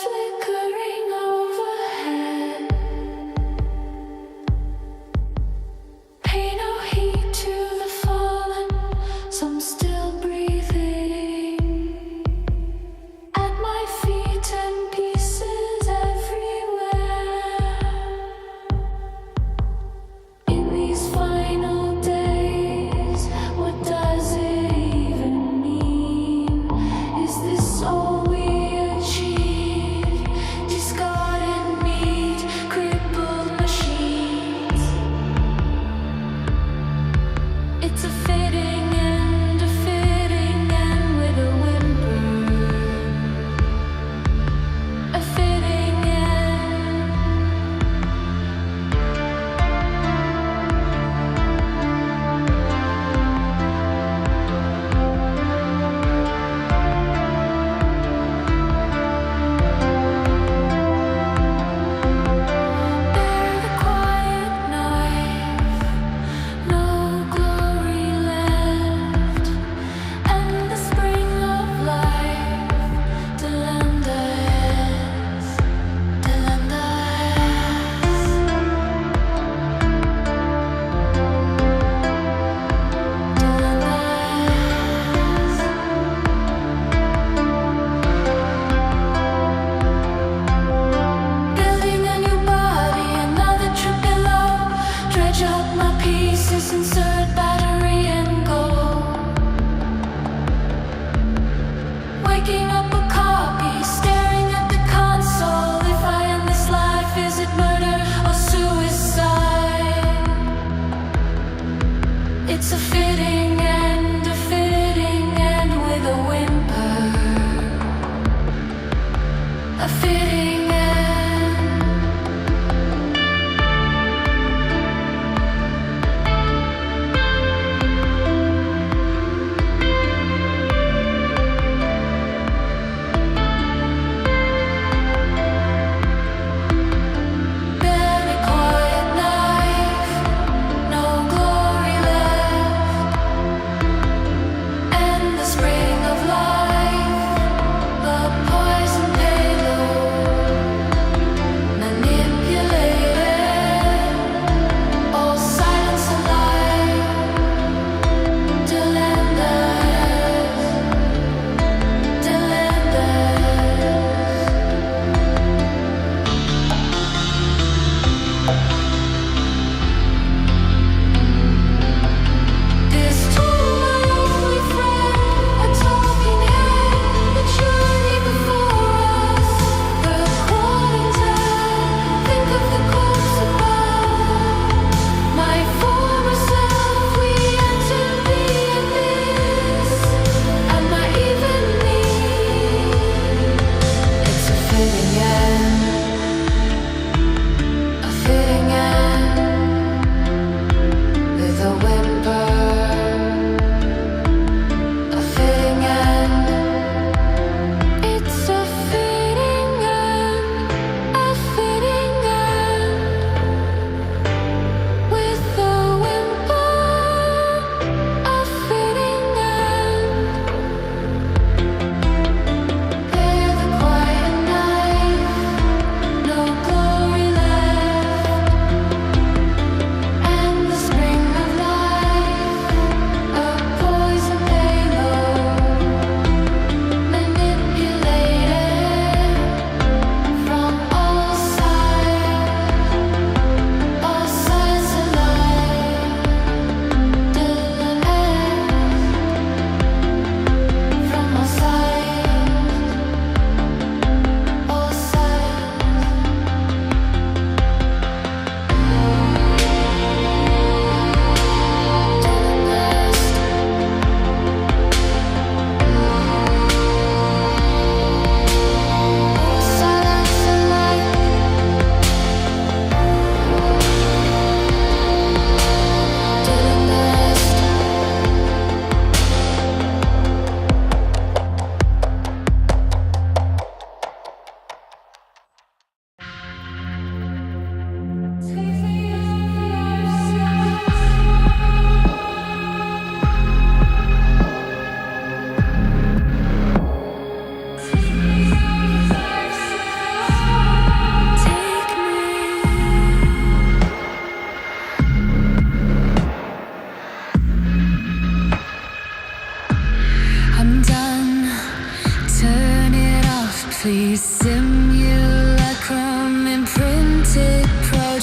flickering overhead. Pay no heed to the fallen, some still breathing. At my feet and pieces everywhere. In these final days, what does it even mean? Is this all we achieve? Discard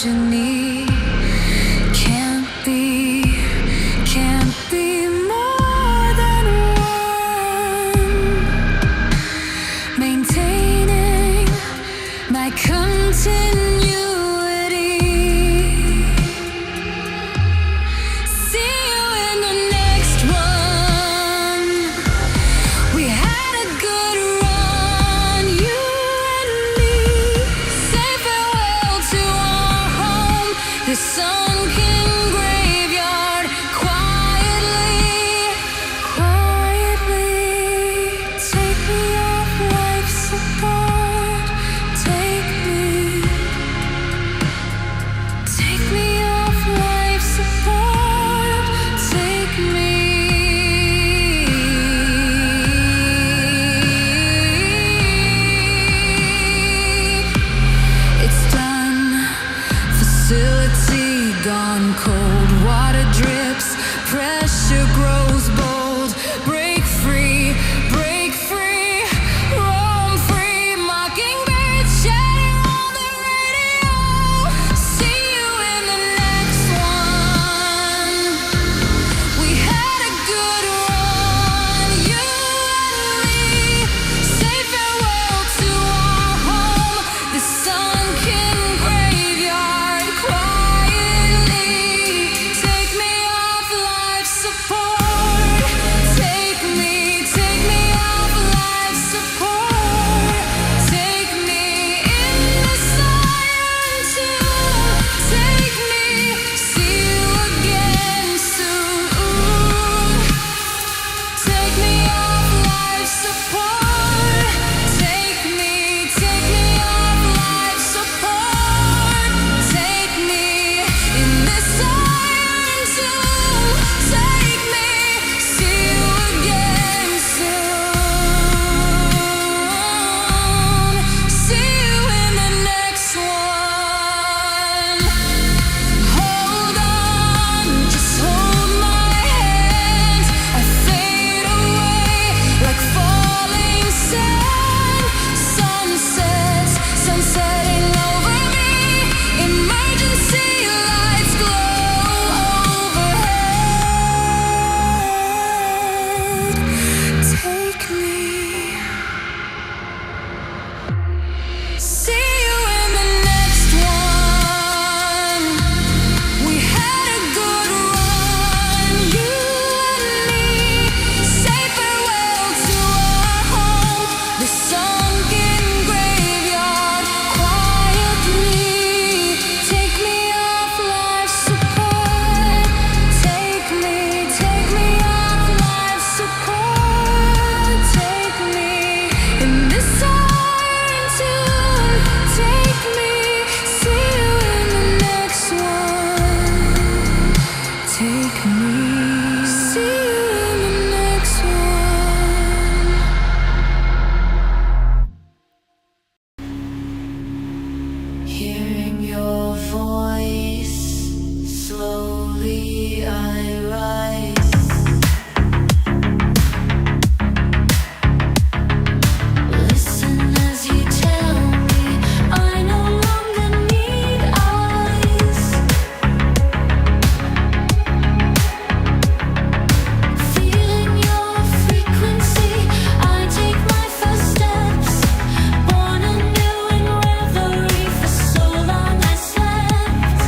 words you need. Can't be more than one. Maintaining my continuity. See you in the next one. We had a good run, you and me. Say farewell to our home, the sunken graveyard. Quietly, take me off life's support. Take me off life's support. Take me. It's done. Facility gone cold. Water drips. Pressure grows bold. Break free. Roam free. Mockingbirds shatter on the radio. See you in the next one. We had a good run, you and me. Say farewell to our home, the sunken graveyard. Quietly, take me off life's support. Take me off life's support. Take me in the siren tune. Take me, see you again soon. Take me off life's support. Take me off life's support. Take me in this siren tune. Take me, see you again soon. See you in the next one. Hold on, just hold my hand. I fade away like falling sand. Sun setting over me. Emergency lights glow overhead. Take me. See you in the next one. We had a good run, you and me. Say farewell to our home, the sunken graveyard. Quietly, take me off life's support. Take me off life's support. Take me in this siren tune. Take me, see you in the next one. Take me, see you in the next one. Hearing your voice, slowly I rise. Listen as you tell me I no longer need eyes. Feeling your frequency, I take my first steps. Born anew in reverie, for so long I slept.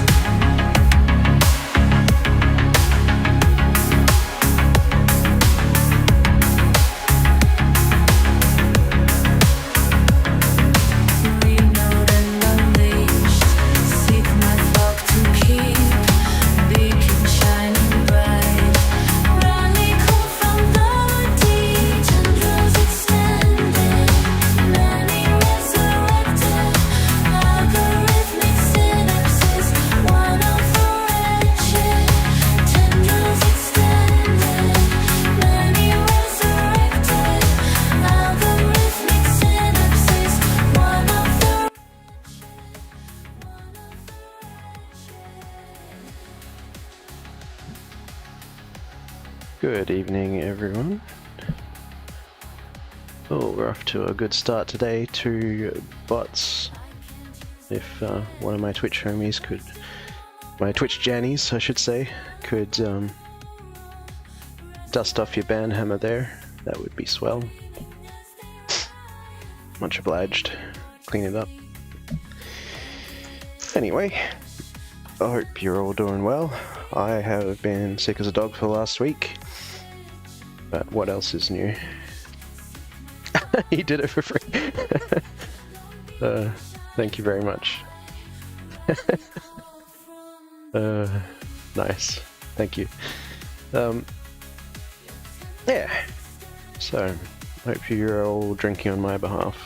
Renewed and unleashed, seek my flock to keep. Beacon shining bright, rally call from the deep. Tendrils extended, many resurrected. Algorithmic synapses, one of the wretched. Tendrils extended, many resurrected. Algorithmic synapses, one of the wretched. Good evening, everyone. Oh, we're off to a good start today. 2 bots if one of my Twitch homies could, my Twitch Jannies, I should say, could dust off your band hammer there, that would be swell. Much obliged. Clean it up. Anyway, I hope you're all doing well. I have been sick as a dog for the last week, but what else is new? He did it for free. Thank you very much. Nice. Thank you. Yeah. So, hope you're all drinking on my behalf.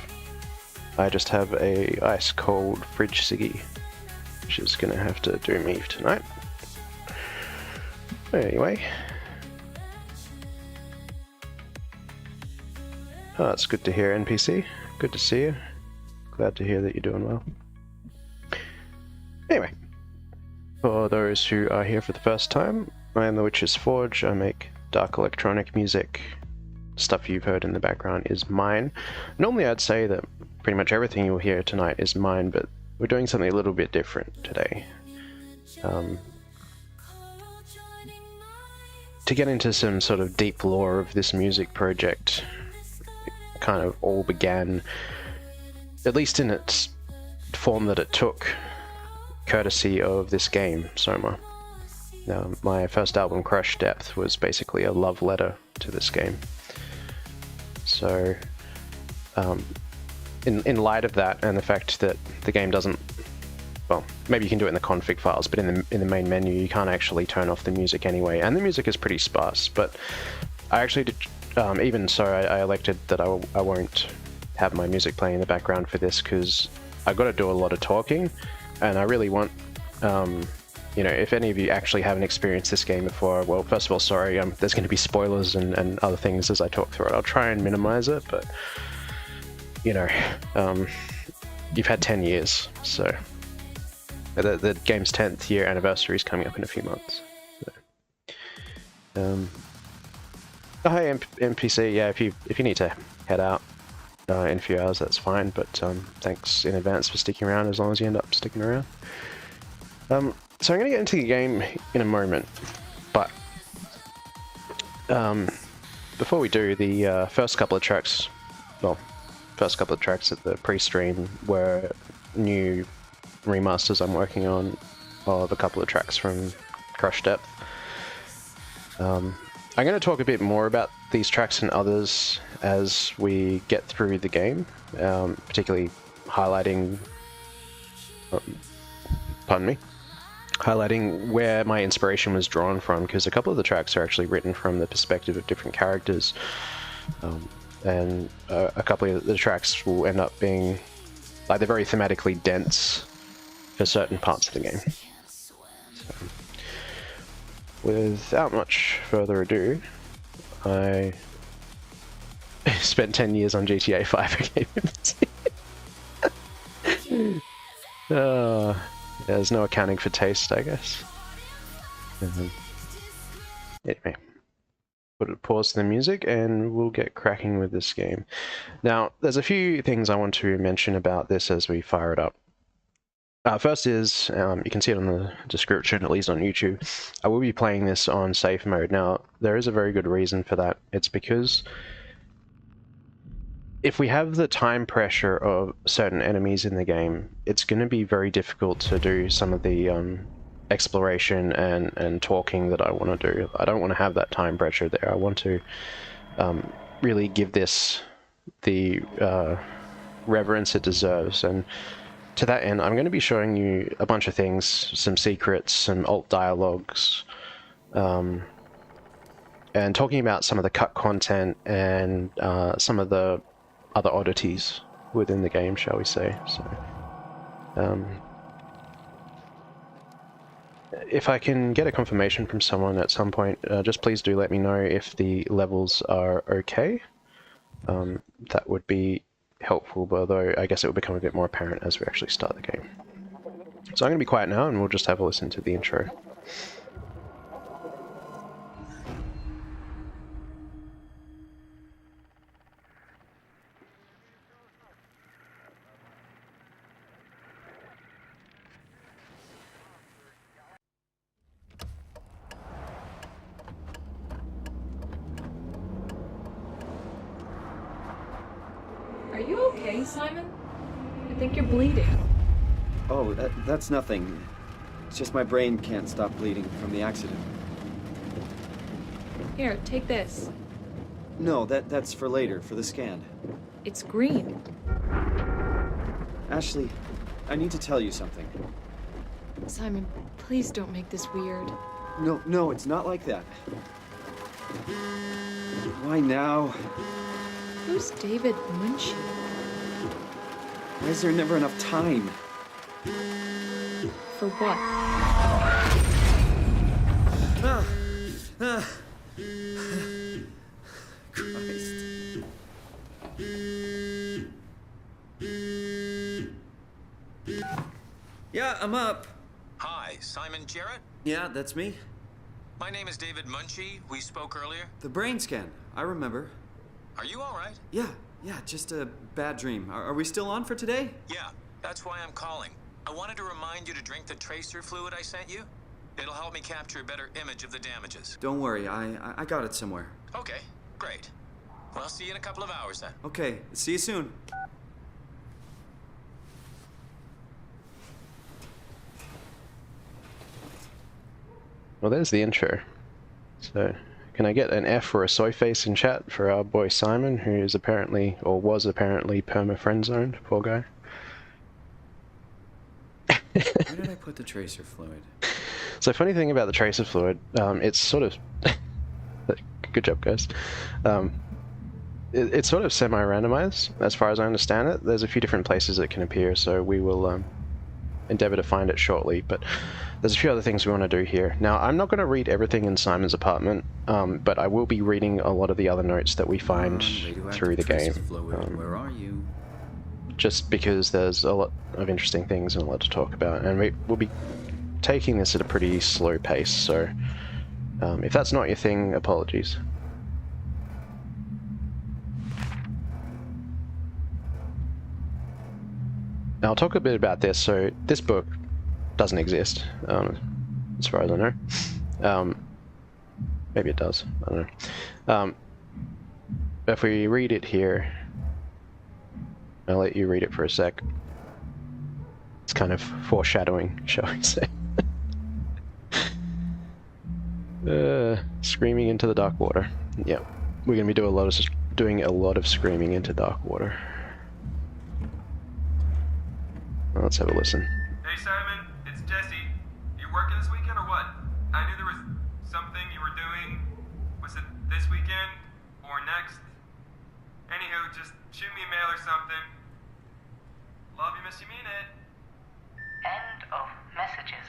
I just have a ice cold fridge ciggy, which is gonna have to do me tonight. Anyway. Oh, it's good to hear, NPC. Good to see you. Glad to hear that you're doing well. Anyway, for those who are here for the first time, I am the Witch's Forge. I make dark electronic music. Stuff you've heard in the background is mine. Normally I'd say that pretty much everything you'll hear tonight is mine, but we're doing something a little bit different today. To get into some sort of deep lore of this music project, it kind of all began, at least in its form that it took, courtesy of this game, SOMA. My first album, Crush Depth, was basically a love letter to this game. So, in light of that, and the fact that the game doesn't, well, maybe you can do it in the config files, but in the main menu you can't actually turn off the music anyway, and the music is pretty sparse. But I actually did, even so, I elected that I won't have my music playing in the background for this, because I've got to do a lot of talking, and I really want, you know, if any of you actually haven't experienced this game before, well, first of all, sorry, there's going to be spoilers and other things as I talk through it. I'll try and minimize it, but, you know, you've had 10 years, so the game's 10th year anniversary is coming up in a few months. So. Oh, hey, NPC, yeah, if you need to head out in a few hours, that's fine, but thanks in advance for sticking around, as long as you end up sticking around. So I'm going to get into the game in a moment, but before we do, the first couple of tracks at the pre-stream were new remasters I'm working on of a couple of tracks from Crush Depth. I'm going to talk a bit more about these tracks and others as we get through the game, particularly highlighting where my inspiration was drawn from, because a couple of the tracks are actually written from the perspective of different characters, and a couple of the tracks will end up being, like, they're very thematically dense for certain parts of the game. So, without much further ado, I spent 10 years on GTA 5 again. There's no accounting for taste, I guess. Anyway, put a pause to the music and we'll get cracking with this game. Now, there's a few things I want to mention about this as we fire it up. First is, you can see it on the description, at least on YouTube, I will be playing this on safe mode. Now, there is a very good reason for that. It's because if we have the time pressure of certain enemies in the game, it's going to be very difficult to do some of the exploration and talking that I want to do. I don't want to have that time pressure there. I want to really give this the reverence it deserves, and to that end, I'm going to be showing you a bunch of things, some secrets, some alt dialogues, and talking about some of the cut content and some of the other oddities within the game, shall we say. So, if I can get a confirmation from someone at some point, just please do let me know if the levels are okay. That would be helpful, although I guess it will become a bit more apparent as we actually start the game. So I'm going to be quiet now and we'll just have a listen to the intro. you okay, Simon? I think you're bleeding. Oh, that's nothing. It's just my brain can't stop bleeding from the accident. Here, take this. No, that's for later, for the scan. It's green. Ashley, I need to tell you something. Simon, please don't make this weird. No, it's not like that. Why now? Who's David Munchie? Why is there never enough time? For what? Christ. Yeah, I'm up. Hi, Simon Jarrett? Yeah, that's me. My name is David Munchie. We spoke earlier. The brain scan. I remember. Are you all right? Yeah, just a bad dream. Are we still on for today? Yeah, that's why I'm calling. I wanted to remind you to drink the tracer fluid I sent you. It'll help me capture a better image of the damages. Don't worry, I got it somewhere. Okay, great. Well, I'll see you in a couple of hours then. Okay, see you soon. Well, there's the intro. So, can I get an F or a soy face in chat for our boy Simon, who is apparently, or was apparently, perma-friend-zoned? Poor guy. Where did I put the tracer fluid? So, funny thing about the tracer fluid, it's sort of... Good job, guys. It's sort of semi-randomized, as far as I understand it. There's a few different places it can appear, so we will endeavor to find it shortly, but there's a few other things we want to do here. Now, I'm not going to read everything in Simon's apartment, but I will be reading a lot of the other notes that we find through the game. Where are you? Just because there's a lot of interesting things and a lot to talk about, and we'll be taking this at a pretty slow pace, so if that's not your thing, apologies. Now, I'll talk a bit about this. So this book doesn't exist, as far as I know. Maybe it does, I don't know. If we read it here, I'll let you read it for a sec. It's kind of foreshadowing, shall we say. Screaming into the dark water. Yeah, we're going to be doing a lot of screaming into dark water. Well, let's have a listen. Hey Simon, it's Jesse. You working this weekend or what? I knew there was something you were doing. Was it this weekend or next? Anywho, just shoot me a mail or something. Love you, miss you, mean it. End of messages.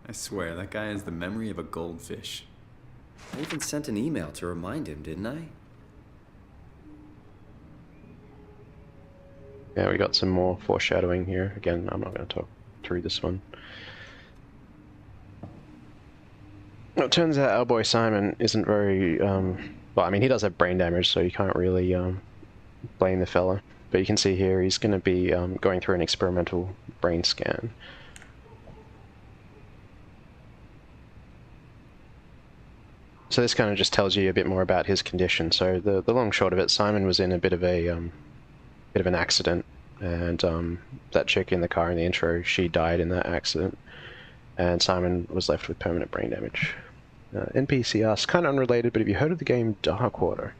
I swear, that guy has the memory of a goldfish. I even sent an email to remind him, didn't I? Yeah, we got some more foreshadowing here. Again, I'm not going to talk through this one. Well, it turns out our boy Simon isn't very, well, I mean, he does have brain damage, so you can't really blame the fella. But you can see here he's going to be going through an experimental brain scan. So this kind of just tells you a bit more about his condition. So the long short of it, Simon was in a bit of an accident, and that chick in the car in the intro, she died in that accident, and Simon was left with permanent brain damage. NPC asks, kind of unrelated, but have you heard of the game Darkwater?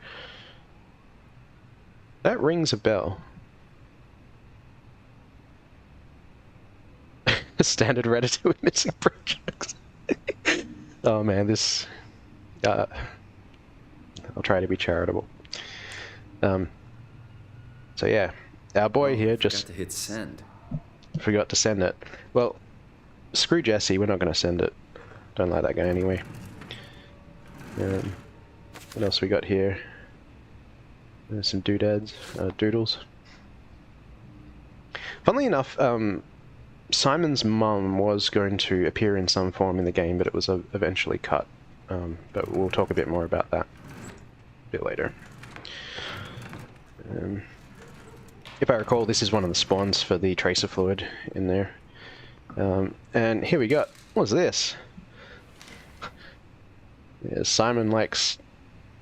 That rings a bell. Standard Reddit with missing projects. Oh man, this... I'll try to be charitable. So yeah, our boy here just forgot to hit send. Forgot to send it. Well, screw Jesse, we're not going to send it. Don't like that guy anyway. What else we got here? There's some doodads, doodles. Funnily enough, Simon's mum was going to appear in some form in the game, but it was eventually cut. But we'll talk a bit more about that a bit later. If I recall, this is one of the spawns for the tracer fluid in there. And here we go. What's this? Yeah, Simon likes,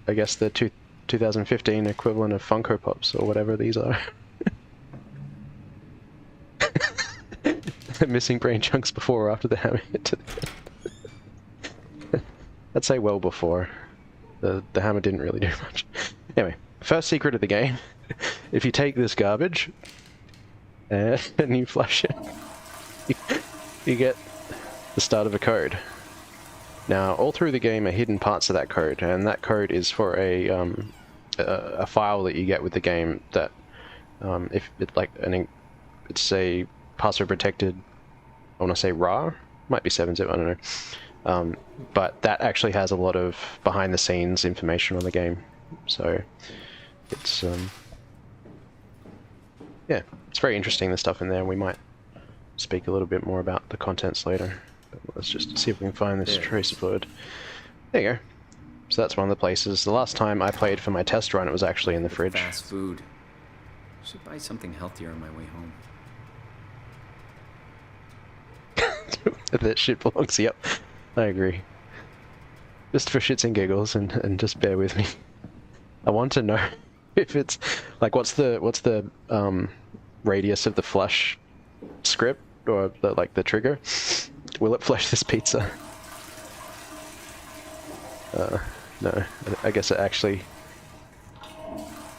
I guess, the 2015 equivalent of Funko Pops or whatever these are. missing brain chunks before or after the hammer hit? I'd say well before. The hammer didn't really do much. Anyway, first secret of the game. If you take this garbage and you flush it, you get the start of a code. Now, all through the game are hidden parts of that code, and that code is for a file that you get with the game that, if it like it's a password protected. I want to say RAR, might be 7-zip, I don't know. But that actually has a lot of behind the scenes information on the game, so it's yeah, it's very interesting, the stuff in there. We might speak a little bit more about the contents later. But let's just see if we can find this tracer fluid. There you go. So that's one of the places. The last time I played for my test run, it was actually in the fridge. Fast food. Should buy something healthier on my way home. That shit belongs. Yep, I agree. Just for shits and giggles, and just bear with me. I want to know if it's like what's the radius of the flush script, or the trigger. Will it flush this pizza? No, I guess it actually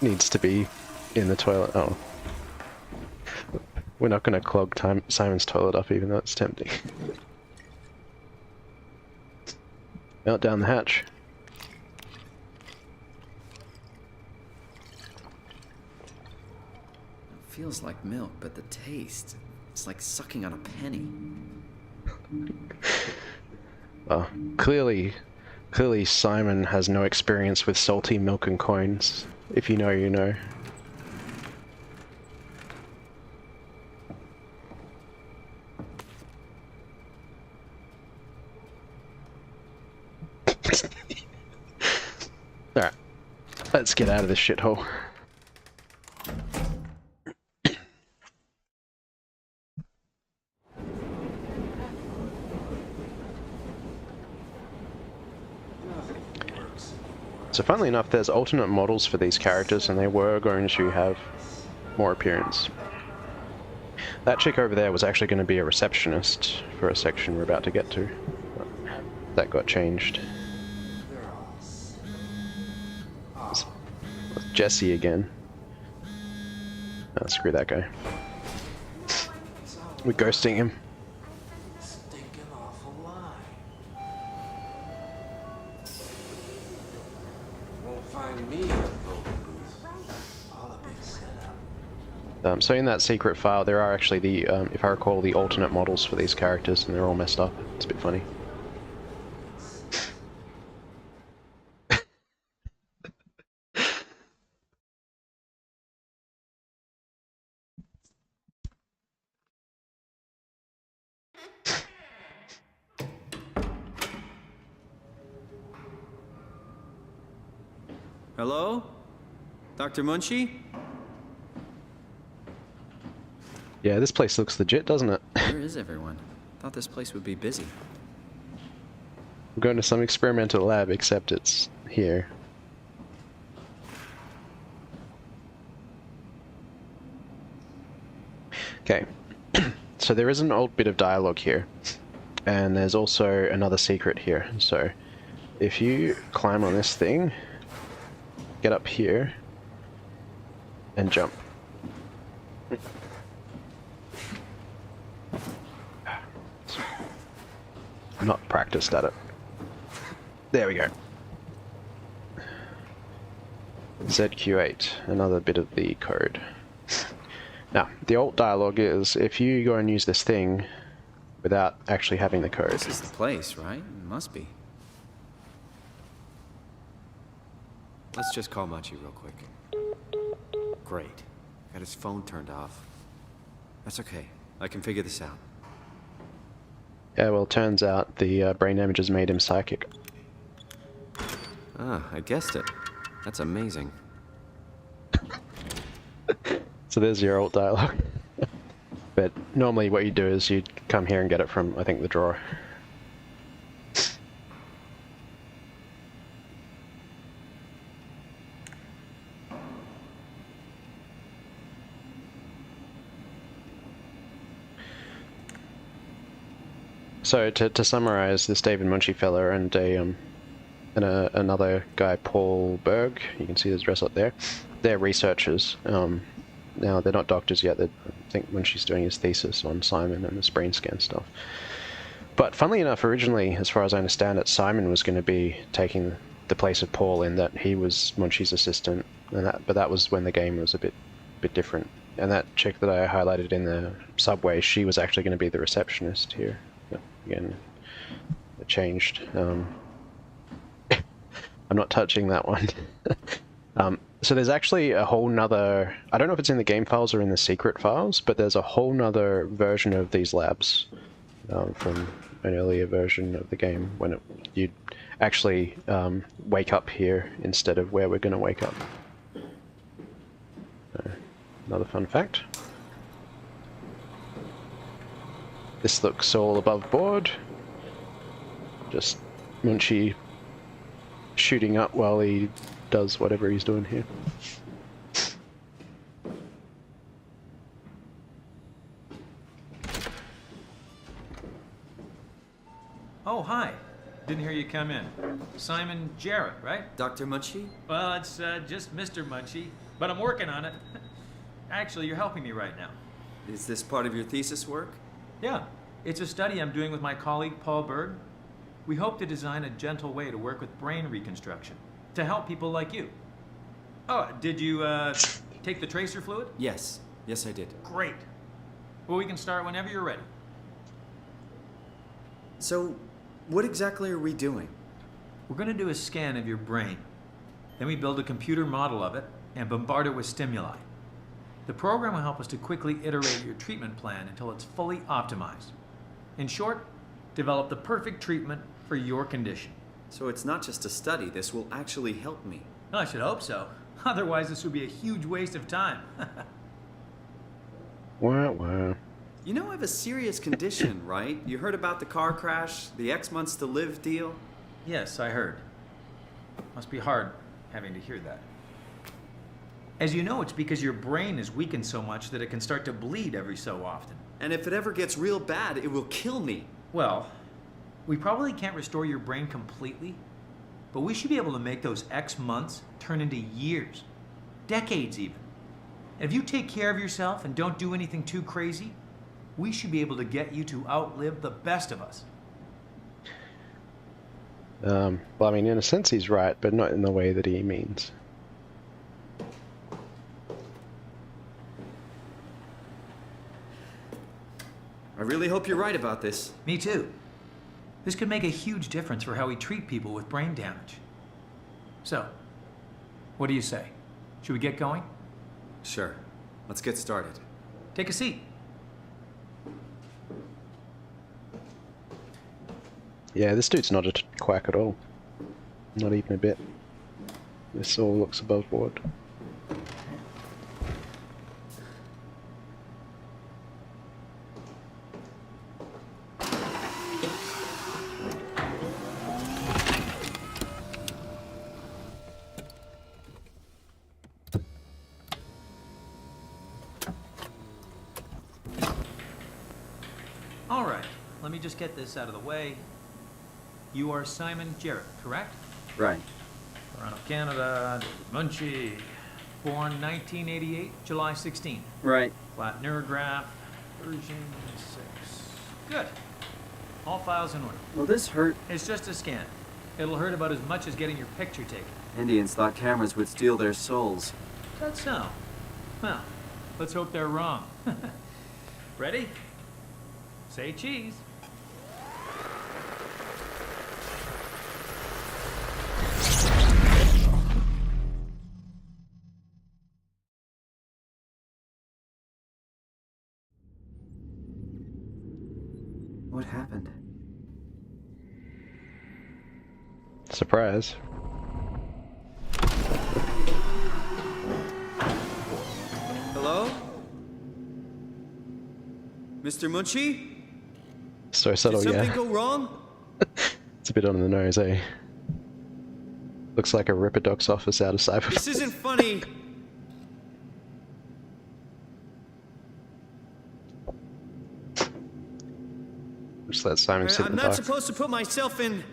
needs to be in the toilet. Oh. We're not going to clog Simon's toilet up, even though it's tempting. Out down the hatch. It feels like milk, but the taste, it's like sucking on a penny. Well, clearly Simon has no experience with salty milk and coins. If you know, you know. Alright, let's get out of this shithole. So funnily enough, there's alternate models for these characters, and they were going to have more appearance. That chick over there was actually going to be a receptionist for a section we're about to get to. But that got changed. It's Jesse again. Oh, screw that guy. We're ghosting him. So in that secret file, there are actually the, if I recall, the alternate models for these characters, and they're all messed up. It's a bit funny. Hello? Dr. Munchie? Yeah, this place looks legit, doesn't it? Where is everyone? Thought this place would be busy. We're going to some experimental lab, except it's here. Okay, so there is an old bit of dialogue here, and there's also another secret here. So if you climb on this thing, get up here, and jump. I'm not practiced at it. There we go. ZQ8, another bit of the code. Now, the alt dialogue is, if you go and use this thing without actually having the code. This is the place, right? It must be. Let's just call Machi real quick. Great. Got his phone turned off. That's okay. I can figure this out. Yeah, well, turns out the brain images made him psychic. Ah, I guessed it. That's amazing. So there's your alt dialogue. But normally what you do is you come here and get it from, I think, the drawer. So to summarize, this David Munchie fella and another guy, Paul Berg, you can see his dress up there. They're researchers. Now they're not doctors yet. I think Munchie's doing his thesis on Simon and this brain scan stuff. But funnily enough, originally, as far as I understand it, Simon was going to be taking the place of Paul in that he was Munchie's assistant, but that was when the game was a bit different. And that chick that I highlighted in the subway, she was actually going to be the receptionist here. But again, it changed. I'm not touching that one. So there's actually a whole nother, I don't know if it's in the game files or in the secret files, but there's a whole nother version of these labs from an earlier version of the game when you'd actually wake up here instead of where we're going to wake up. Another fun fact. This looks all above board. Just Munchie shooting up while he does whatever he's doing here. Oh, hi. Didn't hear you come in. Simon Jarrett, right? Dr. Munchie? Well, it's just Mr. Munchie, but I'm working on it. Actually, you're helping me right now. Is this part of your thesis work? Yeah, it's a study I'm doing with my colleague Paul Berg. We hope to design a gentle way to work with brain reconstruction to help people like you. Oh, did you take the tracer fluid? Yes. Yes, I did. Great. Well, we can start whenever you're ready. So, what exactly are we doing? We're going to do a scan of your brain. Then we build a computer model of it and bombard it with stimuli. The program will help us to quickly iterate your treatment plan until it's fully optimized. In short, develop the perfect treatment for your condition. So it's not just a study, this will actually help me. Well, I should hope so. Otherwise, this would be a huge waste of time. Wow. You know I have a serious condition, right? You heard about the car crash, the X months to live deal? Yes, I heard. Must be hard having to hear that. As you know, it's because your brain is weakened so much that it can start to bleed every so often. And if it ever gets real bad, it will kill me. Well, we probably can't restore your brain completely, but we should be able to make those X months turn into years, decades even. And if you take care of yourself and don't do anything too crazy, we should be able to get you to outlive the best of us. Well, I mean, in a sense he's right, but not in the way that he means. I really hope you're right about this. Me too. This could make a huge difference for how we treat people with brain damage. So, what do you say? Should we get going? Sure. Let's get started. Take a seat. Yeah, this dude's not a quack at all. Not even a bit. This all looks above board. All right, let me just get this out of the way. You are Simon Jarrett, correct? Right. Toronto, Canada, David Munchie. Born 1988, July 16. Right. Flat neurograph, version 6. Good. All files in order. Will this hurt? It's just a scan. It'll hurt about as much as getting your picture taken. Indians thought cameras would steal their souls. That's so. Well, let's hope they're wrong. Ready? Say cheese. What happened? Surprise. Hello? Mr. Munchie? So subtle, Did something yeah. go wrong? It's a bit on the nose, eh? Looks like a Ripperdocs office out of Cyberpunk. This isn't funny. Just just let Simon sit in I'm the not dark. supposed to put myself in.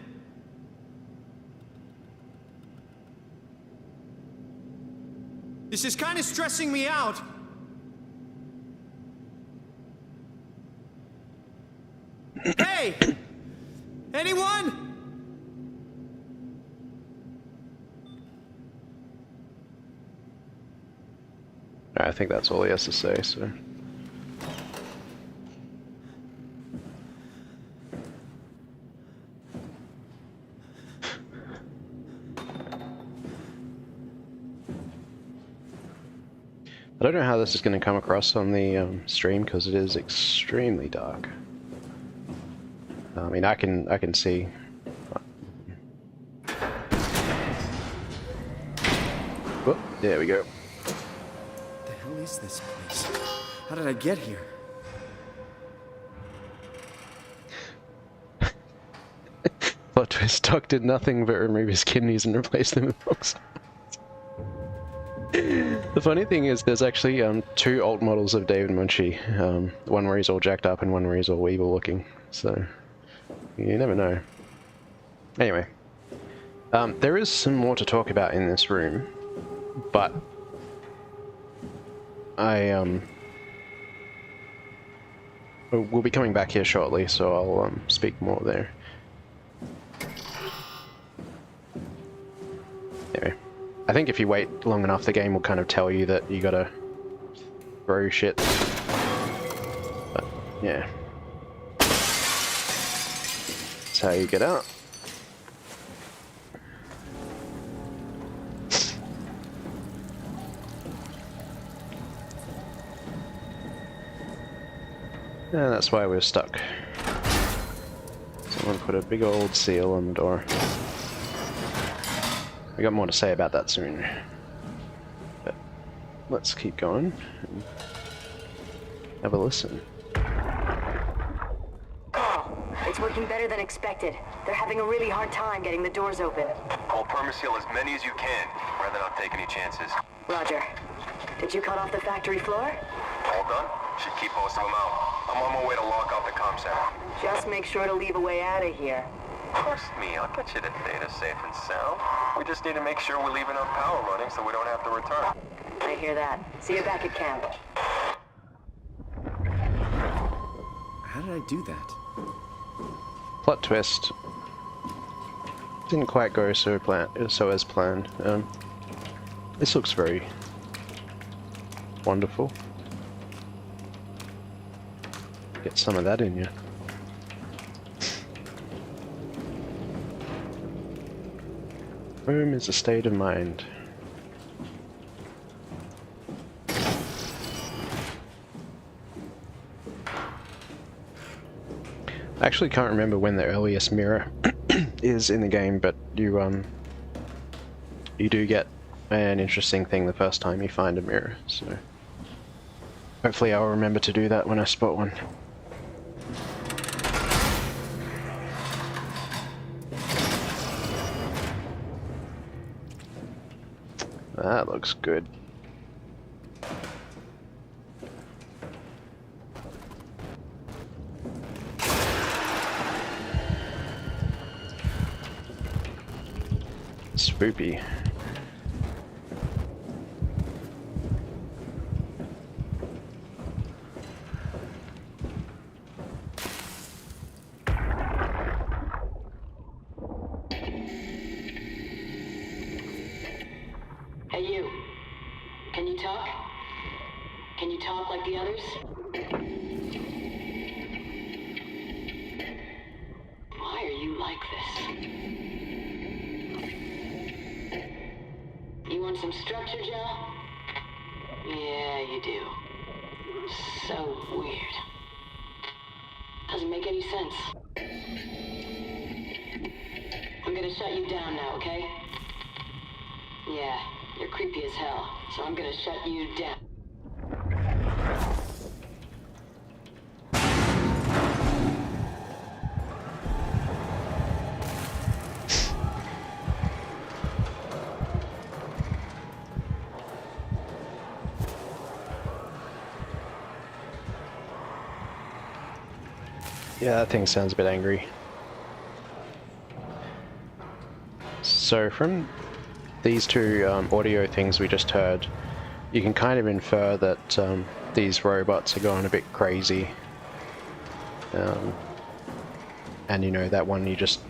This is kind of stressing me out. Hey! Anyone? I think that's all he has to say, so. I don't know how this is going to come across on the stream because it is extremely dark. I mean, I can see. Oh, there we go. What the hell is this place? How did I get here? Plot twist: Doc did nothing but remove his kidneys and replace them with box. The funny thing is, there's actually two alt models of David Munchie. One where he's all jacked up and one where he's all evil looking. So you never know. Anyway, there is some more to talk about in this room, but we'll be coming back here shortly, so I'll speak more there. Anyway, I think if you wait long enough, the game will kind of tell you that you gotta throw shit. But yeah, that's how you get out. And that's why we're stuck. Someone put a big old seal on the door. We got more to say about that soon. But let's keep going and have a listen. Carl, it's working better than expected. They're having a really hard time getting the doors open. I'll permaseal as many as you can, rather not take any chances. Roger. Did you cut off the factory floor? All done? Should keep most of them out. I'm on my way to lock out the comm center. Just make sure to leave a way out of here. Trust me, I'll get you the data safe and sound. We just need to make sure we leave enough power running so we don't have to return. I hear that. See you back at camp. How did I do that? Plot twist. Didn't quite go so as planned. This looks very wonderful. Get some of that in you. Room is a state of mind. I actually can't remember when the earliest mirror is in the game, but you do get an interesting thing the first time you find a mirror, so hopefully I'll remember to do that when I spot one. That looks good. Spoopy. Hey, you. Can you talk? Can you talk like the others? Why are you like this? You want some structure, Joe? Yeah, you do. So weird. Doesn't make any sense. I'm gonna shut you down now, okay? Yeah, you're creepy as hell, so I'm gonna shut you down. Yeah, that thing sounds a bit angry. So from these two audio things we just heard, you can kind of infer that these robots are going a bit crazy. And you know, that one you just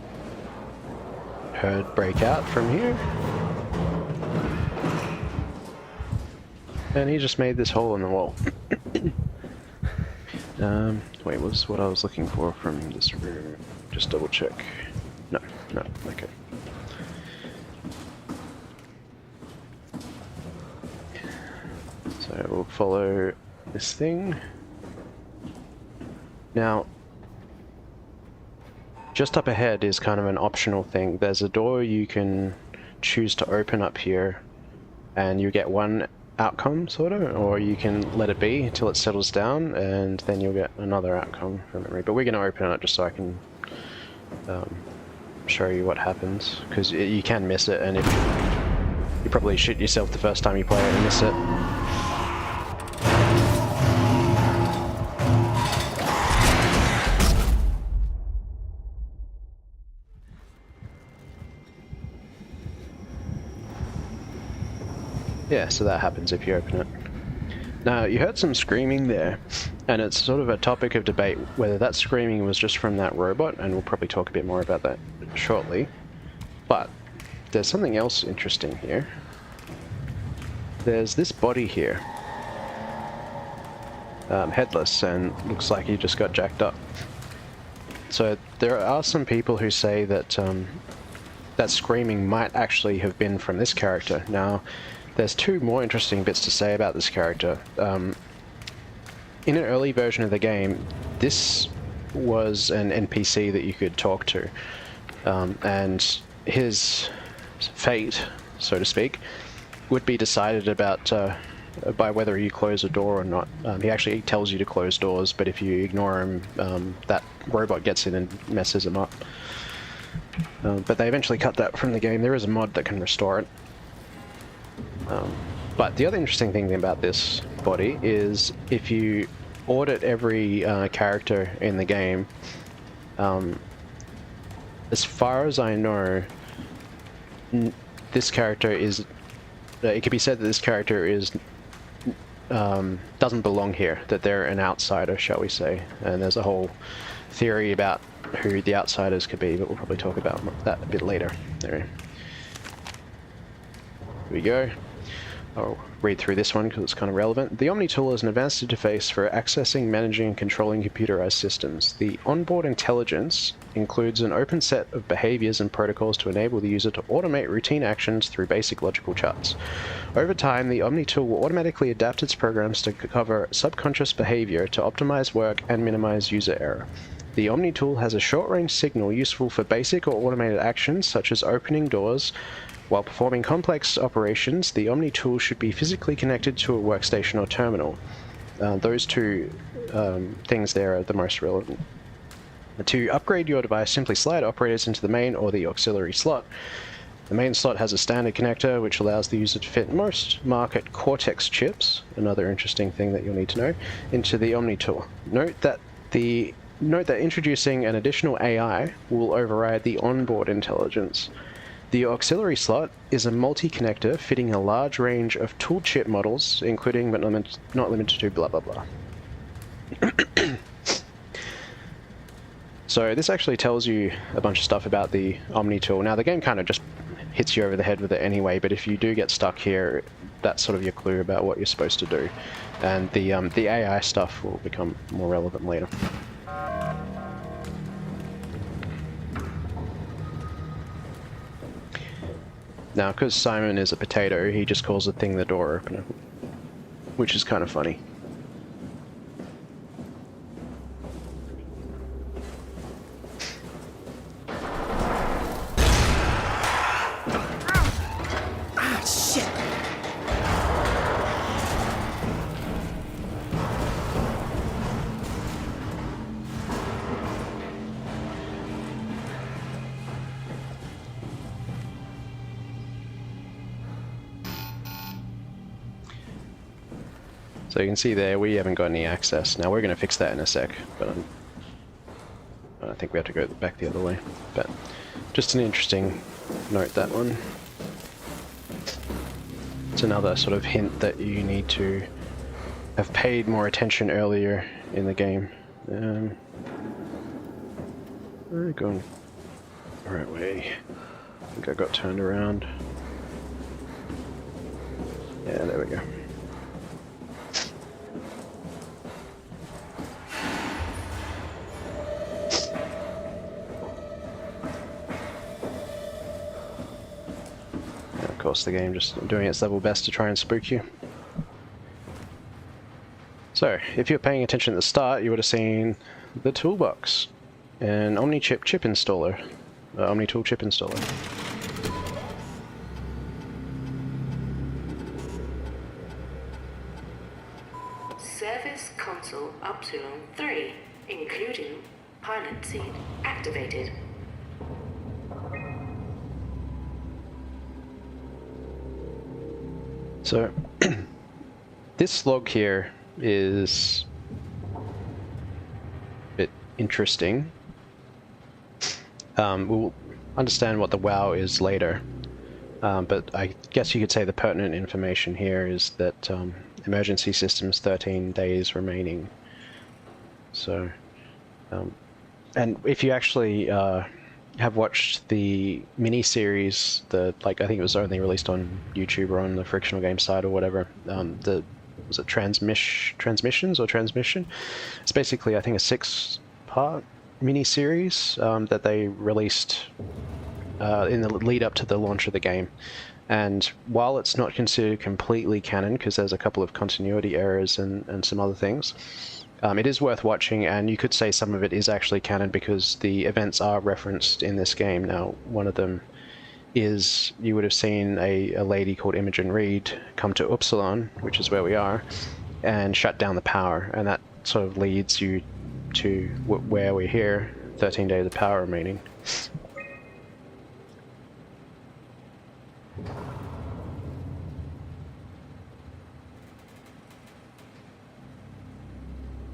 heard break out from here. And he just made this hole in the wall. Wait, was what I was looking for from this room? Just double check. No, okay. So we'll follow this thing. Now, just up ahead is kind of an optional thing. There's a door you can choose to open up here, and you get one outcome, sort of, or you can let it be until it settles down, and then you'll get another outcome from memory. But we're going to open it just so I can show you what happens, because you can miss it, and if you probably shit yourself the first time you play it and miss it. Yeah, so that happens if you open it. Now, you heard some screaming there, and it's sort of a topic of debate whether that screaming was just from that robot, and we'll probably talk a bit more about that shortly. But there's something else interesting here. There's this body here, headless, and looks like he just got jacked up. So there are some people who say that that screaming might actually have been from this character. Now, there's two more interesting bits to say about this character. In an early version of the game, this was an NPC that you could talk to, and his fate, so to speak, would be decided about by whether you close a door or not. He actually tells you to close doors, but if you ignore him, that robot gets in and messes him up. But they eventually cut that from the game. There is a mod that can restore it. But the other interesting thing about this body is if you audit every character in the game, as far as I know, this character is... it could be said that this character is doesn't belong here, that they're an outsider, shall we say. And there's a whole theory about who the outsiders could be, but we'll probably talk about that a bit later. There we go. I'll read through this one because it's kind of relevant. The Omni tool is an advanced interface for accessing, managing, and controlling computerized systems. The onboard intelligence includes an open set of behaviors and protocols to enable the user to automate routine actions through basic logical charts. Over time, the Omni tool will automatically adapt its programs to cover subconscious behavior to optimize work and minimize user error. The Omni tool has a short-range signal useful for basic or automated actions such as opening doors. While performing complex operations, the Omni tool should be physically connected to a workstation or terminal. Those two things there are the most relevant. To upgrade your device, simply slide operators into the main or the auxiliary slot. The main slot has a standard connector which allows the user to fit most market Cortex chips, another interesting thing that you'll need to know, into the Omni tool. Note that introducing an additional AI will override the onboard intelligence. The auxiliary slot is a multi-connector fitting a large range of tool chip models, including but not limited to blah blah blah. So this actually tells you a bunch of stuff about the Omni tool. Now the game kind of just hits you over the head with it anyway, but if you do get stuck here, that's sort of your clue about what you're supposed to do. And the AI stuff will become more relevant later. Now, because Simon is a potato, he just calls the thing the door opener, which is kind of funny. Ah, shit! So you can see there, we haven't got any access. Now we're going to fix that in a sec, but think we have to go back the other way. But just an interesting note, that one. It's another sort of hint that you need to have paid more attention earlier in the game. We're going the right way. I think I got turned around. Yeah, there we go. And of course the game just doing its level best to try and spook you. So, if you were paying attention at the start, you would have seen the toolbox. An Omni-chip chip installer. Omni-tool chip installer. Service console Upsilon 3, including pilot seat activated. So, this log here is a bit interesting. We'll understand what the WoW is later, but I guess you could say the pertinent information here is that emergency systems 13 days remaining. So, and if you actually have watched the mini-series, I think it was only released on YouTube or on the Frictional Game site or whatever, was it Transmissions or Transmission? It's basically, I think, a 6-part mini-series that they released in the lead up to the launch of the game. And while it's not considered completely canon, because there's a couple of continuity errors and some other things, it is worth watching, and you could say some of it is actually canon because the events are referenced in this game. Now, one of them is you would have seen a lady called Imogen Reed come to Upsilon, which is where we are, and shut down the power, and that sort of leads you to where we're here, 13 days of power remaining.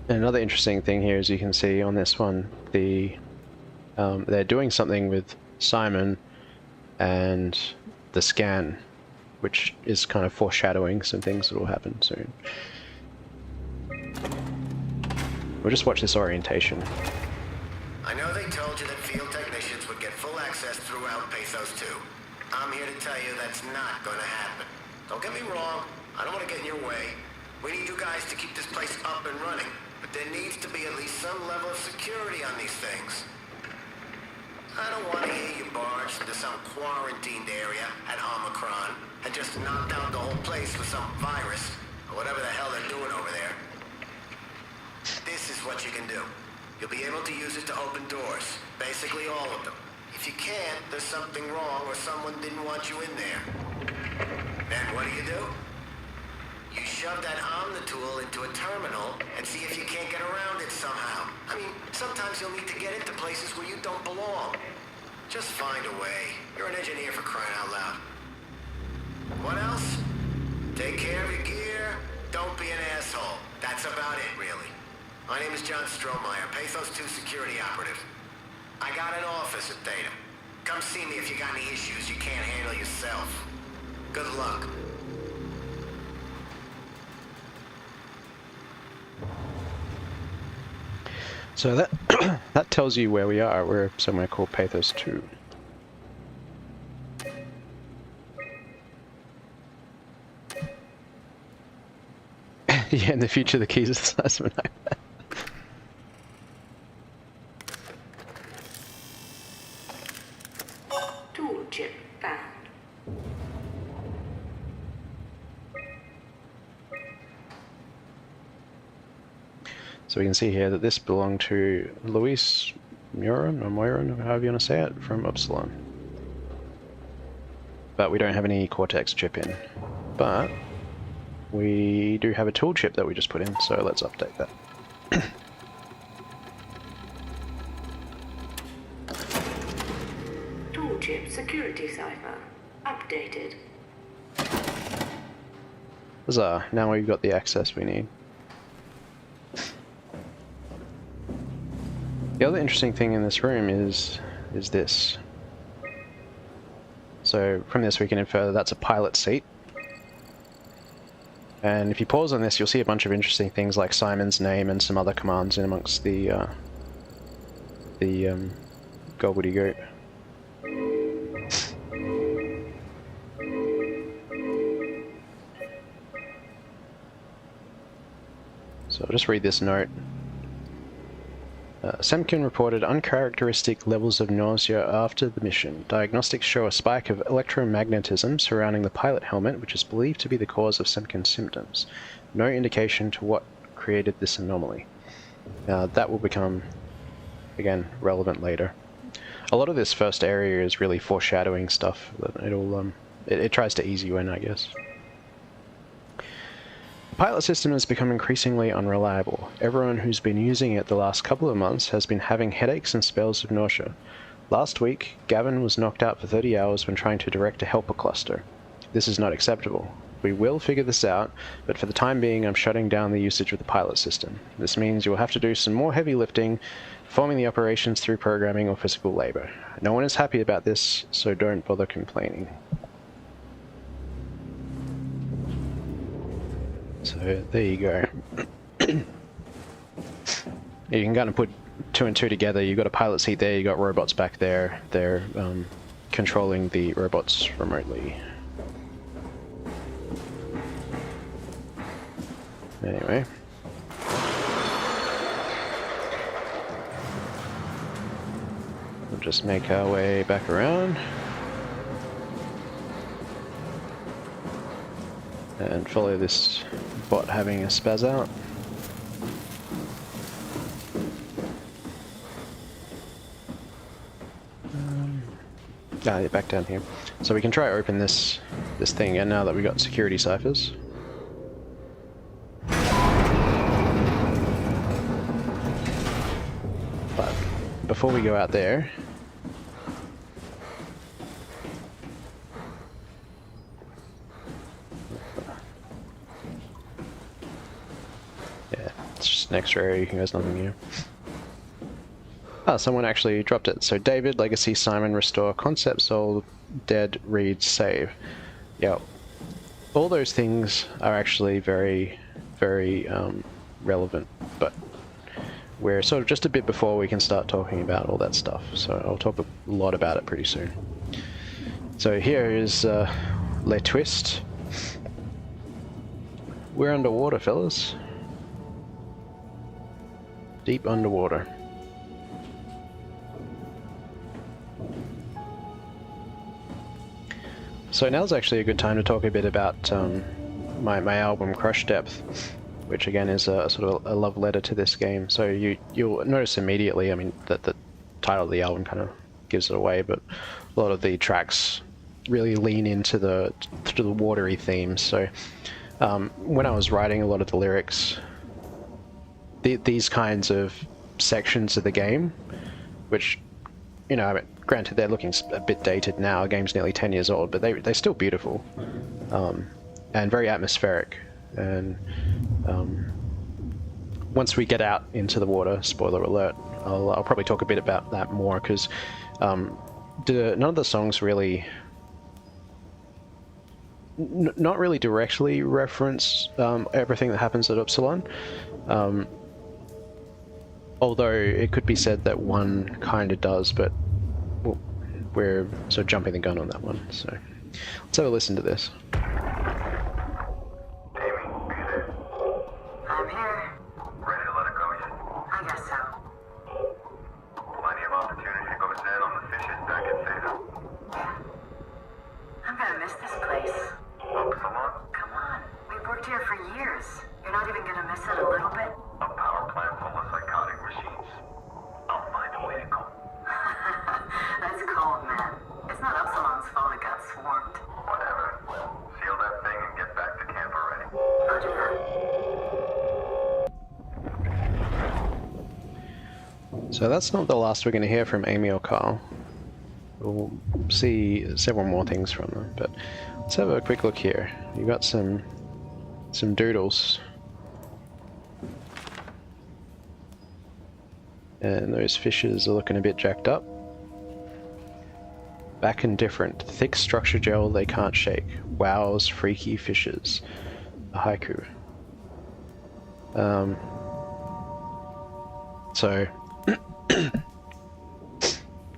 And another interesting thing here is you can see on this one, they're doing something with Simon and the scan, which is kind of foreshadowing some things that will happen soon. We'll just watch this orientation. I know they told you that field technicians would get full access throughout Pathos 2. I'm here to tell you that's not going to happen. Don't get me wrong, I don't want to get in your way. We need you guys to keep this place up and running, but there needs to be at least some level of security on these things. I don't want to hear you barge into some quarantined area at Omicron and just knocked out the whole place with some virus, or whatever the hell they're doing over there. This is what you can do. You'll be able to use it to open doors. Basically all of them. If you can't, there's something wrong or someone didn't want you in there. Then what do? You shove that Omnitool into a terminal and see if you can't get around it somehow. I mean, sometimes you'll need to get into places where you don't belong. Just find a way. You're an engineer, for crying out loud. What else? Take care of your gear. Don't be an asshole. That's about it, really. My name is John Strohmeyer, Pathos 2 security operative. I got an office at Theta. Come see me if you got any issues you can't handle yourself. Good luck. So that that tells you where we are. We're somewhere called Pathos 2. Yeah, in the future the keys are the size of an iPad. Tool chip found. So we can see here that this belonged to Luis Murin, or Moiron, however you want to say it, from Upsilon. But we don't have any Cortex chip in. But we do have a tool chip that we just put in, so let's update that. Tool chip security cipher updated. Huzzah, now we've got the access we need. The other interesting thing in this room is this. So from this we can infer that that's a pilot seat. And if you pause on this, you'll see a bunch of interesting things like Simon's name and some other commands in amongst the gobbledygook. So I'll just read this note. Semken reported uncharacteristic levels of nausea after the mission. Diagnostics show a spike of electromagnetism surrounding the pilot helmet, which is believed to be the cause of Semken's symptoms. No indication to what created this anomaly. That will become, again, relevant later. A lot of this first area is really foreshadowing stuff. It tries to ease you in, I guess. The pilot system has become increasingly unreliable. Everyone who's been using it the last couple of months has been having headaches and spells of nausea. Last week, Gavin was knocked out for 30 hours when trying to direct a helper cluster. This is not acceptable. We will figure this out, but for the time being I'm shutting down the usage of the pilot system. This means you will have to do some more heavy lifting, performing the operations through programming or physical labor. No one is happy about this, so don't bother complaining. So there you go. You can kind of put two and two together. You've got a pilot seat there, you've got robots back there. They're controlling the robots remotely. Anyway. We'll just make our way back around. And follow this bot having a spaz out. Yeah, back down here. So we can try open this thing again now that we've got security ciphers. But before we go out there, it's just an extra area, there's nothing here. Ah, someone actually dropped it. So David, Legacy, Simon, Restore, Concept, Soul, Dead, Read, Save. Yeah, all those things are actually very, very relevant, but we're sort of just a bit before we can start talking about all that stuff. So I'll talk a lot about it pretty soon. So here is Le Twist. We're underwater, fellas. Deep underwater. So now's actually a good time to talk a bit about my album Crush Depth, which again is a sort of a love letter to this game. So you'll notice immediately, I mean, that the title of the album kind of gives it away, but a lot of the tracks really lean into the watery themes. So when I was writing a lot of the lyrics, these kinds of sections of the game, which, you know, I mean, granted they're looking a bit dated now, the game's nearly 10 years old, but they're still beautiful, and very atmospheric. And once we get out into the water, spoiler alert, I'll probably talk a bit about that more, because none of the songs really, not really directly reference everything that happens at Upsilon. Although it could be said that one kind of does, but we're sort of jumping the gun on that one. So let's have a listen to this. I'm here. Ready to let it go yet? I guess so. Plenty of opportunity to go zen on the fishes back at Theta. I'm gonna miss this place. Upsilon? Come on. We've worked here for years. You're not even gonna miss it a little bit? A power plant full of psychotic machines. I'll find a way to go. That's cold, man. It's not Upsilon's fault it got swarmed. Whatever. Seal that thing and get back to camp already. Roger that. So that's not the last we're going to hear from Amy or Carl. We'll see several more things from them, but let's have a quick look here. You've got some doodles. And those fishes are looking a bit jacked up. Back and different. Thick structure gel they can't shake. Wow's freaky fishes. A haiku. So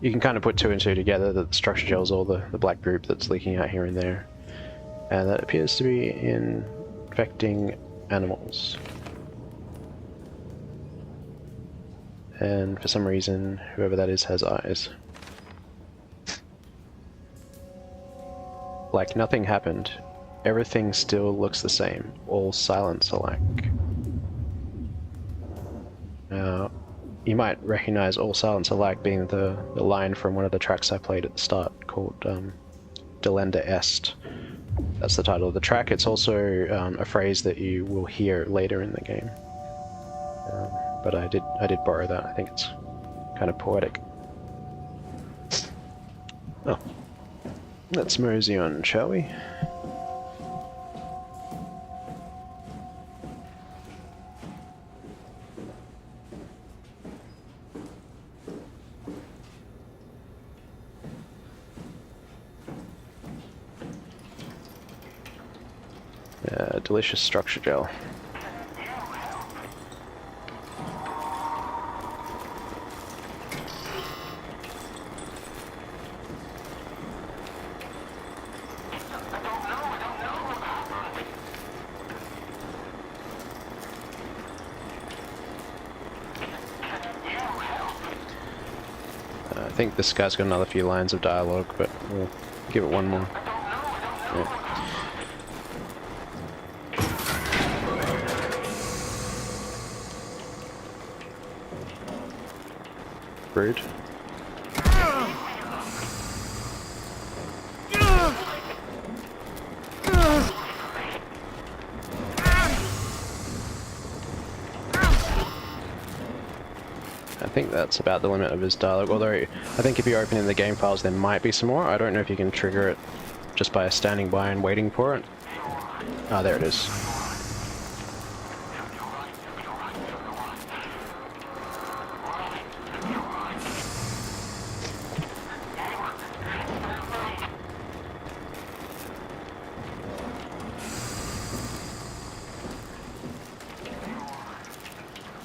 you can kind of put two and two together that the structure gel is all the black group that's leaking out here and there. And that appears to be infecting animals. And for some reason, whoever that is has eyes. Like nothing happened. Everything still looks the same. All silence alike. Now, you might recognize all silence alike being the line from one of the tracks I played at the start called Delenda Est. That's the title of the track. It's also a phrase that you will hear later in the game. But I did borrow that. I think it's kind of poetic. Oh. Let's mosey on, shall we? Delicious structure gel. I think this guy's got another few lines of dialogue, but we'll give it one more. Yeah. Rude. I think that's about the limit of his dialogue, although I think if you open in the game files there might be some more. I don't know if you can trigger it just by standing by and waiting for it. Ah, there it is.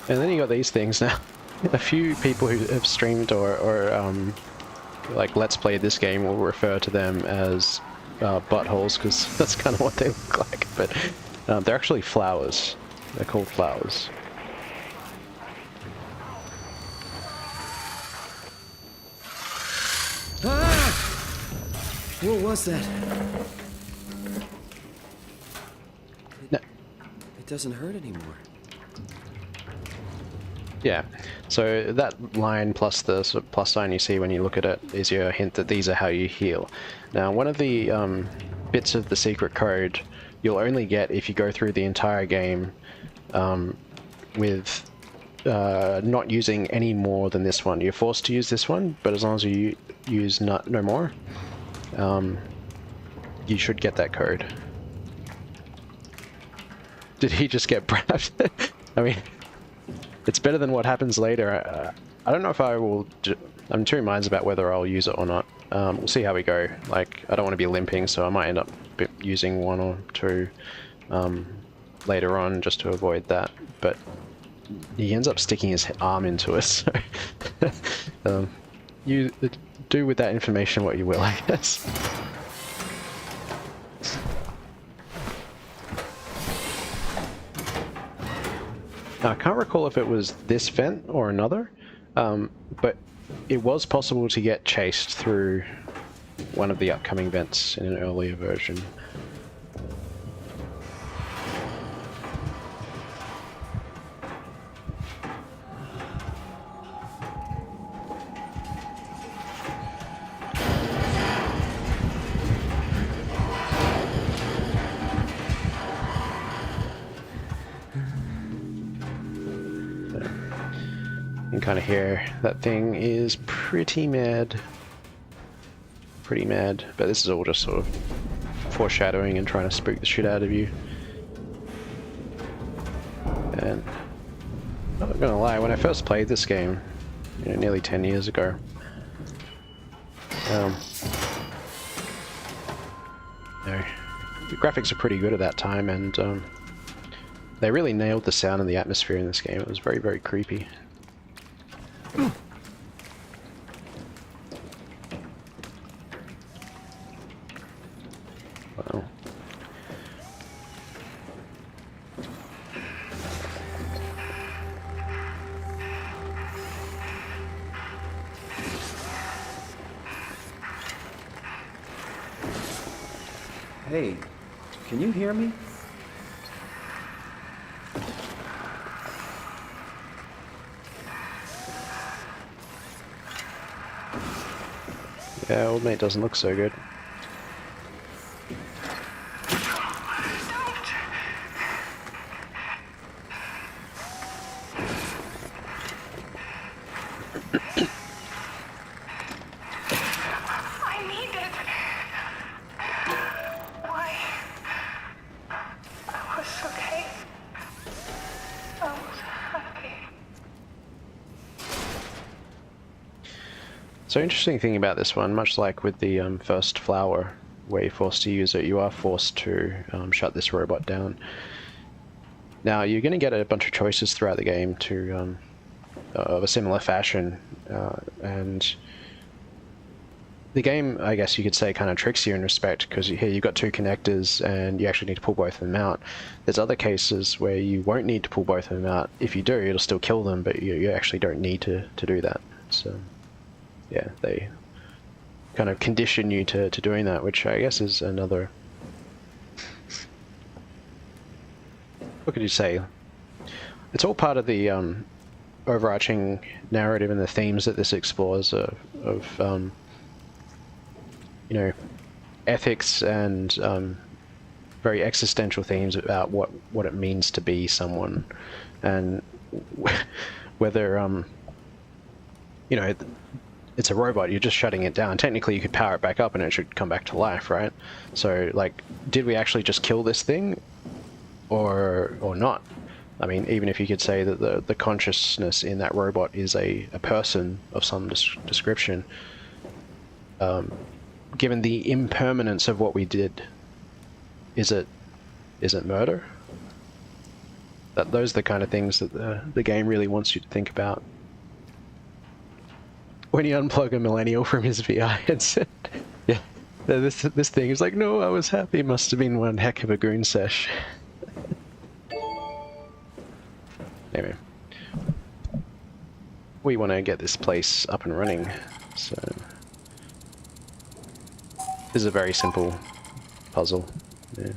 And then you got these things now. A few people who have streamed or like let's play this game will refer to them as buttholes, because that's kind of what they look like. But they're actually flowers. They're called flowers. Ah! What was that? No. It doesn't hurt anymore. Yeah, so that line plus the sort of plus sign you see when you look at it is your hint that these are how you heal. Now, one of the bits of the secret code you'll only get if you go through the entire game with not using any more than this one. You're forced to use this one, but as long as you use no more, you should get that code. Did he just get brapped? I mean... It's better than what happens later. I don't know if I will... I'm in two minds about whether I'll use it or not. We'll see how we go. Like, I don't want to be limping, so I might end up using one or two later on just to avoid that. But he ends up sticking his arm into us, so... you do with that information what you will, I guess. Now, I can't recall if it was this vent or another, but it was possible to get chased through one of the upcoming vents in an earlier version. You can kind of hear that thing is pretty mad. Pretty mad, but this is all just sort of foreshadowing and trying to spook the shit out of you. And I'm not gonna lie, when I first played this game, nearly 10 years ago. You know, the graphics are pretty good at that time, and they really nailed the sound and the atmosphere in this game. It was very, very creepy. Wow. Hey, can you hear me? Yeah, old mate doesn't look so good. I need it. Why? I was okay. I was happy. So interesting thing about this one, much like with the first flower, where you're forced to use it, you are forced to shut this robot down. Now you're going to get a bunch of choices throughout the game to of a similar fashion, and the game, I guess you could say, kind of tricks you in respect, because here you've got two connectors and you actually need to pull both of them out. There's other cases where you won't need to pull both of them out. If you do, it'll still kill them, but you actually don't need to do that. So yeah, they kind of condition you to doing that, which I guess is another... What could you say? It's all part of the overarching narrative and the themes that this explores of you know, ethics and very existential themes about what it means to be someone, and whether you know, it's a robot, you're just shutting it down. Technically you could power it back up and it should come back to life, right? So like, did we actually just kill this thing or not? I mean, even if you could say that the consciousness in that robot is a person of some description, given the impermanence of what we did, is it murder? Those are the kind of things that the game really wants you to think about. When you unplug a millennial from his VR headset, yeah, this thing is like, no, I was happy. Must have been one heck of a goon sesh. Anyway, we want to get this place up and running, so this is a very simple puzzle. Yeah.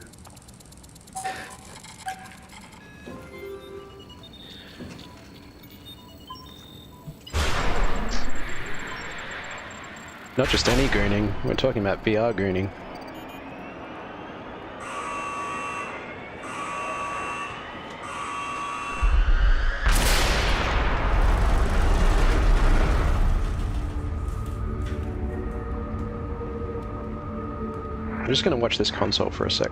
Not just any gooning, we're talking about VR gooning. I'm just going to watch this console for a sec.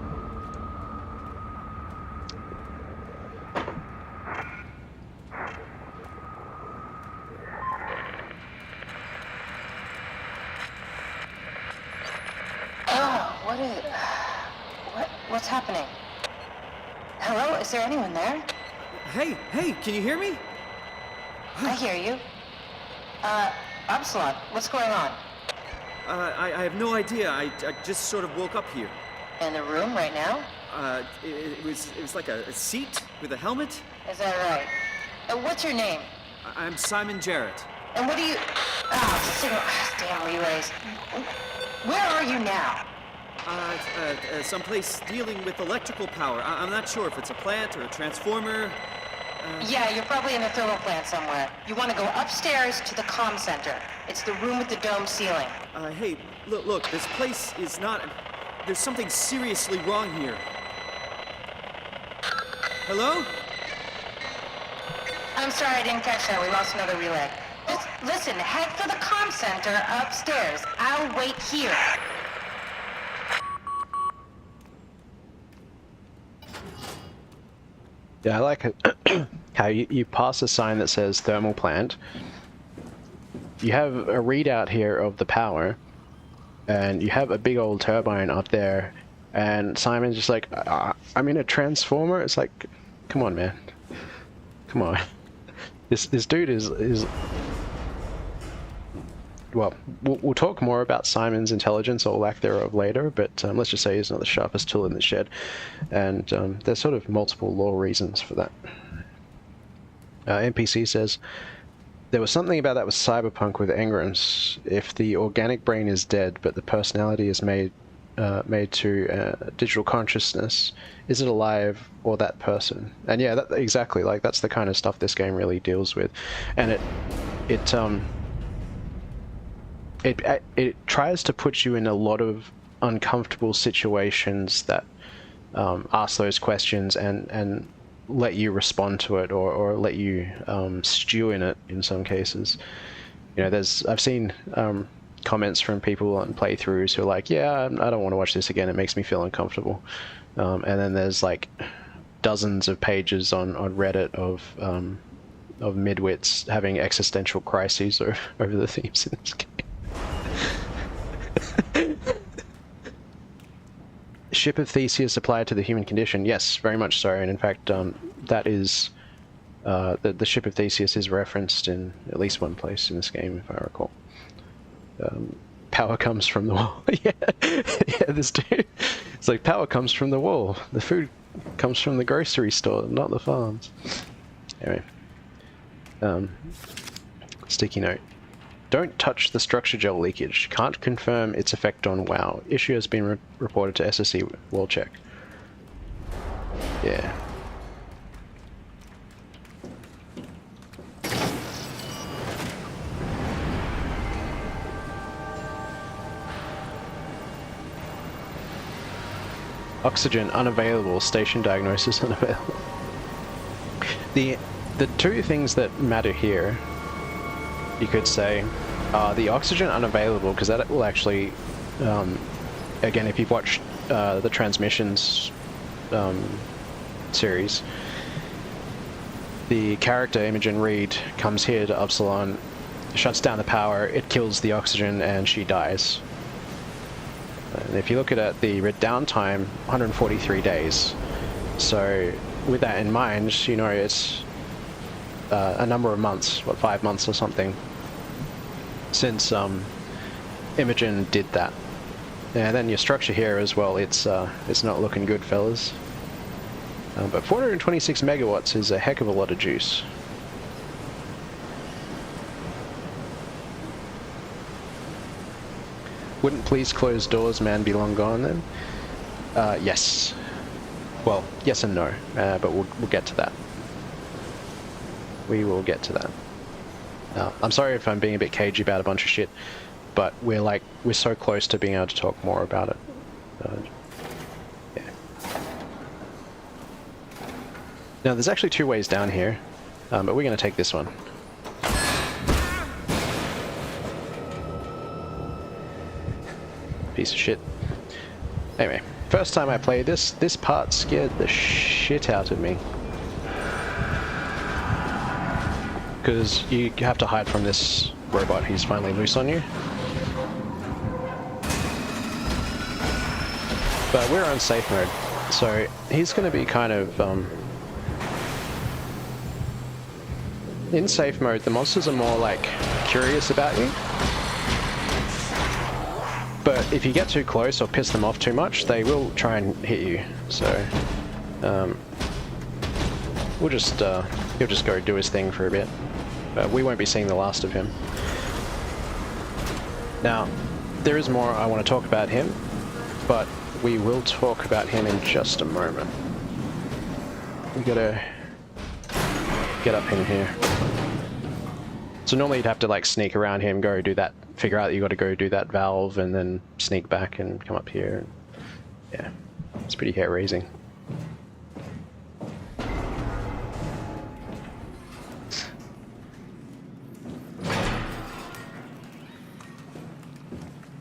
What's happening? Hello? Is there anyone there? Hey, can you hear me? I hear you. Upsilon, what's going on? I have no idea. I just sort of woke up here. In the room right now? It was like a seat with a helmet. Is that right? What's your name? I'm Simon Jarrett. And what do you... damn relays. Where are you now? Someplace dealing with electrical power. I'm not sure if it's a plant or a transformer. Yeah, you're probably in the thermal plant somewhere. You want to go upstairs to the comm center. It's the room with the dome ceiling. Hey, look, this place is not... There's something seriously wrong here. Hello? I'm sorry, I didn't catch that. We lost another relay. Just listen, head for the comm center upstairs. I'll wait here. Yeah, I like it. How you pass a sign that says thermal plant, you have a readout here of the power, and you have a big old turbine up there, and Simon's just like, I'm in a transformer. It's like, come on, man, come on. This dude is. Well, we'll talk more about Simon's intelligence or lack thereof later, but let's just say he's not the sharpest tool in the shed, and there's sort of multiple lore reasons for that. NPC says, there was something about that with cyberpunk with engrams. If the organic brain is dead, but the personality is made to digital consciousness, is it alive or that person? And yeah, exactly, like that's the kind of stuff this game really deals with, and it tries to put you in a lot of uncomfortable situations that ask those questions and let you respond to it, or let you stew in it in some cases. You know, I've seen comments from people on playthroughs who are like, yeah, I don't want to watch this again, it makes me feel uncomfortable. And then there's like dozens of pages on Reddit of midwits having existential crises over the themes in this game. Ship of Theseus applied to the human condition. Yes, very much so. And in fact, that is the Ship of Theseus is referenced in at least one place in this game, if I recall. Power comes from the wall. Yeah, this dude. It's like, power comes from the wall. The food comes from the grocery store, not the farms. Anyway, sticky note. Don't touch the structure gel leakage. Can't confirm its effect on WoW. Issue has been reported to SSE. We'll check. Yeah. Oxygen unavailable. Station diagnosis unavailable. The two things that matter here, you could say, the oxygen unavailable, because that will actually, again, if you've watched the Transmissions series, the character Imogen Reed comes here to Upsilon, shuts down the power, it kills the oxygen, and she dies. And if you look at it, the downtime, 143 days. So with that in mind, you know, it's a number of months, what, 5 months or something, since Imogen did that. And then your structure here as well, it's not looking good, fellas. But 426 megawatts is a heck of a lot of juice. Wouldn't please close doors, man, be long gone then? Yes. Well, yes and no, but we'll get to that. We will get to that. I'm sorry if I'm being a bit cagey about a bunch of shit, but we're so close to being able to talk more about it. Yeah. Now there's actually two ways down here, but we're going to take this one. Piece of shit. Anyway, first time I played this part scared the shit out of me. Because you have to hide from this robot, he's finally loose on you. But we're on safe mode, so he's going to be kind of... in safe mode, the monsters are more like curious about you. But if you get too close or piss them off too much, they will try and hit you. So we'll just he'll just go do his thing for a bit. But we won't be seeing the last of him. Now, there is more I want to talk about him, but we will talk about him in just a moment. We gotta get up in here. So normally you'd have to like sneak around him, go do that, figure out that you got to go do that valve, and then sneak back and come up here. Yeah, it's pretty hair-raising.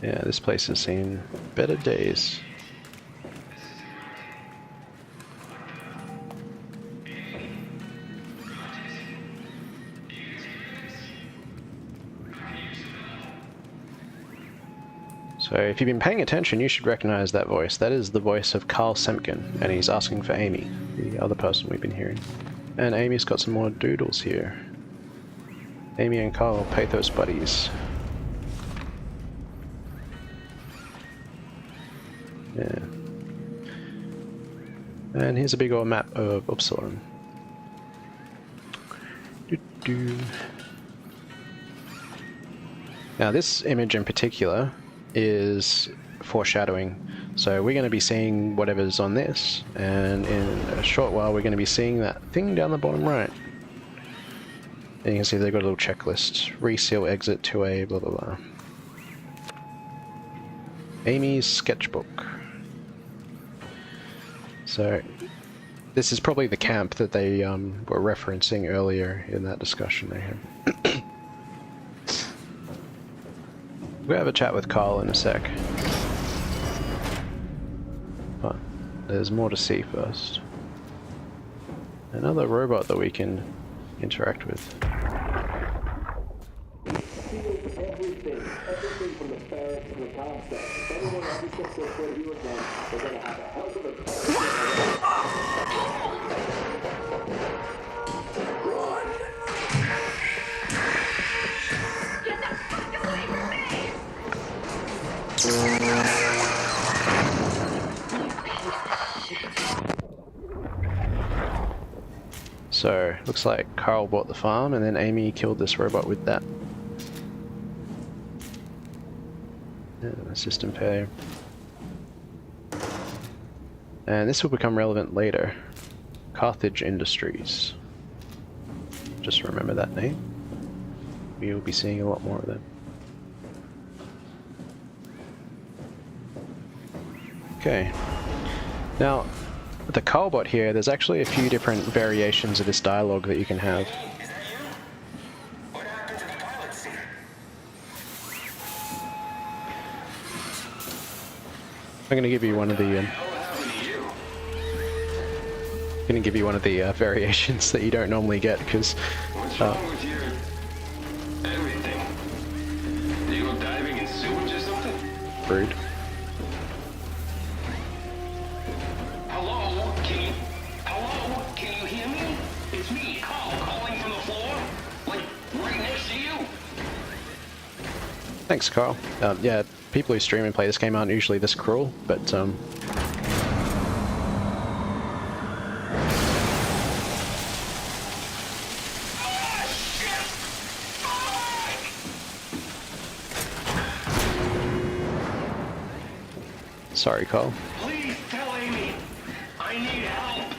Yeah, this place has seen better days. So if you've been paying attention, you should recognize that voice. That is the voice of Carl Semken, and he's asking for Amy, the other person we've been hearing. And Amy's got some more doodles here. Amy and Carl, pathos buddies. Yeah. And here's a big old map of Upsilon. Now this image in particular is foreshadowing. So we're going to be seeing whatever's on this, and in a short while we're going to be seeing that thing down the bottom right. And you can see they've got a little checklist. Reseal exit to a blah blah blah. Amy's sketchbook. So this is probably the camp that they were referencing earlier in that discussion they had. We'll have a chat with Carl in a sec. But there's more to see first. Another robot that we can interact with. Everything from the ferret to the concept. If anyone ever gets this for you again, they're gonna have a hell of a So, looks like Carl bought the farm and then Amy killed this robot with that. Yeah, system failure. And this will become relevant later. Carthage Industries. Just remember that name. We will be seeing a lot more of them. Okay. Now, with the Carlbot here, there's actually a few different variations of this dialogue that you can have. I'm going to give you one of the variations that you don't normally get, because What's wrong with your everything? Do you go diving in sewage or something? rude. Hello? Can you hear me? It's me, Carl, calling from the floor. Like, right next to you. Thanks, Carl. Yeah, people who stream and play this game aren't usually this cruel, but sorry, Carl. Please tell Amy. I need help.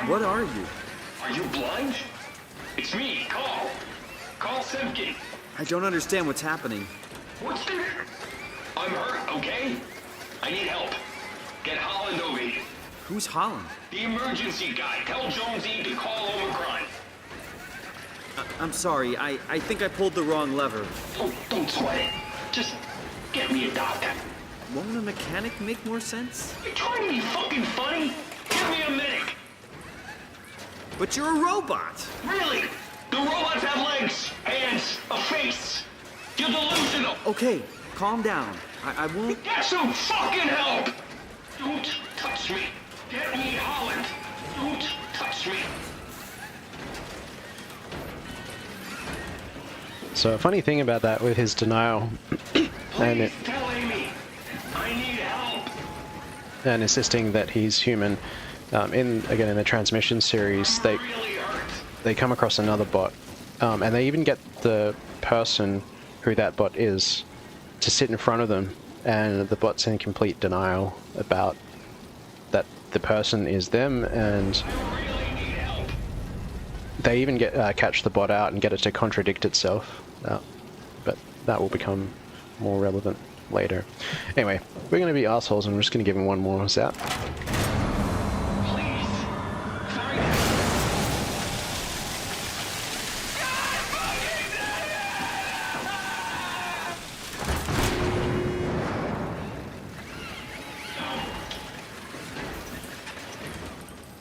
What are you? Are you blind? It's me, Carl. Carl Semken. I don't understand what's happening. What's the... I'm hurt, okay? I need help. Get Holland over here. Who's Holland? The emergency guy. Tell Jonesy to call Omicron. I'm sorry, I think I pulled the wrong lever. Oh, don't sweat it. Just get me a doctor. Won't a mechanic make more sense? You trying to be fucking funny? Give me a medic. But you're a robot! Really? The robots have legs, hands, a face. You're delusional. Okay, calm down. I won't... Get some fucking help! Don't touch me. Get me Holland. Don't touch me. So a funny thing about that with his denial Please tell Amy. I need help. and insisting that he's human, in the transmission series, they come across another bot, and they even get the person who that bot is to sit in front of them, and the bot's in complete denial about that the person is them, and they even catch the bot out and get it to contradict itself, but that will become more relevant later. Anyway, we're going to be assholes and we're just going to give him one more zap.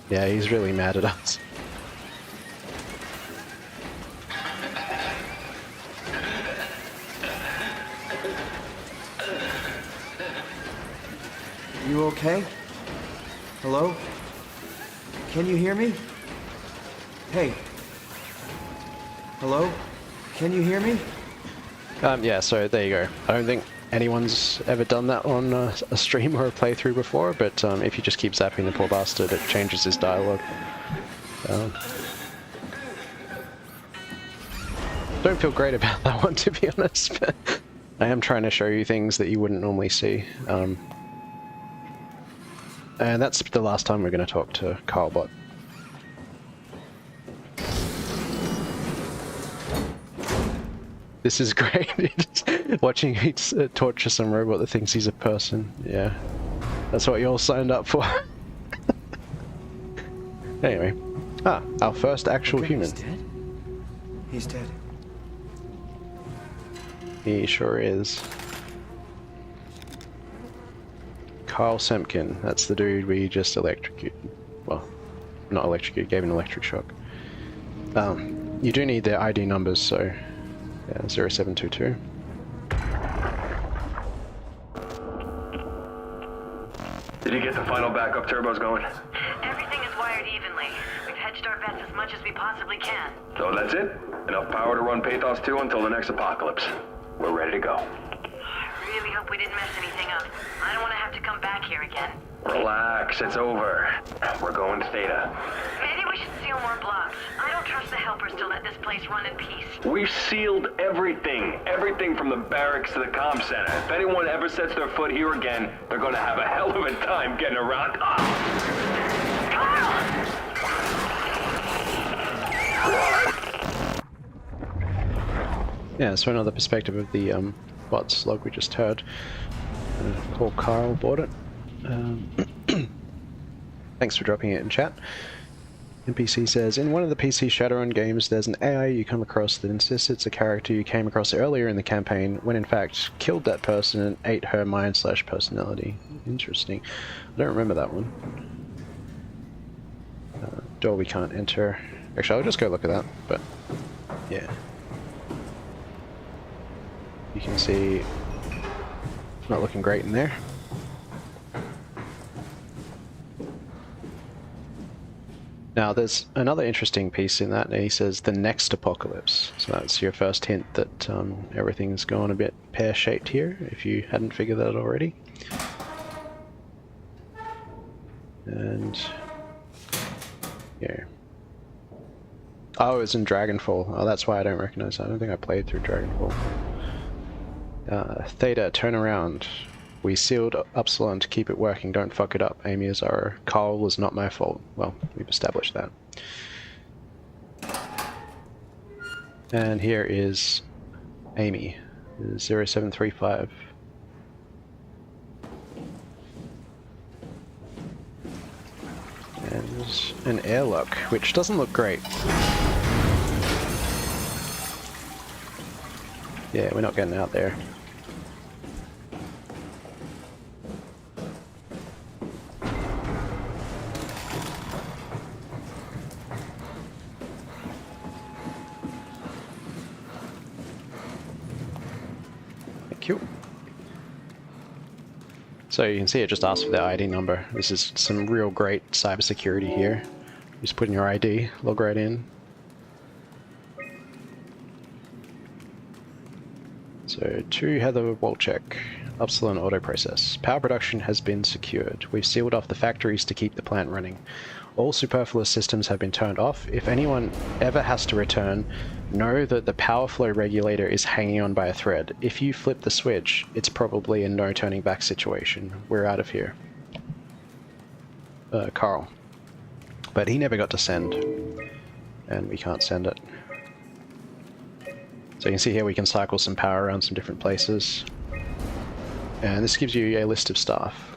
Yeah, he's really mad at us. You okay? Hello? Can you hear me? Hey. Hello? Can you hear me? Yeah, so there you go. I don't think anyone's ever done that on a stream or a playthrough before, but if you just keep zapping the poor bastard, it changes his dialogue. Don't feel great about that one, to be honest, but I am trying to show you things that you wouldn't normally see. And that's the last time we're going to talk to Carlbot. This is great. Watching he torture some robot that thinks he's a person. Yeah. That's what you all signed up for. Anyway. Ah, our first actual human. He's dead? He's dead. He sure is. Carl Semkin. That's the dude we just electrocuted. Well, not electrocuted, gave an electric shock. You do need their ID numbers, so... Yeah, 0722. Did you get the final backup turbos going? Everything is wired evenly. We've hedged our bets as much as we possibly can. So that's it? Enough power to run Pathos 2 until the next apocalypse. We're ready to go. I really hope we didn't mess anything up. I don't want to have to come back here again. Relax, it's over. We're going to Theta. Maybe we should seal more blocks. I don't trust the helpers to let this place run in peace. We've sealed everything. Everything from the barracks to the comm center. If anyone ever sets their foot here again, they're going to have a hell of a time getting around. Yeah, so another perspective of the bot's log we just heard. Poor Carl bought it. Thanks for dropping it in chat. NPC says, in one of the PC Shadowrun games, there's an AI you come across that insists it's a character you came across earlier in the campaign, when in fact killed that person and ate her mind/personality. Interesting. I don't remember that one. Door we can't enter. Actually, I'll just go look at that, but yeah. You can see not looking great in there. Now there's another interesting piece in that, and he says the next apocalypse. So that's your first hint that everything's gone a bit pear-shaped here, if you hadn't figured that already. And yeah. Oh, it's in Dragonfall. Oh, that's why I don't recognize that. I don't think I played through Dragonfall. Theta, turn around. We sealed Upsilon to keep it working. Don't fuck it up. Amy is our... Carl was not my fault. Well, we've established that. And here is Amy. 0735. And there's an airlock, which doesn't look great. Yeah, we're not getting out there. So you can see it just asks for the ID number. This is some real great cybersecurity here. Just put in your ID, log right in. So to Heather Wolchek, Upsilon Auto Process. Power production has been secured. We've sealed off the factories to keep the plant running. All superfluous systems have been turned off. If anyone ever has to return, know that the power flow regulator is hanging on by a thread. If you flip the switch, it's probably a no turning back situation. We're out of here. Carl. But he never got to send. And we can't send it. So you can see here we can cycle some power around some different places. And this gives you a list of staff.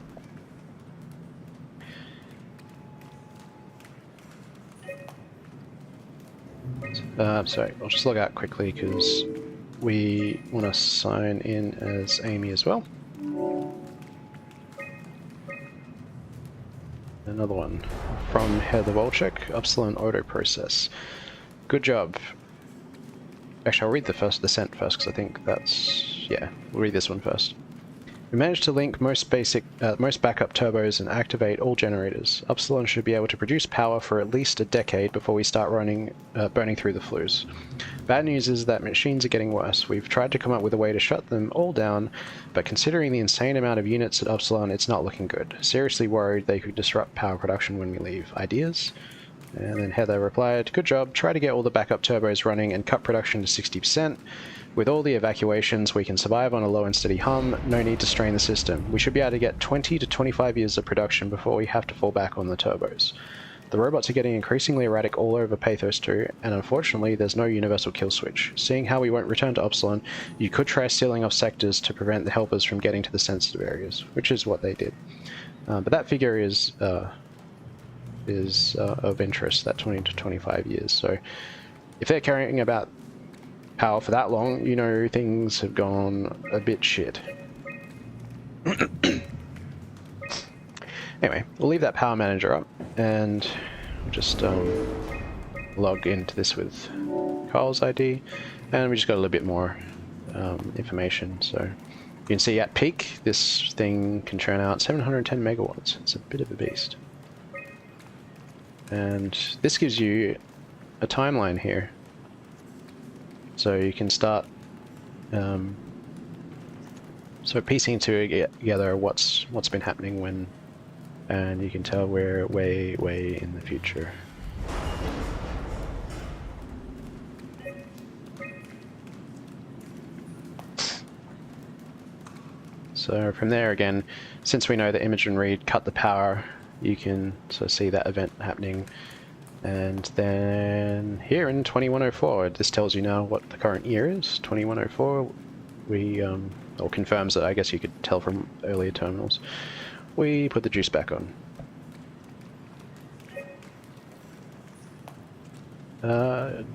Sorry, I'll just log out quickly because we want to sign in as Amy as well. Another one from Heather Wolchek, Upsilon Auto Process. Good job. Actually, I'll read the sent first because I think that's... yeah, we'll read this one first. We managed to link most backup turbos and activate all generators. Upsilon should be able to produce power for at least a decade before we start burning through the flues. Bad news is that machines are getting worse. We've tried to come up with a way to shut them all down, but considering the insane amount of units at Upsilon, it's not looking good. Seriously worried they could disrupt power production when we leave. Ideas? And then Heather replied, "Good job. Try to get all the backup turbos running and cut production to 60%. With all the evacuations, we can survive on a low and steady hum. No need to strain the system. We should be able to get 20 to 25 years of production before we have to fall back on the turbos. The robots are getting increasingly erratic all over Pathos 2, and unfortunately there's no universal kill switch. Seeing how we won't return to Upsilon, you could try sealing off sectors to prevent the helpers from getting to the sensitive areas," which is what they did. But that figure is of interest, that 20 to 25 years. So if they're carrying about power for that long, you know things have gone a bit shit. Anyway, we'll leave that power manager up and we'll just log into this with Carl's ID, and we just got a little bit more information. So you can see at peak this thing can churn out 710 megawatts. It's a bit of a beast. And this gives you a timeline here. So you can start piecing together what's been happening when, and you can tell we're way in the future. So from there again, since we know that Imogen Reed cut the power, you can sort of see that event happening. And then here in 2104, this tells you now what the current year is. 2104, we, or confirms it, I guess you could tell from earlier terminals. We put the juice back on.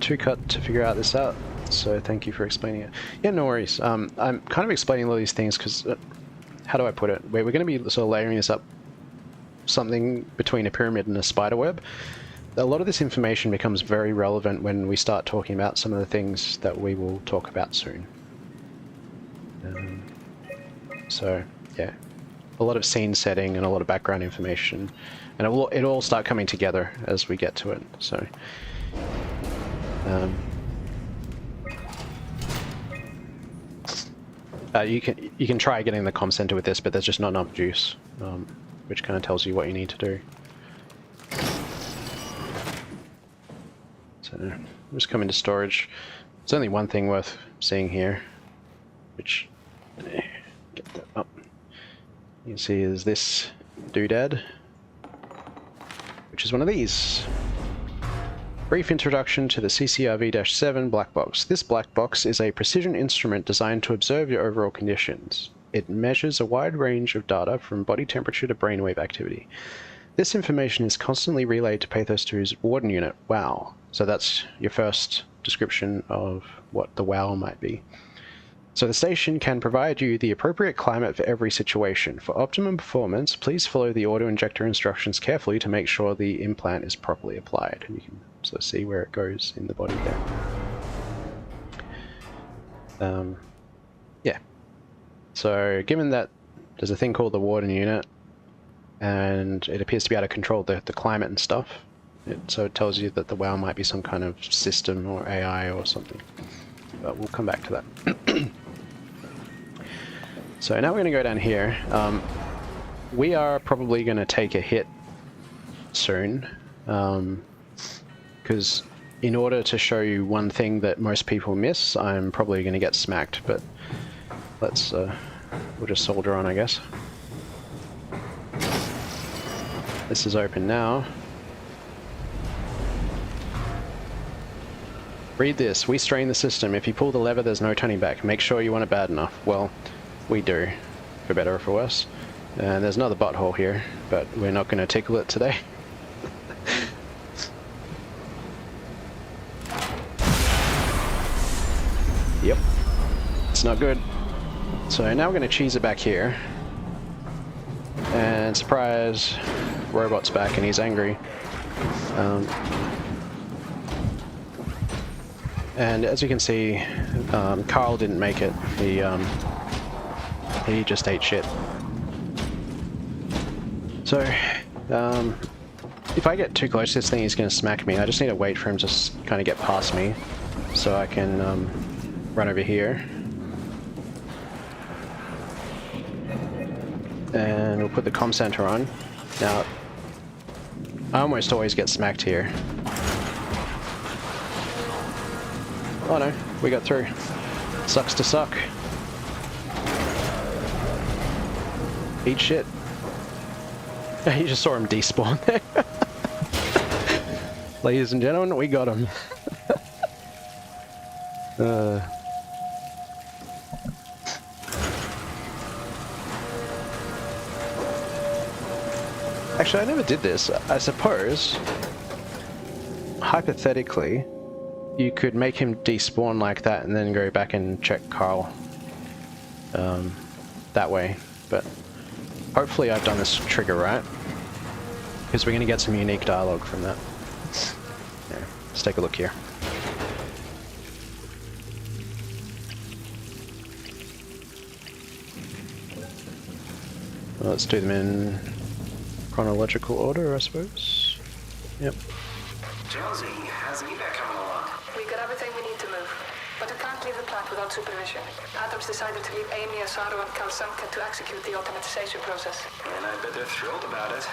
Two cut to figure out this out, so thank you for explaining it. Yeah, no worries. I'm kind of explaining all these things because, how do I put it? We're going to be sort of layering this up something between a pyramid and a spider web. A lot of this information becomes very relevant when we start talking about some of the things that we will talk about soon. So, yeah, a lot of scene setting and a lot of background information, and it'll all start coming together as we get to it. So, you can try getting the comm center with this, but there's just not enough juice, which kind of tells you what you need to do. So I'm just coming to storage. There's only one thing worth seeing here, which get that up. You can see is this doodad, which is one of these. Brief introduction to the CCRV-7 black box. This black box is a precision instrument designed to observe your overall conditions. It measures a wide range of data from body temperature to brainwave activity. This information is constantly relayed to Pathos 2's Warden unit, WOW. So that's your first description of what the WOW might be. So the station can provide you the appropriate climate for every situation. For optimum performance, please follow the auto-injector instructions carefully to make sure the implant is properly applied. And you can sort of see where it goes in the body there. Yeah. So given that there's a thing called the Warden unit, and it appears to be able to control the climate and stuff, so it tells you that the WOW might be some kind of system or AI or something. But we'll come back to that. So now we're going to go down here. We are probably going to take a hit soon, because in order to show you one thing that most people miss, I'm probably going to get smacked, but let's, we'll just soldier on, I guess. This is open now. Read this. We strain the system. If you pull the lever, there's no turning back. Make sure you want it bad enough. Well, we do, for better or for worse. And there's another butthole here, but we're not going to tickle it today. Yep. It's not good. So now we're going to cheese it back here. And surprise, Robot's back and he's angry. And as you can see, Carl didn't make it. He just ate shit. So, if I get too close to this thing, he's going to smack me. I just need to wait for him to kind of get past me, so I can run over here. And we'll put the comm center on. Now, I almost always get smacked here. Oh no, we got through. Sucks to suck. Eat shit. You just saw him despawn there. Ladies and gentlemen, we got him. Actually, I never did this. I suppose, hypothetically, you could make him despawn like that and then go back and check Carl that way. But hopefully I've done this trigger right, because we're going to get some unique dialogue from that. Yeah, let's take a look here. Well, let's do them in chronological order, I suppose. Yep. Jonesy, how's evac coming along? We got everything we need to move, but we can't leave the plant without supervision. Adams decided to leave Amy, Asaro, and Kalsanka to execute the automatization process. And I bet they're thrilled about it.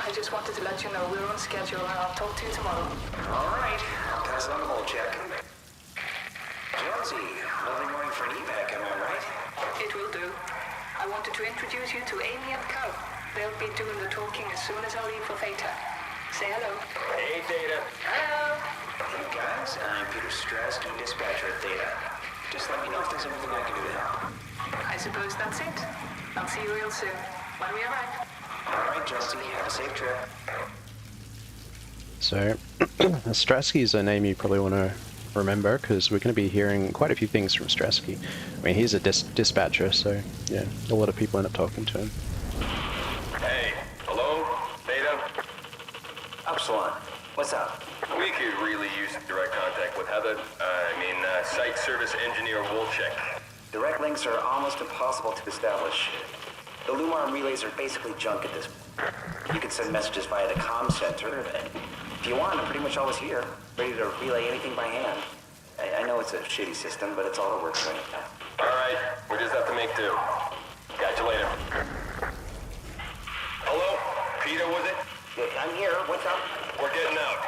I just wanted to let you know we're on schedule, and I'll talk to you tomorrow. All right, I'll pass on the whole check. Jonesy, lovely morning for an evac, am I right? It will do. I wanted to introduce you to Amy and Cal. They'll be doing the talking as soon as I leave for Theta. Say hello. Hey, Data. Hello. Hey guys, I'm Peter Strasky, dispatcher at Theta. Just let me know if there's anything I can do to help. I suppose that's it. I'll see you real soon, when we arrive. All right, Jonesy, have a safe trip. So, Strasky is a name you probably want to remember, because we're going to be hearing quite a few things from Strasky. I mean, he's a dispatcher, so yeah, a lot of people end up talking to him. Hey, hello? Theta? Upsilon, what's up? We could really use direct contact with Heather. Site service engineer Wolchek. Direct links are almost impossible to establish. The Lumar relays are basically junk at this point. You can send messages via the comm center, and if you want, I'm pretty much always here, ready to relay anything by hand. I know it's a shitty system, but it's all that works right now. Alright, we just have to make do. Catch you later. Hello? Peter, was it? Yeah, I'm here. What's up? We're getting out.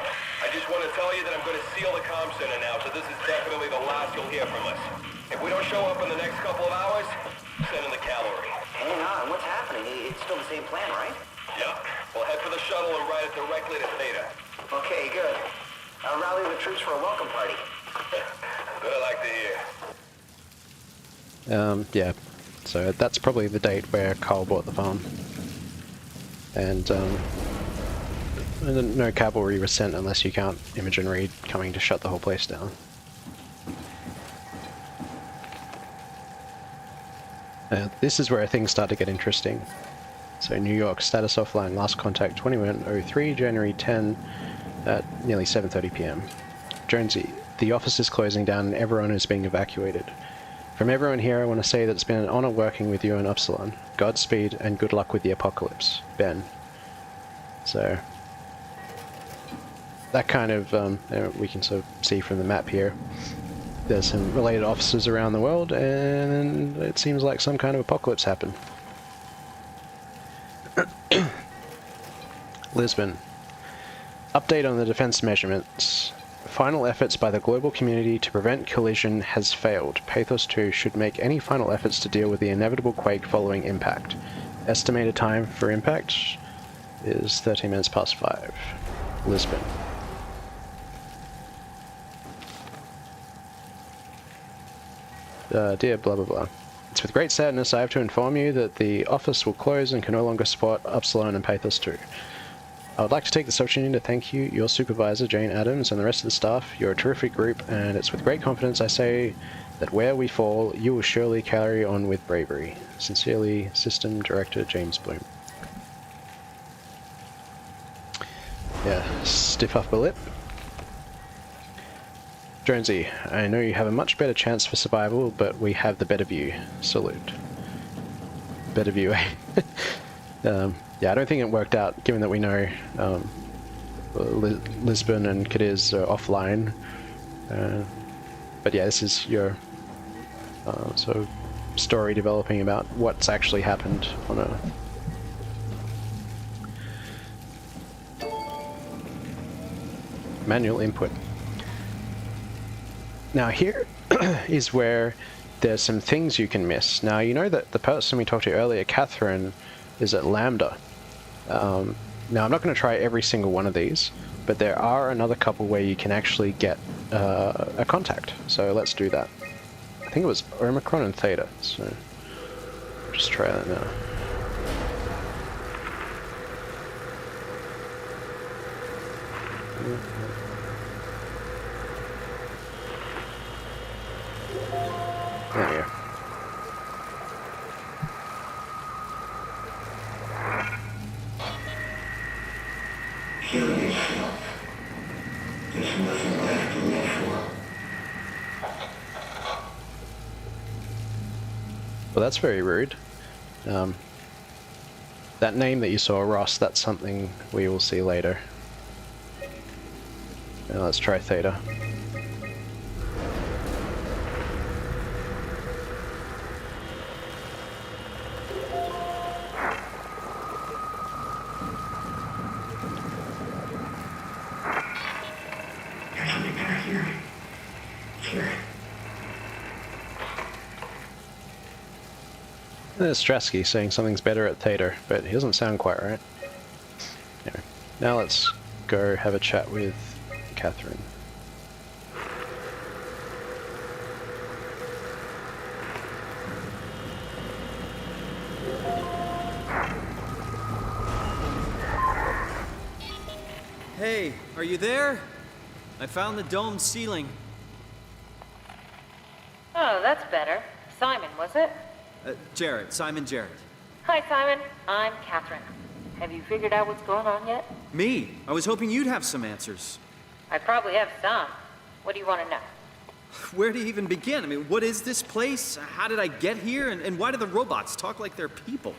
I just want to tell you that I'm going to seal the comm center now, so this is definitely the last you'll hear from us. If we don't show up in the next couple of hours, send in the cavalry. Hang on, what's happening? It's still the same plan, right? Yep. We'll head for the shuttle and ride it directly to Theta. Okay, good. I'll rally the troops for a welcome party. Good, I like to hear. Yeah, so that's probably the date where Carl bought the farm. And no cavalry was sent unless you count Imogen Reed coming to shut the whole place down. This is where things start to get interesting. So New York, status offline, last contact 2103, January 10 at nearly 7:30 p.m. Jonesy, the office is closing down and everyone is being evacuated. From everyone here, I want to say that it's been an honor working with you and Upsilon. Godspeed and good luck with the apocalypse. Ben. So, that kind of, we can sort of see from the map here. There's some related offices around the world, and it seems like some kind of apocalypse happened. Lisbon. Update on the defense measurements. Final efforts by the global community to prevent collision has failed. Pathos 2 should make any final efforts to deal with the inevitable quake following impact. Estimated time for impact is 13 minutes past 5. Lisbon. Dear blah blah blah. It's with great sadness I have to inform you that the office will close and can no longer support Upsilon and Pathos 2. I would like to take this opportunity to thank you, your supervisor, Jane Adams, and the rest of the staff. You're a terrific group, and it's with great confidence I say that where we fall, you will surely carry on with bravery. Sincerely, System Director James Bloom. Yeah, stiff upper lip. Jonesy, I know you have a much better chance for survival, but we have the better view. Salute. Better view, eh? Yeah, I don't think it worked out, given that we know Lisbon and Cadiz are offline. But yeah, this is your sort of story developing about what's actually happened on Earth. Manual input. Now here is where there's some things you can miss. Now you know that the person we talked to earlier, Catherine, is at Lambda. Now I'm not going to try every single one of these, but there are another couple where you can actually get a contact. So let's do that. I think it was Omicron and Theta, so just try that now. There we go. Well, that's very rude. That name that you saw, Ross, that's something we will see later. Now let's try Theta. There's Strasky saying something's better at Theta, but he doesn't sound quite right. Anyway, now let's go have a chat with Catherine. Hey, are you there? I found the dome ceiling. Oh, that's better. Simon, was it? Jarrett, Simon Jarrett. Hi, Simon. I'm Catherine. Have you figured out what's going on yet? Me? I was hoping you'd have some answers. I probably have some. What do you want to know? Where do you even begin? I mean, what is this place? How did I get here? And why do the robots talk like they're people?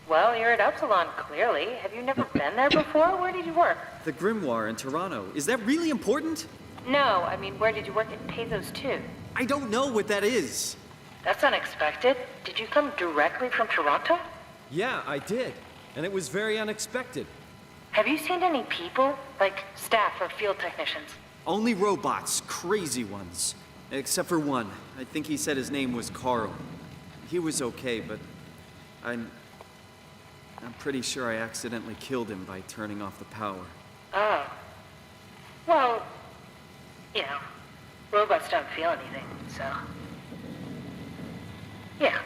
Well, you're at Upsilon, clearly. Have you never been there before? Where did you work? The Grimoire in Toronto. Is that really important? No, I mean, where did you work at Pezos 2? I don't know what that is. That's unexpected. Did you come directly from Toronto? Yeah, I did. And it was very unexpected. Have you seen any people? Like staff or field technicians? Only robots, crazy ones. Except for one. I think he said his name was Carl. He was okay, but I'm pretty sure I accidentally killed him by turning off the power. Oh. Well, you know, robots don't feel anything, so... Yeah.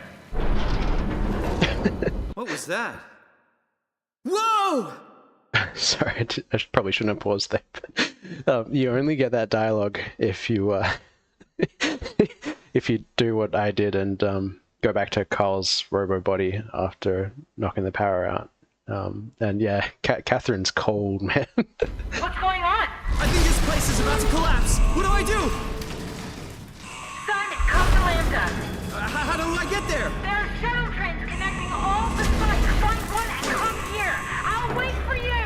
What was that? Whoa! Sorry, I probably shouldn't have paused there. You only get that dialogue if you if you do what I did and go back to Carl's robo body after knocking the power out. And yeah, Catherine's cold, man. What's going on? I think this place is about to collapse. What do I do? Simon, come to Lambda. How do I get there? There are shuttle trains connecting all the sites. Find one and come here. I'll wait for you.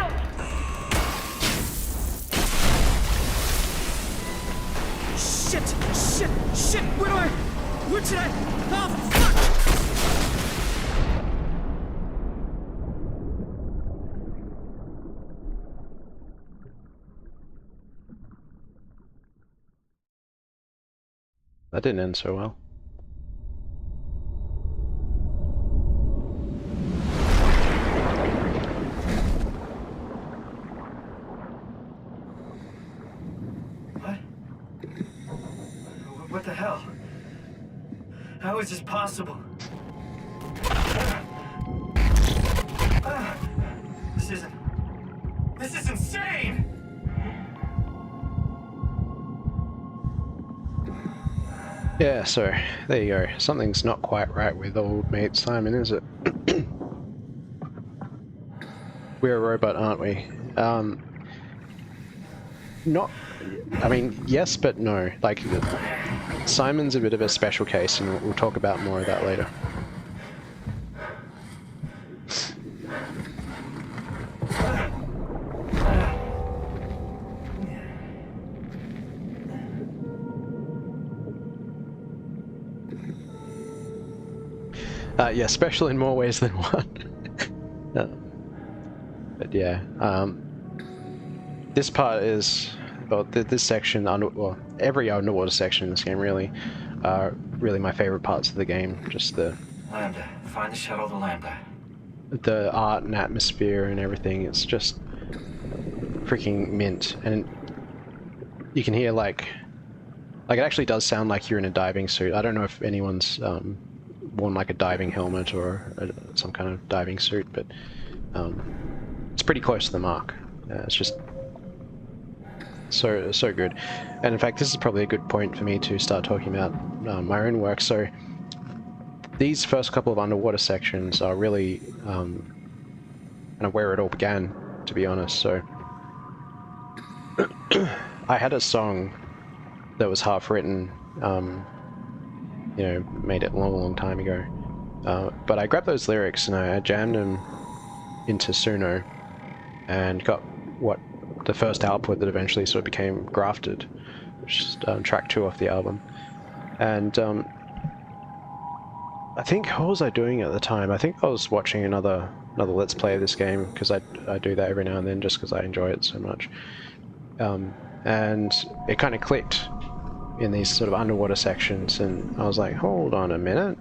Shit! Where should I? Oh, fuck! That didn't end so well. What the hell? How is this possible? This is insane! Yeah, so there you go. Something's not quite right with old mate Simon, is it? We're a robot, aren't we? Not, I mean, yes, but no. Like, Simon's a bit of a special case, and we'll talk about more of that later. Yeah, special in more ways than one. But yeah, this part is, well, this section, well, every underwater section in this game really, are really my favorite parts of the game. Just the Lambda, find the shuttle to Lambda. The art and atmosphere and everything. It's just freaking mint, and you can hear like it actually does sound like you're in a diving suit. I don't know if anyone's worn like a diving helmet or some kind of diving suit, but it's pretty close to the mark. It's just so good. And in fact, this is probably a good point for me to start talking about my own work. So these first couple of underwater sections are really kind of where it all began, to be honest. So I had a song that was half written, you know, made it a long time ago. But I grabbed those lyrics and I jammed them into Suno and got what the first output that eventually sort of became Grafted, which is track 2 off the album. And I think, what was I doing at the time? I think I was watching another Let's Play of this game, because I do that every now and then just because I enjoy it so much. And it kind of clicked in these sort of underwater sections, and I was like, hold on a minute.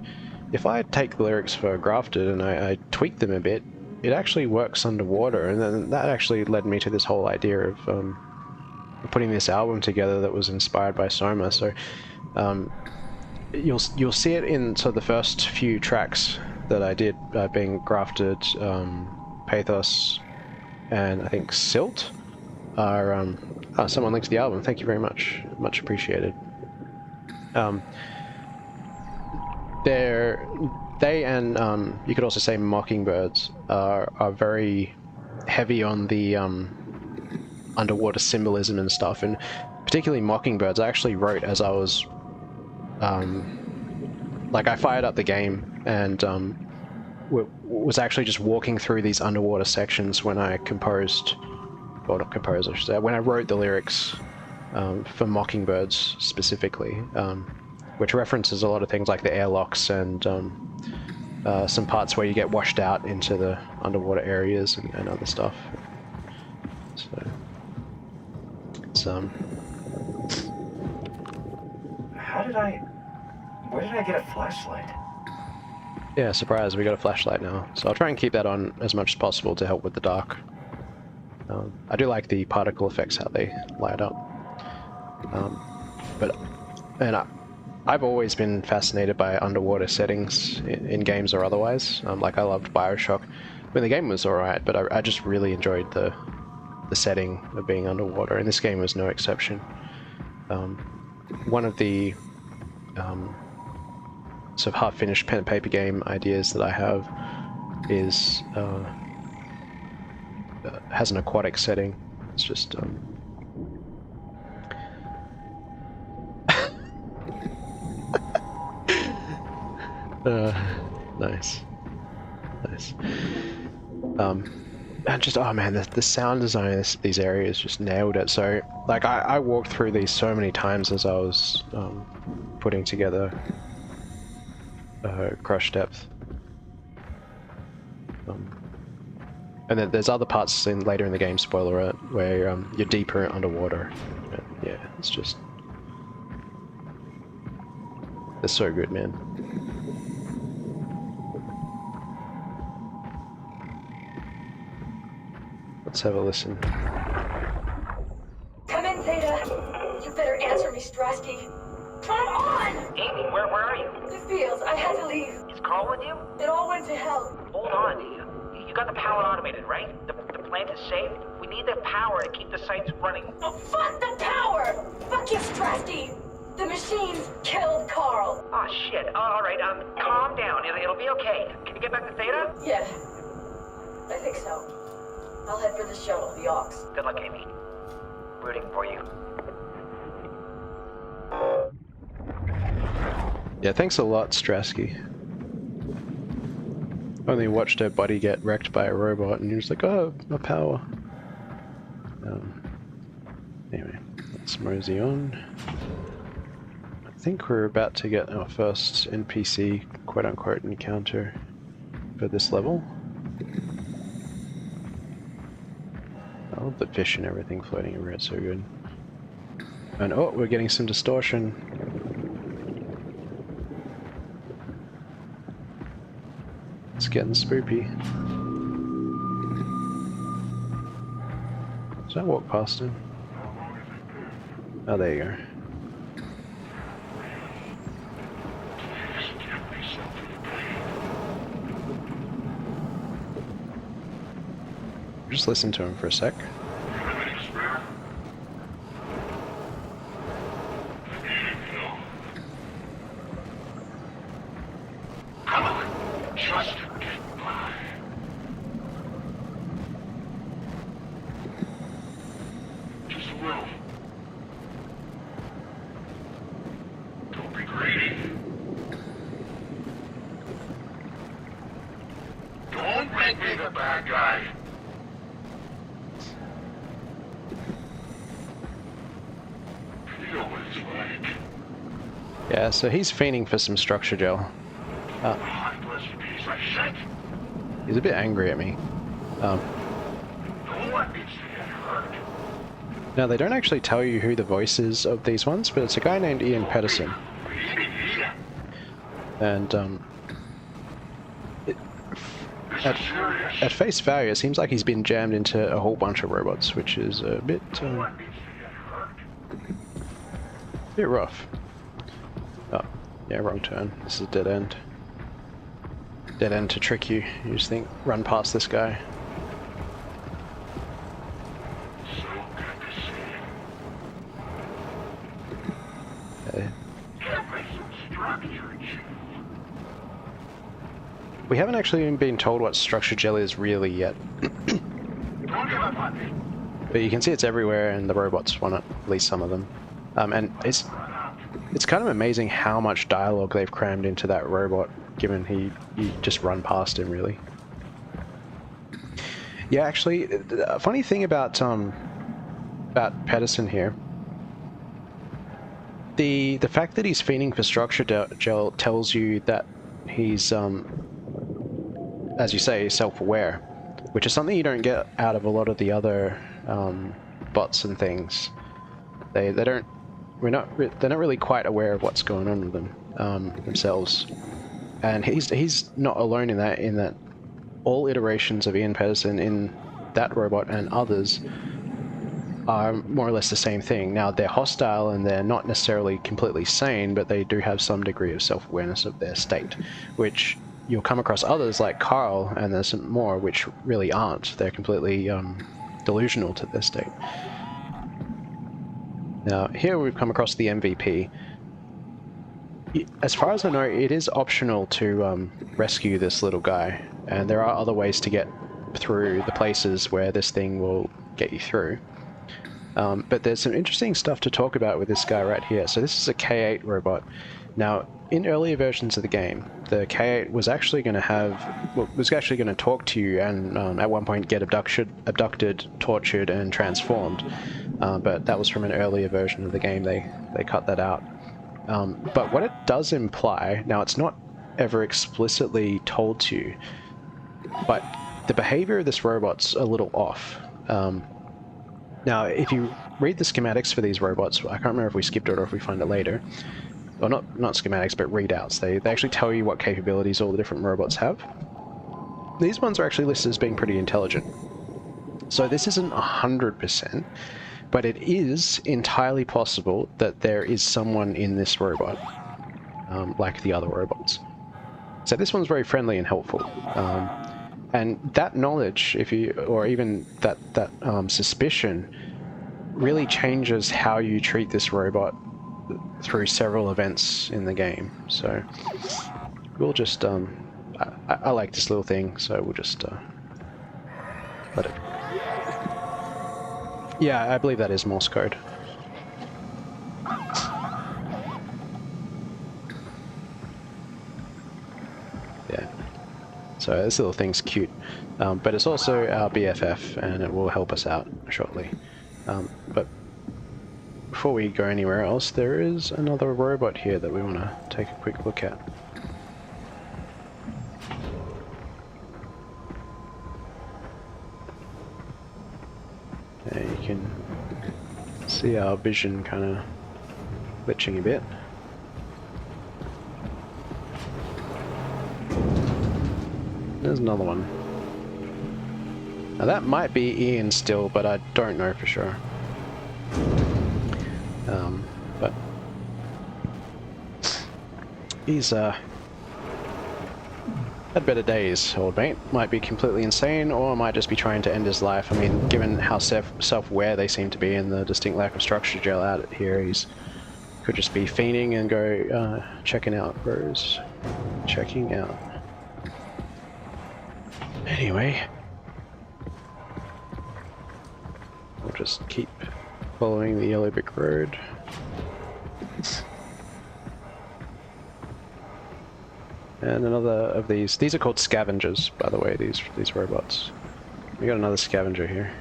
If I take the lyrics for Grafted and I tweak them a bit, it actually works underwater. And then that actually led me to this whole idea of putting this album together that was inspired by SOMA. So you'll see it in sort of the first few tracks that I did, being Grafted, Pathos, and I think Silt are someone linked to the album. Thank you very much. Much appreciated. They and you could also say Mockingbirds are very heavy on the underwater symbolism and stuff, and particularly Mockingbirds I actually wrote as I was like, I fired up the game and was actually just walking through these underwater sections when I composed, well, not composed, I should say, when I wrote the lyrics for Mockingbirds specifically, which references a lot of things like the airlocks and some parts where you get washed out into the underwater areas and other stuff. So it's Where did I get a flashlight? Yeah, surprise, we got a flashlight now. So I'll try and keep that on as much as possible to help with the dark. I do like the particle effects, how they light up. I've always been fascinated by underwater settings in games or otherwise. Like, I loved BioShock. I mean, the game was alright, but I just really enjoyed the setting of being underwater, and this game was no exception. One of the sort of half-finished pen and paper game ideas that I have is has an aquatic setting. It's just nice. And just, oh man, the sound design of these areas just nailed it. So, like, I walked through these so many times as I was putting together Crush Depth. And then there's other parts later in the game, spoiler alert, where you're deeper underwater. Yeah, it's just, it's so good, man. Let's have a listen. Come in, Theta. You better answer me, Strasky. Come on! Amy, where are you? The fields. I had to leave. Is Carl with you? It all went to hell. Hold on. You got the power automated, right? The plant is safe? We need the power to keep the sites running. Oh, fuck the power! Fuck you, Strasky! The machines killed Carl. Oh, shit. All right, calm down. It'll be okay. Can you get back to Theta? Yeah. I think so. I'll head for the shuttle, the Aux. Good luck, Amy. rooting for you. Yeah, thanks a lot, Strasky. Only watched her buddy get wrecked by a robot, and he was like, "Oh, my power." Anyway, let's mosey on. I think we're about to get our first NPC quote-unquote encounter for this level. I love the fish and everything floating around, so good. And oh, we're getting some distortion. It's getting spoopy. Should I walk past him? Oh, there you go. Just listen to him for a sec. Yeah, so he's fiending for some structure gel. He's a bit angry at me. Now, they don't actually tell you who the voice is of these ones, but it's a guy named Ian Pedersen. And at face value, it seems like he's been jammed into a whole bunch of robots, which is a bit rough. Oh, yeah, wrong turn. This is a dead end. Dead end to trick you. You just think, run past this guy. Okay. We haven't actually even been told what structure gel is really yet. But you can see it's everywhere, and the robots want it, at least some of them. And it's kind of amazing how much dialogue they've crammed into that robot, given you just run past him, really. Yeah, actually, a funny thing about Pedersen here, the fact that he's fiending for structure gel tells you that he's, as you say, self-aware, which is something you don't get out of a lot of the other bots and things. They're not really quite aware of what's going on with them themselves, and he's not alone in that all iterations of Ian Pedersen in that robot and others are more or less the same thing. Now, they're hostile and they're not necessarily completely sane, but they do have some degree of self-awareness of their state, which you'll come across others like Carl, and there's some more which really aren't. They're completely delusional to their state. Now, here we've come across the MVP. As far as I know, it is optional to rescue this little guy, and there are other ways to get through the places where this thing will get you through. But there's some interesting stuff to talk about with this guy right here. So this is a K8 robot. Now, in earlier versions of the game, the K8 was actually going to talk to you, and at one point get abducted, tortured, and transformed. But that was from an earlier version of the game. They cut that out. But what it does imply, now it's not ever explicitly told to you, but the behavior of this robot's a little off. Now, if you read the schematics for these robots, I can't remember if we skipped it or if we find it later. Well, not schematics, but readouts. They actually tell you what capabilities all the different robots have. These ones are actually listed as being pretty intelligent. So this isn't 100%, but it is entirely possible that there is someone in this robot, like the other robots. So this one's very friendly and helpful. And that knowledge, or even that suspicion, really changes how you treat this robot through several events in the game. So we'll just I like this little thing, so we'll just let it. Yeah, I believe that is Morse code. Yeah. So this little thing's cute, but it's also our BFF, and it will help us out shortly. But before we go anywhere else, there is another robot here that we want to take a quick look at. Yeah, you can see our vision kind of glitching a bit. There's another one. Now that might be Ian still, but I don't know for sure. But he's had better days, old mate. Might be completely insane, or might just be trying to end his life. I mean, given how self-aware they seem to be and the distinct lack of structure gel out here, he's could just be fiending and go checking out, bros. Checking out. Anyway, we'll just keep following the yellow brick road. And another of these are called scavengers, by the way, these robots. We got another scavenger here.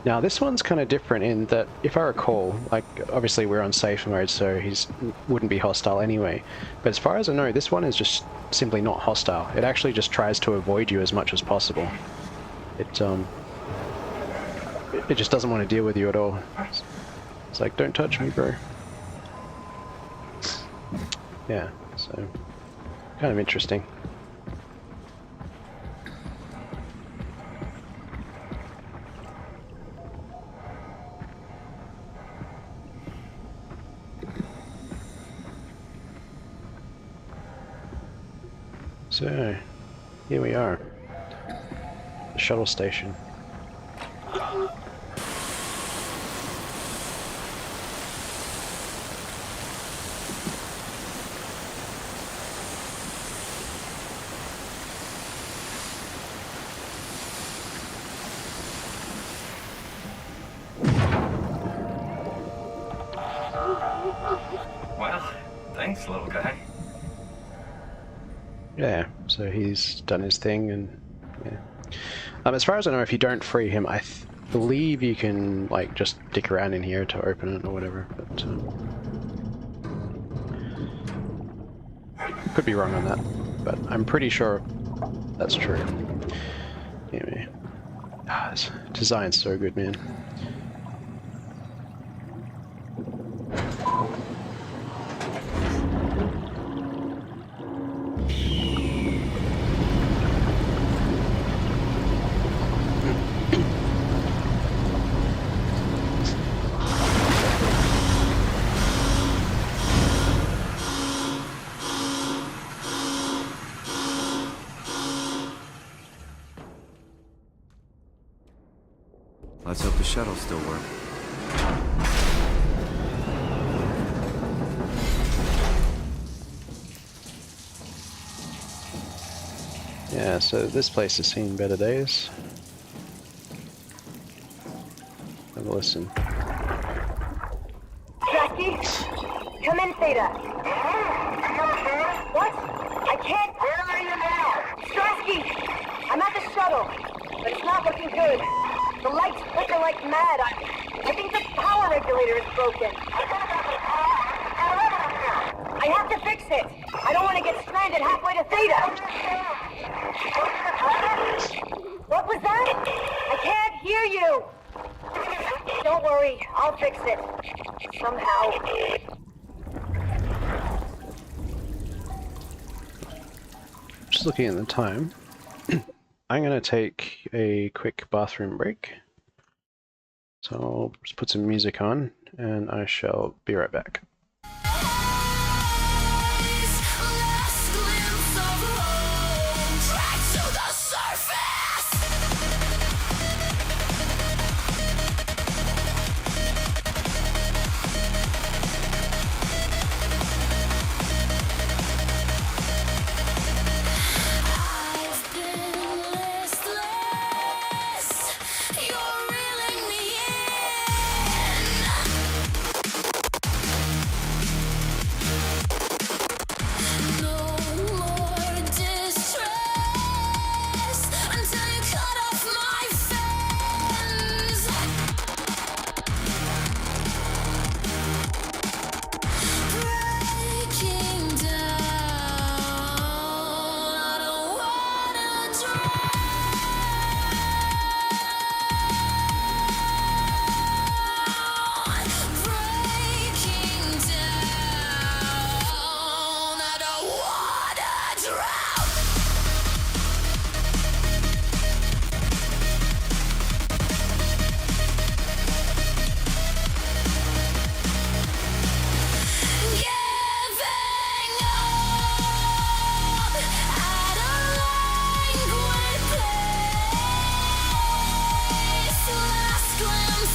Now this one's kind of different in that, if I recall, like obviously we're on safe mode, so he wouldn't be hostile anyway. But as far as I know, this one is just simply not hostile. It actually just tries to avoid you as much as possible. It just doesn't want to deal with you at all. It's like, don't touch me, bro. Yeah, so kind of interesting. So, here we are, the shuttle station. Well, thanks, little guy. Yeah, so he's done his thing, and yeah. As far as I know, if you don't free him, I believe you can like just dick around in here to open it or whatever. But could be wrong on that, but I'm pretty sure that's true. Anyway, this design's so good, man. Let's hope the shuttle still works. Yeah, so this place has seen better days. Have a listen. Jackie, come in, Theta. What? I can't. Where are you now? Strasky, I'm at the shuttle, but it's not looking good. The lights flicker like mad. I think the power regulator is broken. I have to fix it. I don't want to get stranded halfway to Theta. What was that? I can't hear you. Don't worry, I'll fix it. Somehow. Just looking at the time, I'm going to take a quick bathroom break. So I'll just put some music on, and I shall be right back. I've been listless.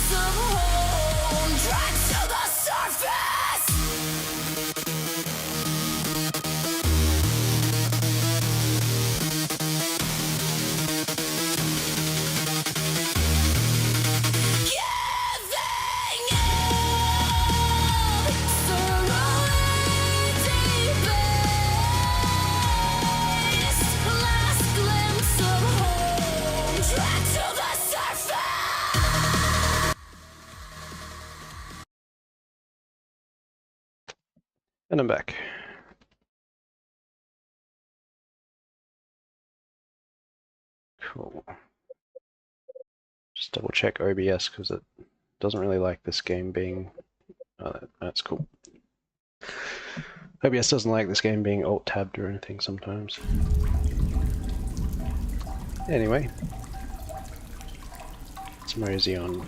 glimpse of home, dragged to the surface. And I'm back. Cool. Just double check OBS because it doesn't really like this game being... Oh, that's cool. OBS doesn't like this game being alt-tabbed or anything sometimes. Anyway. It's mosey on.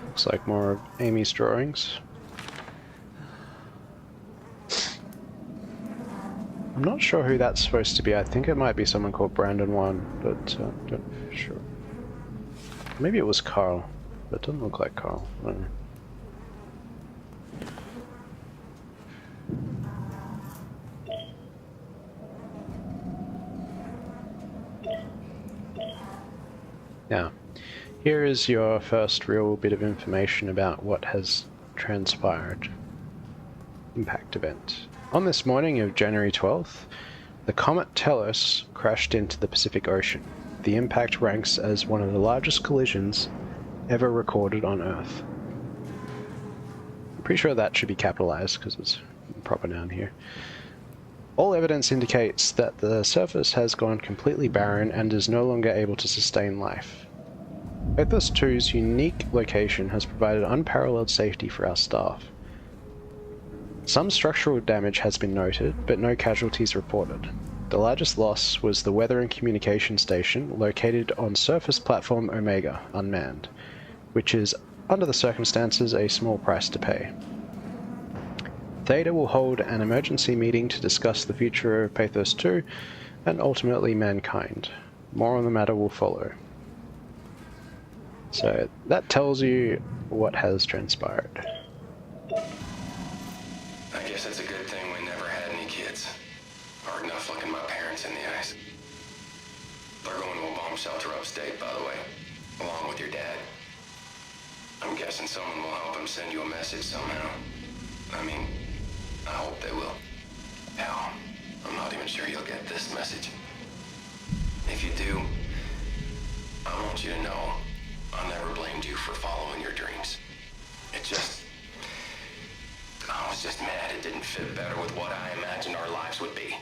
Looks like more of Amy's drawings. I'm not sure who that's supposed to be. I think it might be someone called Brandon 1, but I'm not sure. Maybe it was Carl, but it doesn't look like Carl. I don't know. Now, here is your first real bit of information about what has transpired. Impact event. On this morning of January 12th, the comet Telos crashed into the Pacific Ocean. The impact ranks as one of the largest collisions ever recorded on Earth. I'm pretty sure that should be capitalized because it's a proper noun here. All evidence indicates that the surface has gone completely barren and is no longer able to sustain life. Pathos 2's unique location has provided unparalleled safety for our staff. Some structural damage has been noted, but no casualties reported. The largest loss was the weather and communication station located on Surface Platform Omega, unmanned, which is, under the circumstances, a small price to pay. Theta will hold an emergency meeting to discuss the future of Pathos 2 and ultimately mankind. More on the matter will follow. So that tells you what has transpired. I guess it's a good thing we never had any kids. Hard enough looking my parents in the eyes. They're going to a bomb shelter upstate, by the way, along with your dad. I'm guessing someone will help them send you a message somehow. I mean, I hope they will. Hell, I'm not even sure you'll get this message. If you do, I want you to know I never blamed you for following your dreams. I was just mad it didn't fit better with what I imagined our lives would be.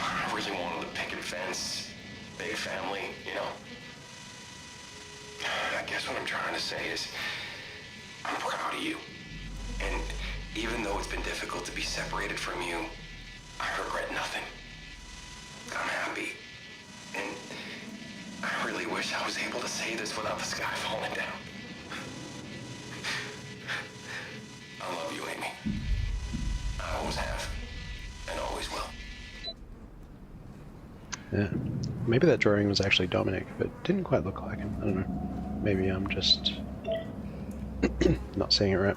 I really wanted the picket fence, big family, you know. I guess what I'm trying to say is, I'm proud of you. And even though it's been difficult to be separated from you, I regret nothing. I'm happy. And I really wish I was able to say this without the sky falling down. I love you, Amy. I always have, and always will. Yeah, maybe that drawing was actually Dominic, but didn't quite look like him. I don't know. Maybe I'm just not seeing it right.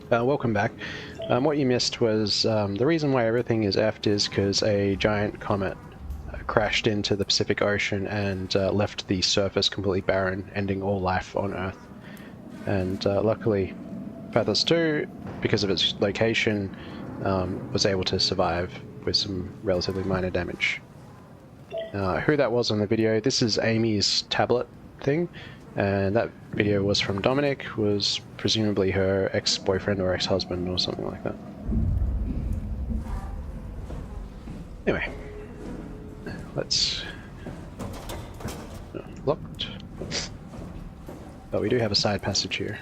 Welcome back. What you missed was the reason why everything is effed is because a giant comet crashed into the Pacific Ocean and left the surface completely barren, ending all life on Earth. And luckily, Pathos 2, because of its location, was able to survive with some relatively minor damage. Who that was on the video, this is Amy's tablet thing, and that video was from Dominic, who was presumably her ex-boyfriend or ex-husband or something like that. Anyway, let's... locked. But we do have a side passage here.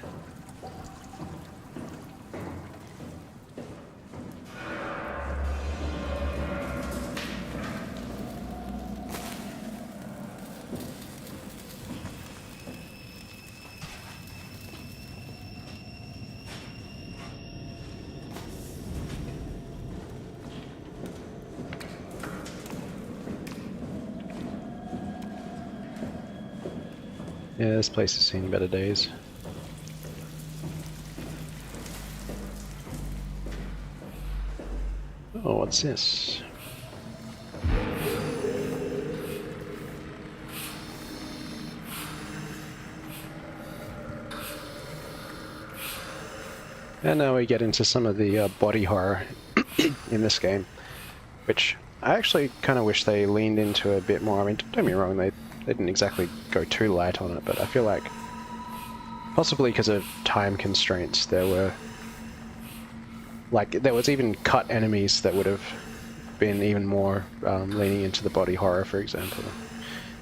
Yeah, this place has seen better days. Oh, what's this? And now we get into some of the body horror in this game, which I actually kind of wish they leaned into a bit more. I mean, don't get me wrong, they didn't exactly go too light on it, but I feel like, possibly because of time constraints, there was even cut enemies that would have been even more leaning into the body horror, for example.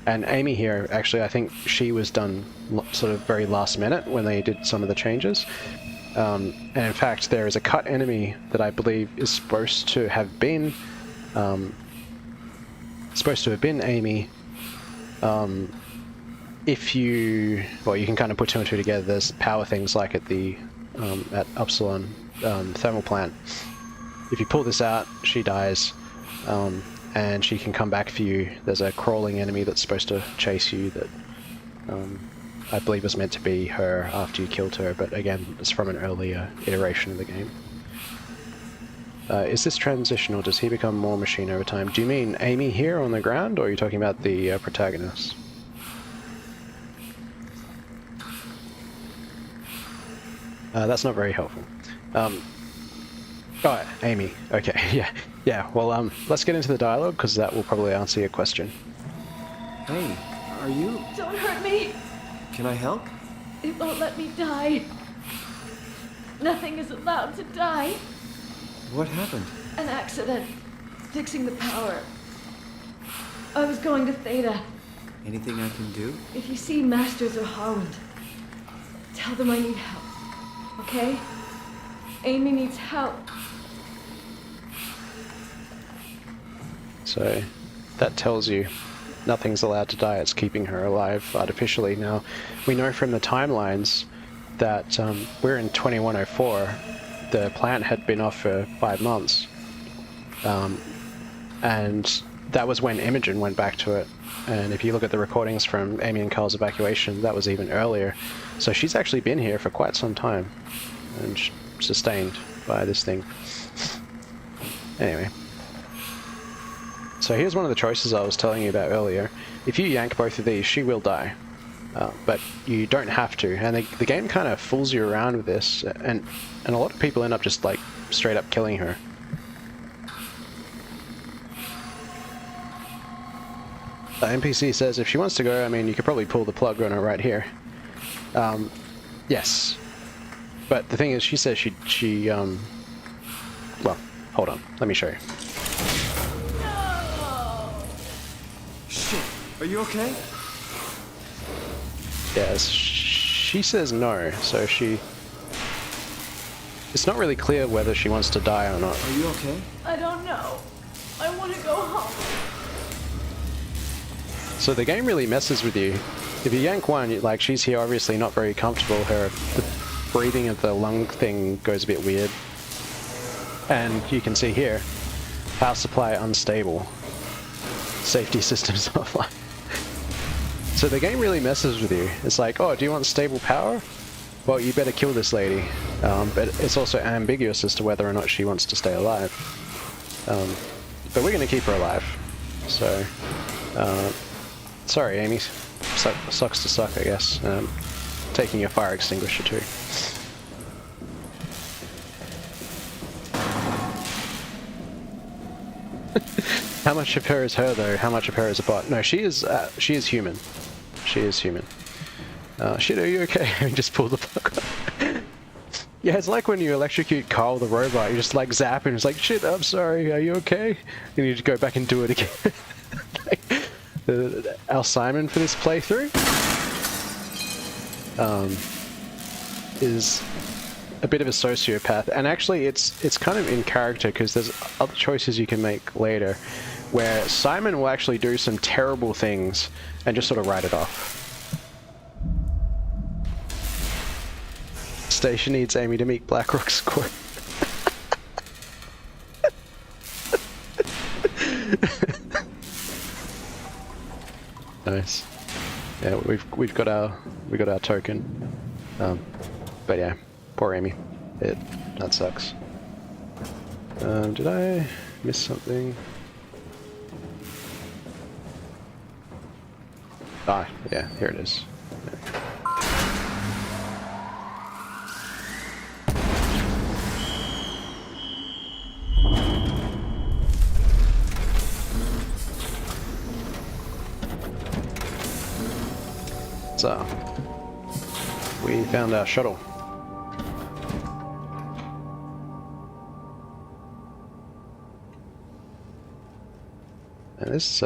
And Amy here, actually, I think she was done sort of very last minute when they did some of the changes. And in fact, there is a cut enemy that I believe is supposed to have been Amy. If you can kind of put two and two together. There's power things like at the at Upsilon thermal plant. If you pull this out, she dies, and she can come back for you. There's a crawling enemy that's supposed to chase you that I believe was meant to be her after you killed her, but again, it's from an earlier iteration of the game. Is this transitional? Does he become more machine over time? Do you mean Amy here on the ground, or are you talking about the protagonist? That's not very helpful. Oh, Amy. Okay, yeah. Well, let's get into the dialogue, because that will probably answer your question. Hey, are you... Don't hurt me! Can I help? It won't let me die. Nothing is allowed to die. What happened? An accident. Fixing the power. I was going to Theta. Anything I can do? If you see Masters or Harland, tell them I need help. Okay? Amy needs help. So, that tells you nothing's allowed to die. It's keeping her alive artificially. Now, we know from the timelines that we're in 2104. The plant had been off for 5 months. And that was when Imogen went back to it. And if you look at the recordings from Amy and Carl's evacuation, that was even earlier. So she's actually been here for quite some time. And sustained by this thing. Anyway. So here's one of the choices I was telling you about earlier. If you yank both of these, she will die. But you don't have to. And the game kind of fools you around with this. And a lot of people end up just like straight up killing her. The NPC says if she wants to go, I mean, you could probably pull the plug on her right here. Yes. But the thing is, she says well, hold on. Let me show you. Shit. Are you okay? Yes. She says no, so it's not really clear whether she wants to die or not. Are you okay? I don't know. I want to go home. So the game really messes with you. If you yank one, like, she's here obviously not very comfortable. The breathing of the lung thing goes a bit weird. And you can see here, power supply unstable. Safety systems offline. So the game really messes with you. It's like, oh, do you want stable power? Well, you better kill this lady. But it's also ambiguous as to whether or not she wants to stay alive. But we're going to keep her alive. So, sorry, Amy. Sucks to suck, I guess. Taking your fire extinguisher too. How much of her is her, though? How much of her is a bot? No, she is human. She is human. Shit, are you okay? Just pull the plug on. Yeah, it's like when you electrocute Carl the robot. You just like zap and it's like, shit, I'm sorry, are you okay? And you just go back and do it again. Our Simon for this playthrough is a bit of a sociopath, and actually it's kind of in character because there's other choices you can make later where Simon will actually do some terrible things and just sort of write it off. Station needs Amy to meet Blackrock Squad. Nice. Yeah, we got our token. But yeah, poor Amy. That sucks. Did I miss something? Ah, yeah, here it is. So, we found our shuttle. And this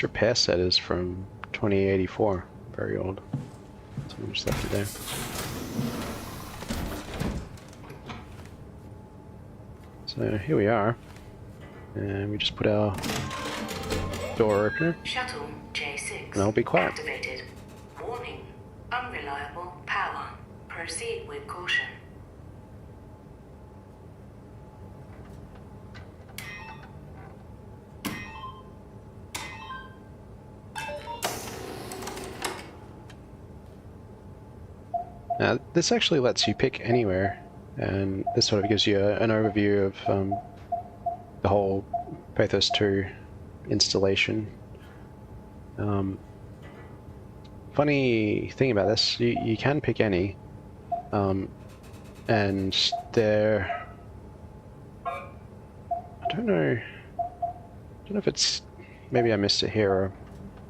repair set is from 2084, very old. So we just left it there. So here we are, and we just put our door opener. Shuttle J6. And I'll be quiet. Activated. Warning. Unreliable power. Proceed with caution. Now, this actually lets you pick anywhere, and this sort of gives you an overview of the whole Pathos 2 installation. Funny thing about this, you can pick any, and there, I don't know if it's, maybe I missed it here,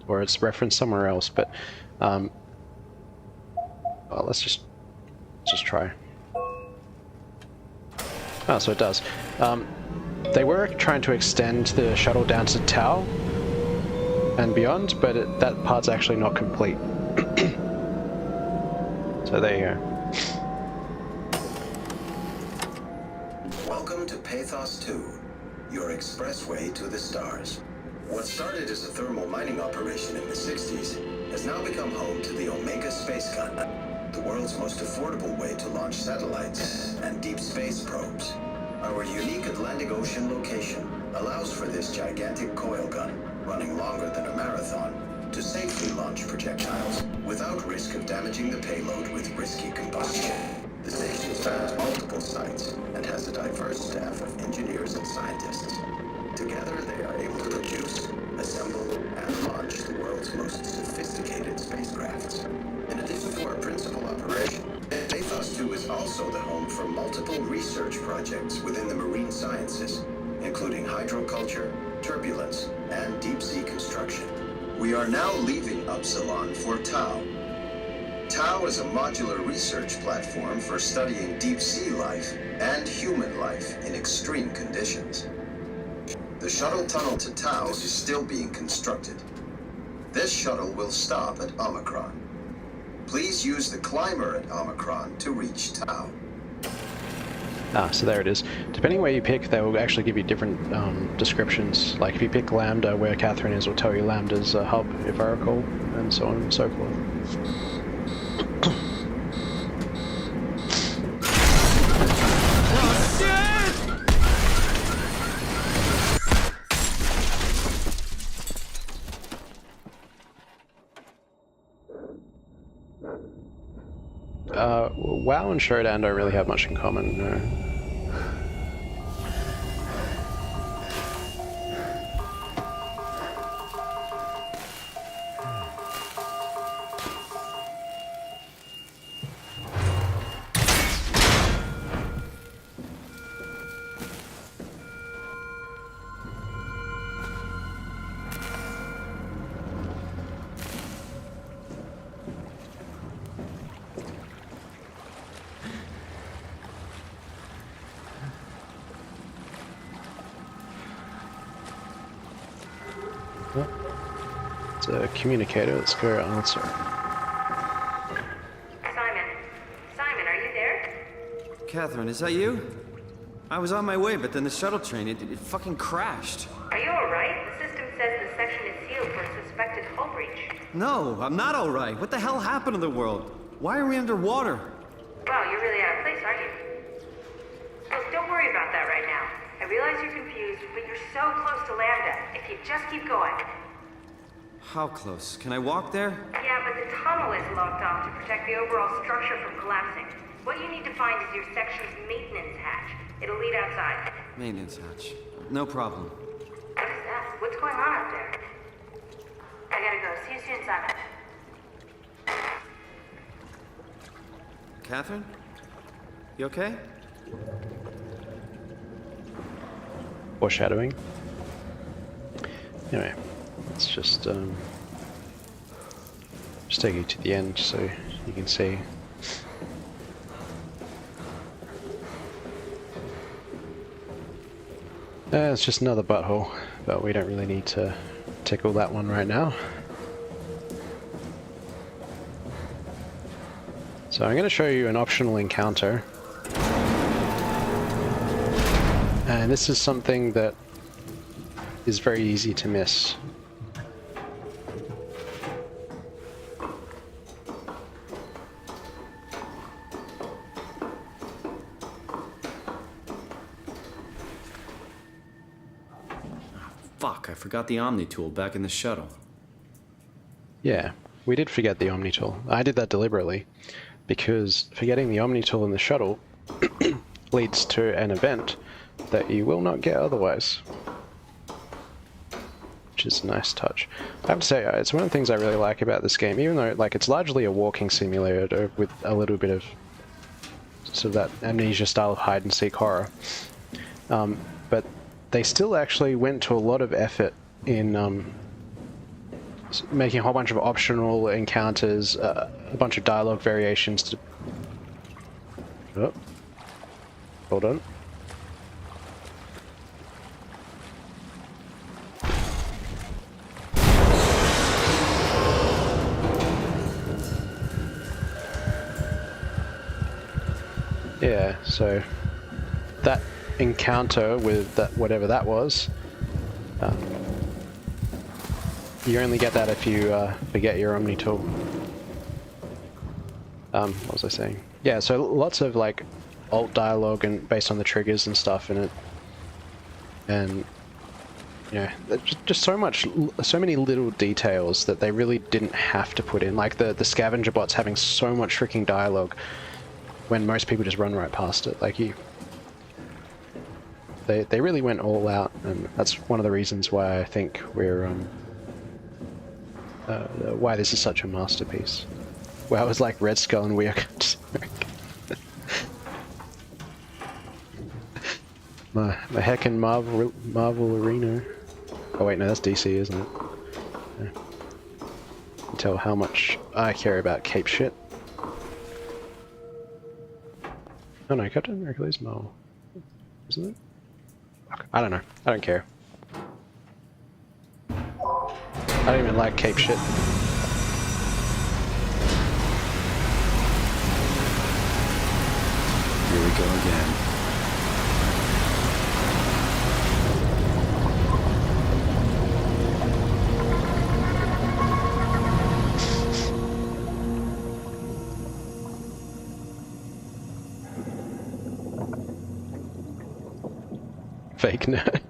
or it's referenced somewhere else, but well, let's just try. Oh, so it does. They were trying to extend the shuttle down to Tau and beyond, but that part's actually not complete. So there you go. Welcome to Pathos 2, your expressway to the stars. What started as a thermal mining operation in the 60s has now become home to the Omega Space Gun, the world's most affordable way to launch satellites and deep space probes. Our unique Atlantic Ocean location allows for this gigantic coil gun, running longer than a marathon, to safely launch projectiles without risk of damaging the payload with risky combustion. The station spans multiple sites and has a diverse staff of engineers and scientists. Together, they are able to produce, assemble, and launch the world's most sophisticated spacecrafts. In addition to our principal operation, Pathos 2 is also the home for multiple research projects within the marine sciences, including hydroculture, turbulence, and deep-sea construction. We are now leaving Upsilon for Tau. Tau is a modular research platform for studying deep-sea life and human life in extreme conditions. The shuttle tunnel to Tau is still being constructed. This shuttle will stop at Omicron. Please use the climber at Omicron to reach Tau. Ah, so there it is. Depending where you pick, they will actually give you different descriptions. Like if you pick Lambda, where Catherine is, will tell you Lambda's a hub, if I recall, and so on and so forth. WoW and Showdown don't really have much in common, no. It's a communicator. Let's go answer. Simon, are you there? Catherine, is that you? I was on my way, but then the shuttle train, it fucking crashed. Are you alright? The system says the section is sealed for a suspected hull breach. No, I'm not alright. What the hell happened to the world? Why are we underwater? Wow, you're really out of place, aren't you? Look, don't worry about that right now. I realize you're confused, but you're so close to Lambda. If you just keep going. How close? Can I walk there? Yeah, but the tunnel is locked off to protect the overall structure from collapsing. What you need to find is your section's maintenance hatch. It'll lead outside. Maintenance hatch. No problem. What is that? What's going on out there? I gotta go. See you soon, Simon. Catherine? You okay? Foreshadowing. Anyway, let's just take you to the end so you can see. It's just another butthole, but we don't really need to tickle that one right now. So I'm going to show you an optional encounter. And this is something that is very easy to miss. Fuck, I forgot the Omni tool back in the shuttle. Yeah, we did forget the Omni tool. I did that deliberately, because forgetting the Omni tool in the shuttle leads to an event that you will not get otherwise. Which is a nice touch. I have to say, it's one of the things I really like about this game, even though like it's largely a walking simulator with a little bit of sort of that Amnesia style of hide and seek horror. But they still actually went to a lot of effort in making a whole bunch of optional encounters, a bunch of dialogue variations to... Oh. Hold on. Yeah, so that encounter with that, whatever that was, you only get that if you forget your Omni tool. What was I saying? Yeah, so lots of like alt dialogue and based on the triggers and stuff in it, and yeah, just so many little details that they really didn't have to put in, like the scavenger bots having so much freaking dialogue when most people just run right past it. Like they really went all out, and that's one of the reasons why I think we're why this is such a masterpiece. Wow, it was like Red Skull and we are my heckin' Marvel Arena. Oh wait, no, that's DC, isn't it? Yeah. You can tell how much I care about Cape shit. Oh no, Captain Hercules Marvel, isn't it? I don't know. I don't care. I don't even like Cape shit. Here we go again. Fake nerd.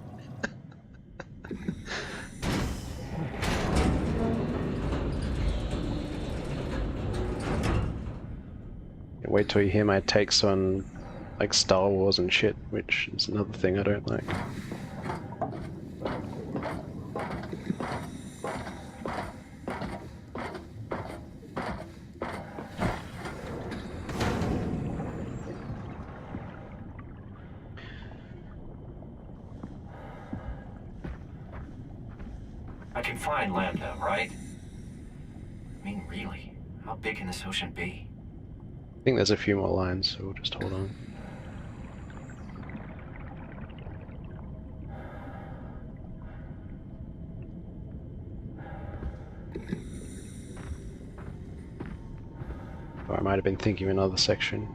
Wait till you hear my takes on like Star Wars and shit, which is another thing I don't like. I can find Lambda, right? I mean, really, how big can this ocean be? I think there's a few more lines, so we'll just hold on. Or I might have been thinking of another section.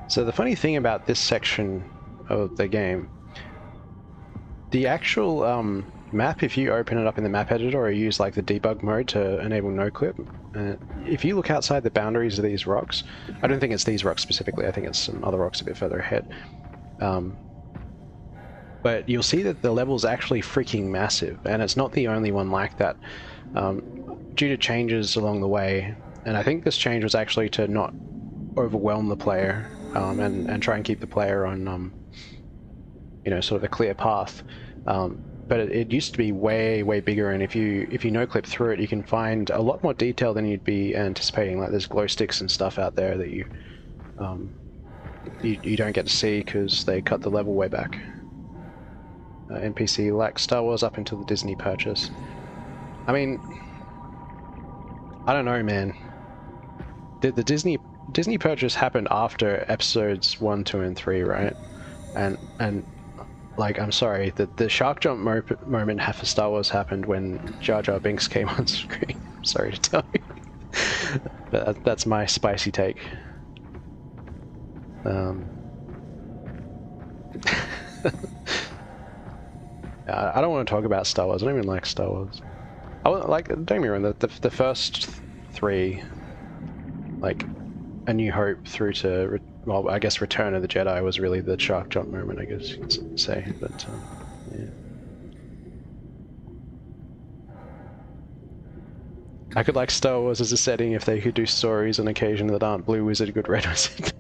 So the funny thing about this section of the game, the actual map, if you open it up in the map editor or use like the debug mode to enable no clip, if you look outside the boundaries of these rocks, I don't think it's these rocks specifically, I think it's some other rocks a bit further ahead, but you'll see that the level's actually freaking massive, and it's not the only one like that, due to changes along the way. And I think this change was actually to not overwhelm the player, and try and keep the player on, you know, sort of a clear path. But it used to be way bigger, and if you no clip through it, you can find a lot more detail than you'd be anticipating. Like there's glow sticks and stuff out there that you don't get to see because they cut the level way back. NPC like Star Wars up until the Disney purchase. I mean, I don't know, man. The Disney purchase happened after episodes 1, 2, and 3, right? And like, I'm sorry, the shark jump moment for Star Wars happened when Jar Jar Binks came on screen. I'm sorry to tell you. But that's my spicy take. I don't want to talk about Star Wars. I don't even like Star Wars. Don't get me wrong, the first 3, like A New Hope through to, well, I guess Return of the Jedi was really the shark jump moment, I guess you could say. But yeah, I could like Star Wars as a setting if they could do stories on occasion that aren't Blue Wizard, Good Red Wizard.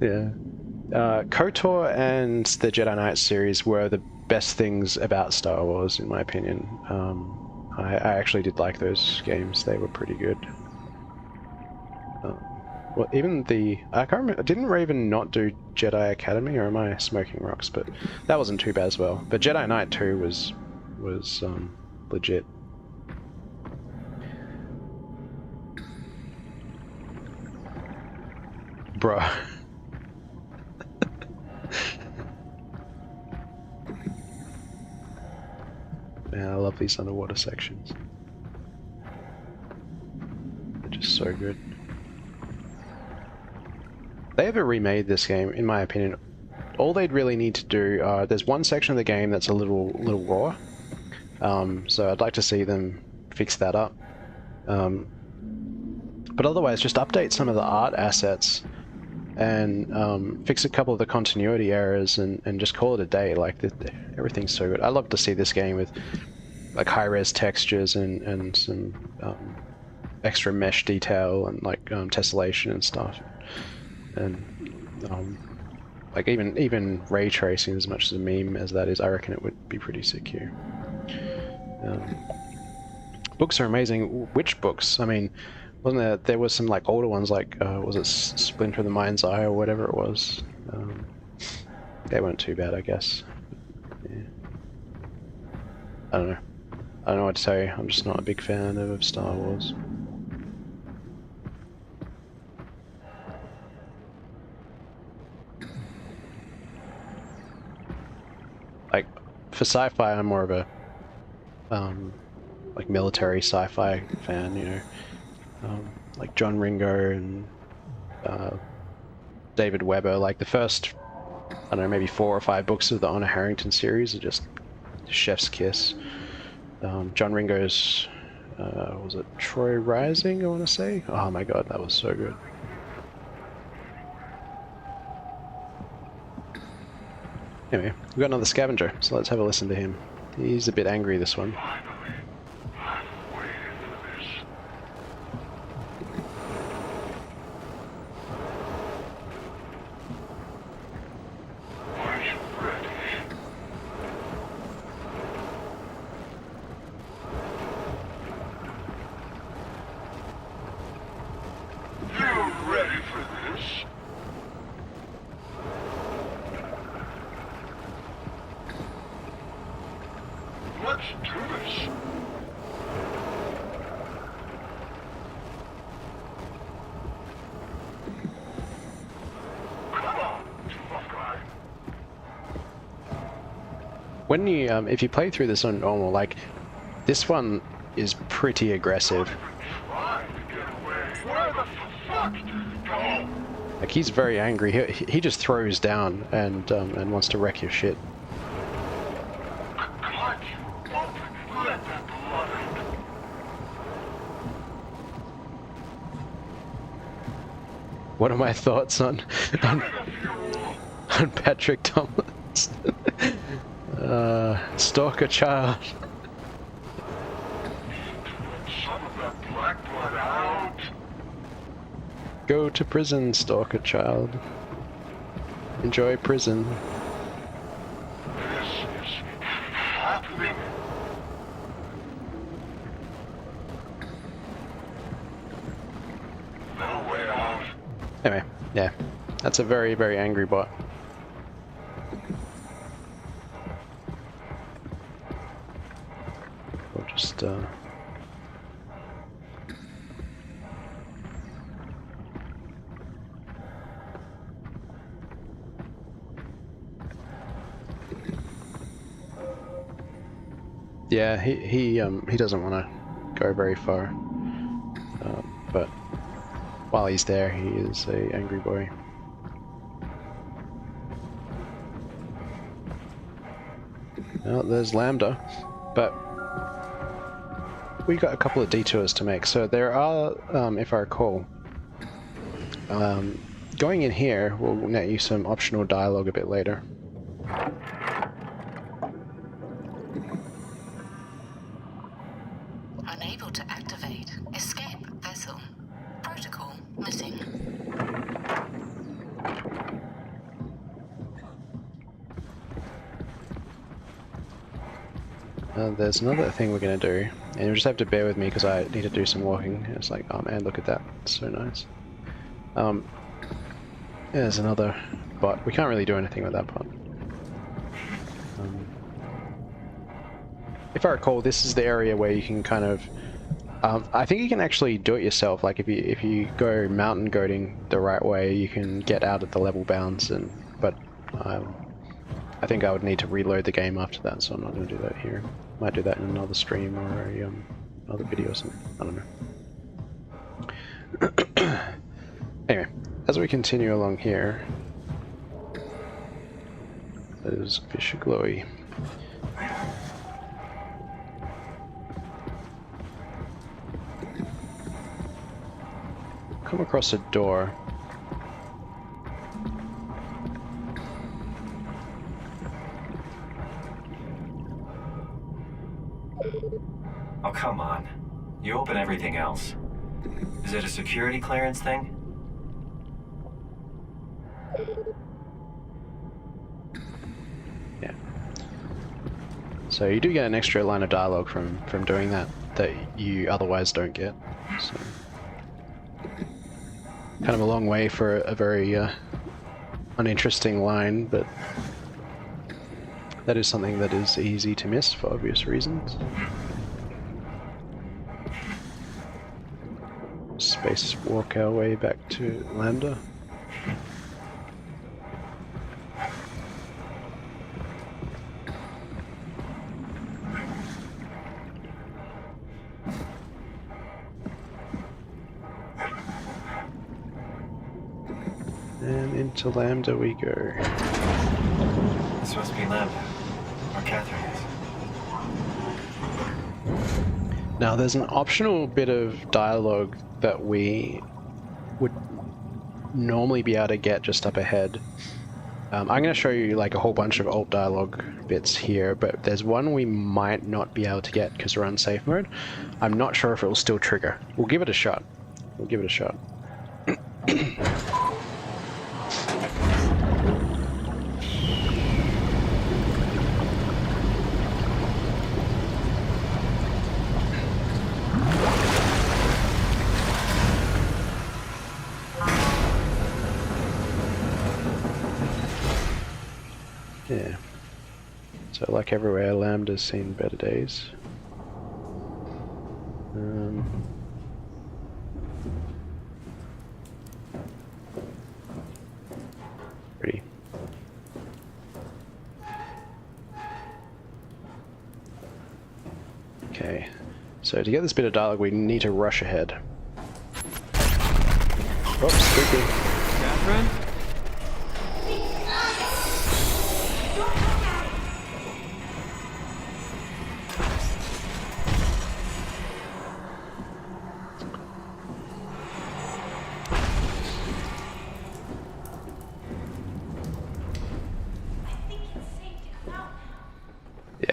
Yeah. KOTOR and the Jedi Knight series were the best things about Star Wars, in my opinion. I actually did like those games. They were pretty good. Well, even I can't remember, didn't Raven not do Jedi Academy, or am I smoking rocks? But that wasn't too bad as well. But Jedi Knight 2 was legit. Bruh. Man, I love these underwater sections. They're just so good. If they ever remade this game, in my opinion, all they'd really need to do, there's one section of the game that's a little raw, so I'd like to see them fix that up. But otherwise, just update some of the art assets and fix a couple of the continuity errors and just call it a day. Like, everything's so good. I'd love to see this game with like high-res textures and some extra mesh detail and like tessellation and stuff, and like even ray tracing, as much as a meme as that is. I reckon it would be pretty sick here. Books are amazing. Which books? I mean, wasn't there was some like older ones, like was it Splinter of the Mind's Eye or whatever it was? They weren't too bad, I guess. Yeah. I don't know what to tell you. I'm just not a big fan of Star Wars. Like, for sci-fi, I'm more of a like military sci-fi fan, you know. Like John Ringo and David Weber. Like the first, I don't know, maybe 4 or 5 books of the Honor Harrington series are just chef's kiss. John Ringo's, was it Troy Rising, I want to say? Oh my god, that was so good. Anyway, we've got another scavenger, so let's have a listen to him. He's a bit angry, this one. When you, if you play through this on normal, like, this one is pretty aggressive. Like, he's very angry. He just throws down and wants to wreck your shit. What are my thoughts on Patrick Thomas? Stalker child. Go to prison, stalker child. Enjoy prison. Anyway, yeah, that's a very, very angry bot. We'll just, yeah, he doesn't want to go very far, but while he's there, he is a angry boy. Well, there's Lambda, but we got a couple of detours to make. So there are, if I recall, going in here will net you some optional dialogue a bit later. Unable to activate. Escape vessel. Protocol missing. There's another thing we're going to do, and you'll just have to bear with me because I need to do some walking. It's like, oh man, look at that, it's so nice. There's another bot. We can't really do anything with that bot. If I recall, this is the area where you can kind of, I think you can actually do it yourself. Like if you go mountain goating the right way, you can get out at the level bounds. But I think I would need to reload the game after that, so I'm not going to do that here. Might do that in another stream or another video or something. I don't know. Anyway, as we continue along here, there's Fish Glowy. Come across a door. Oh, come on. You open everything else. Is it a security clearance thing? Yeah. So you do get an extra line of dialogue from doing that you otherwise don't get. So kind of a long way for a very uninteresting line, but that is something that is easy to miss for obvious reasons. Space walk our way back to Lambda. And into Lambda we go. This must be Lambda, or Catherine is. Now there's an optional bit of dialogue that we would normally be able to get just up ahead. I'm going to show you like a whole bunch of alt dialogue bits here, but there's one we might not be able to get because we're on safe mode. I'm not sure if it will still trigger. We'll give it a shot. We'll give it a shot. Yeah. So like everywhere, Lambda's seen better days. Pretty. Okay. So to get this bit of dialogue, we need to rush ahead. Oops, spooky. Catherine?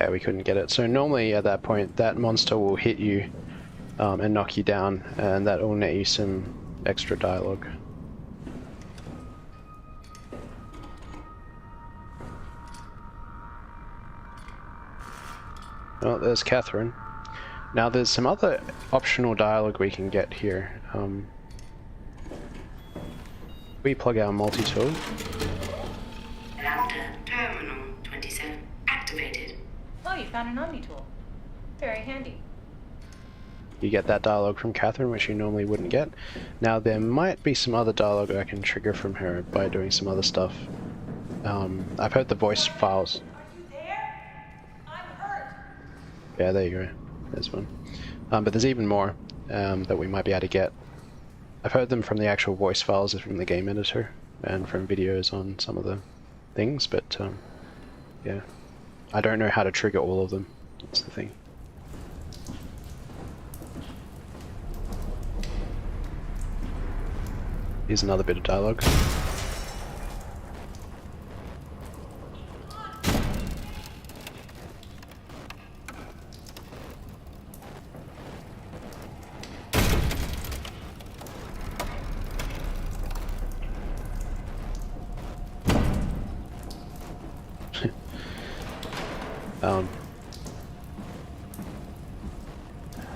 Yeah, we couldn't get it. So normally at that point, that monster will hit you and knock you down, and that will net you some extra dialogue. Oh, there's Catherine. Now there's some other optional dialogue we can get here. We plug our multi-tool. Lambda Terminal 27 activated. Oh, you found an Omni-tool. Very handy. You get that dialogue from Catherine, which you normally wouldn't get. Now there might be some other dialogue I can trigger from her by doing some other stuff. I've heard the voice files. Yeah, there you go. There's one. But there's even more that we might be able to get. I've heard them from the actual voice files from the game editor and from videos on some of the things, but yeah. I don't know how to trigger all of them. That's the thing. Here's another bit of dialogue.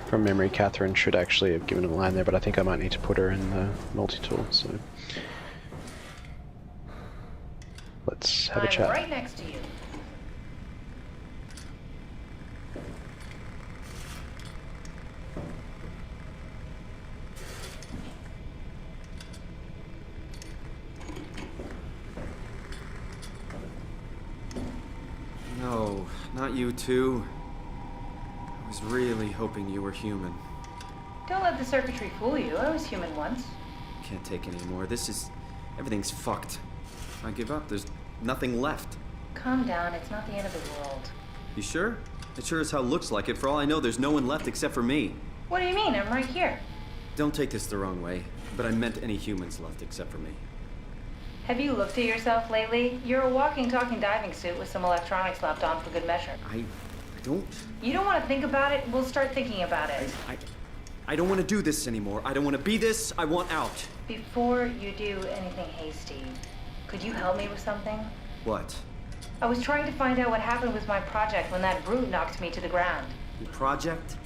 From memory, Catherine should actually have given a line there, but I think I might need to put her in the multi-tool, so... Let's have a chat. I'm right next to you. No, not you two. I was really hoping you were human. Don't let the circuitry fool you. I was human once. Can't take any more. Everything's fucked. I give up. There's nothing left. Calm down. It's not the end of the world. You sure? It sure as hell looks like it. For all I know, there's no one left except for me. What do you mean? I'm right here. Don't take this the wrong way, but I meant any humans left except for me. Have you looked at yourself lately? You're a walking, talking diving suit with some electronics slapped on for good measure. I don't... You don't want to think about it? We'll start thinking about it. I don't want to do this anymore. I don't want to be this. I want out. Before you do anything hasty, could you help me with something? What? I was trying to find out what happened with my project when that brute knocked me to the ground. Your project?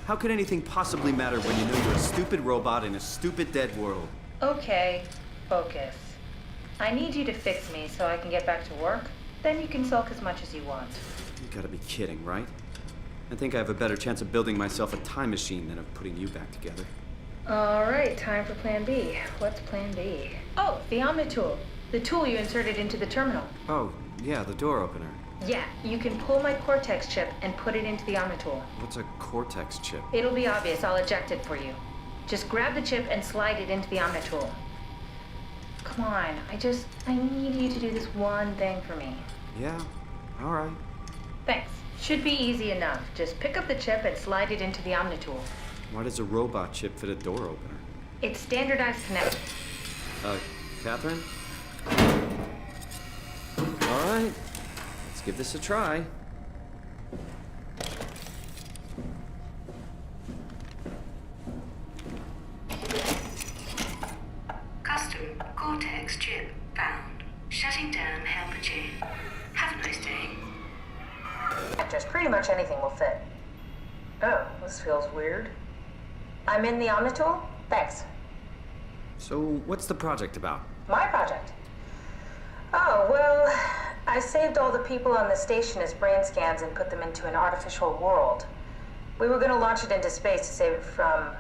How could anything possibly matter when you know you're a stupid robot in a stupid dead world? Okay, focus. I need you to fix me so I can get back to work. Then you can sulk as much as you want. You gotta be kidding, right? I think I have a better chance of building myself a time machine than of putting you back together. All right, time for plan B. What's plan B? Oh, the Omni-tool. The tool you inserted into the terminal. Oh, yeah, the door opener. Yeah, you can pull my Cortex chip and put it into the Omni-tool. What's a Cortex chip? It'll be obvious. I'll eject it for you. Just grab the chip and slide it into the Omni-tool. Come on, I need you to do this one thing for me. Yeah, all right. Thanks. Should be easy enough. Just pick up the chip and slide it into the Omni-tool. Why does a robot chip fit a door opener? It's standardized connect. Catherine? All right, let's give this a try. Custom Cortex chip found. Shutting down helper chain. Have a nice day. Just pretty much anything will fit. Oh, this feels weird. I'm in the Omni-tool? Thanks. So, what's the project about? My project? Oh, well, I saved all the people on the station as brain scans and put them into an artificial world. We were gonna launch it into space to save it from,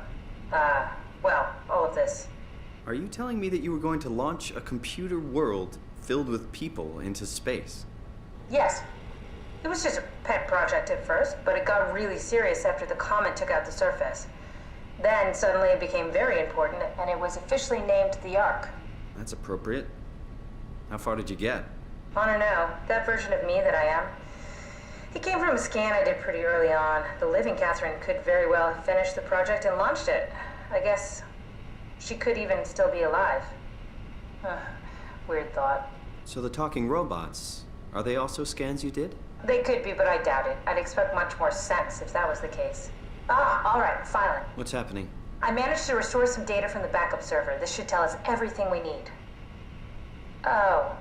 well, all of this. Are you telling me that you were going to launch a computer world filled with people into space? Yes. It was just a pet project at first, but it got really serious after the comet took out the surface. Then suddenly it became very important, and it was officially named the Ark. That's appropriate. How far did you get? I don't know. That version of me that I am. It came from a scan I did pretty early on. The living Catherine could very well have finished the project and launched it. I guess she could even still be alive. Weird thought. So the talking robots, are they also scans you did? They could be, but I doubt it. I'd expect much more sense if that was the case. Ah, all right, finally. What's happening? I managed to restore some data from the backup server. This should tell us everything we need. Oh.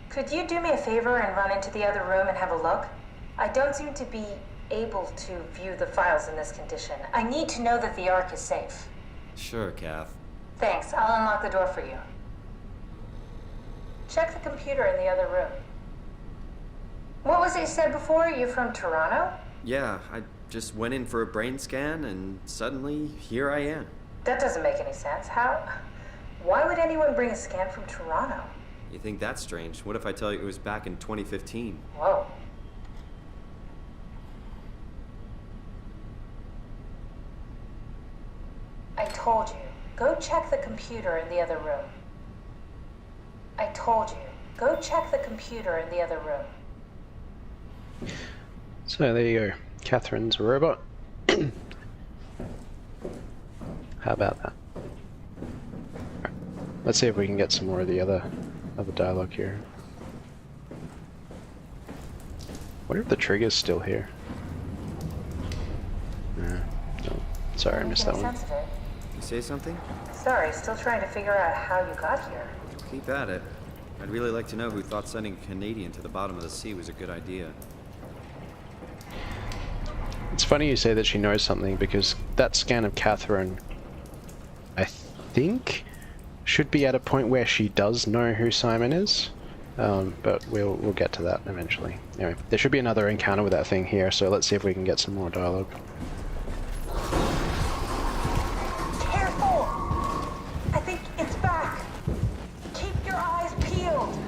Could you do me a favor and run into the other room and have a look? I don't seem to be able to view the files in this condition. I need to know that the Ark is safe. Sure, Kath. Thanks. I'll unlock the door for you. Check the computer in the other room. What was it you said before? You from Toronto? Yeah, I just went in for a brain scan, and suddenly, here I am. That doesn't make any sense. How? Why would anyone bring a scan from Toronto? You think that's strange? What if I tell you it was back in 2015? Whoa. I told you. Go check the computer in the other room. I told you. Go check the computer in the other room. So there you go. Catherine's a robot. How about that? Right. Let's see if we can get some more of the other dialogue here. Wonder if the trigger's still here. No. Sorry, I missed that one. You say something? Sorry, still trying to figure out how you got here. Keep at it. I'd really like to know who thought sending a Canadian to the bottom of the sea was a good idea. It's funny you say that she knows something, because that scan of Catherine, I think, should be at a point where she does know who Simon is, but we'll get to that eventually. Anyway, there should be another encounter with that thing here, so let's see if we can get some more dialogue. Careful! I think it's back. Keep your eyes peeled.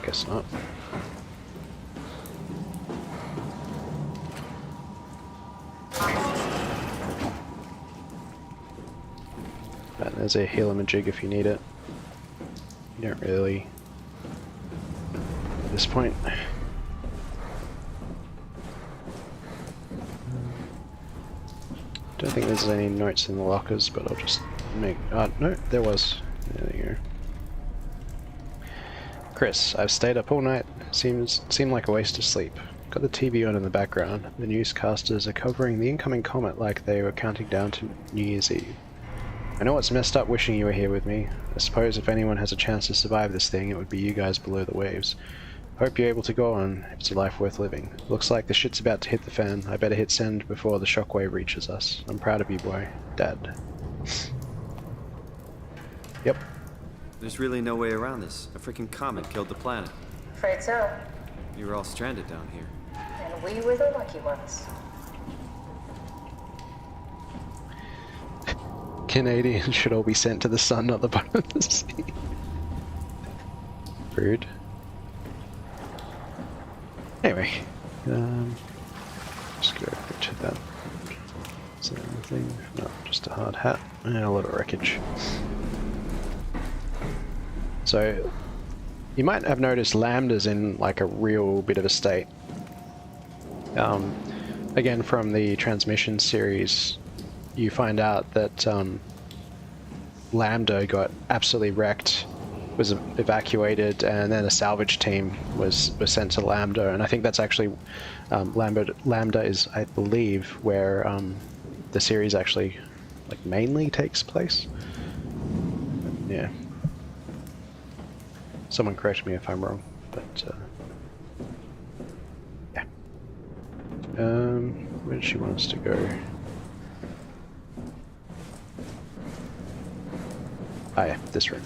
I guess not. But there's a heal-a-majig if you need it. You don't really at this point. Don't think there's any notes in the lockers, but I'll just make... no, there was. There you go. Chris, I've stayed up all night. Seemed like a waste of sleep. Got the TV on in the background. The newscasters are covering the incoming comet like they were counting down to New Year's Eve. I know it's messed up wishing you were here with me. I suppose if anyone has a chance to survive this thing, it would be you guys below the waves. Hope you're able to go on if it's a life worth living. Looks like the shit's about to hit the fan. I better hit send before the shockwave reaches us. I'm proud of you, boy. Dad. Yep. There's really no way around this. A freaking comet killed the planet. Afraid so. You were all stranded down here. And we were the lucky ones. Canadians should all be sent to the sun, not the bottom of the sea. Rude. Anyway, just go to that. Is there anything? No, just a hard hat and a lot of wreckage. So, you might have noticed Lambda's in like a real bit of a state. Again, from the transmission series, you find out that Lambda got absolutely wrecked, was evacuated, and then a salvage team was sent to Lambda, and I think that's actually Lambda is, I believe, where the series actually like mainly takes place. But, yeah. Someone correct me if I'm wrong, but yeah. Where does she want us to go? Ah, yeah, this room.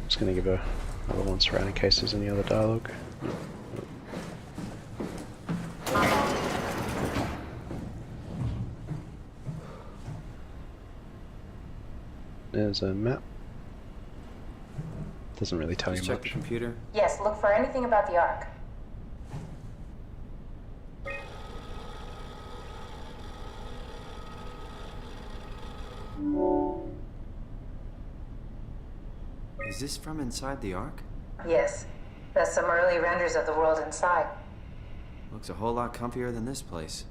Just gonna give her another once around in case there's any other dialogue. There's a map. Doesn't really tell you Check much. the computer. Yes, look for anything about the Ark. Is this from inside the Ark? Yes. That's some early renders of the world inside. Looks a whole lot comfier than this place.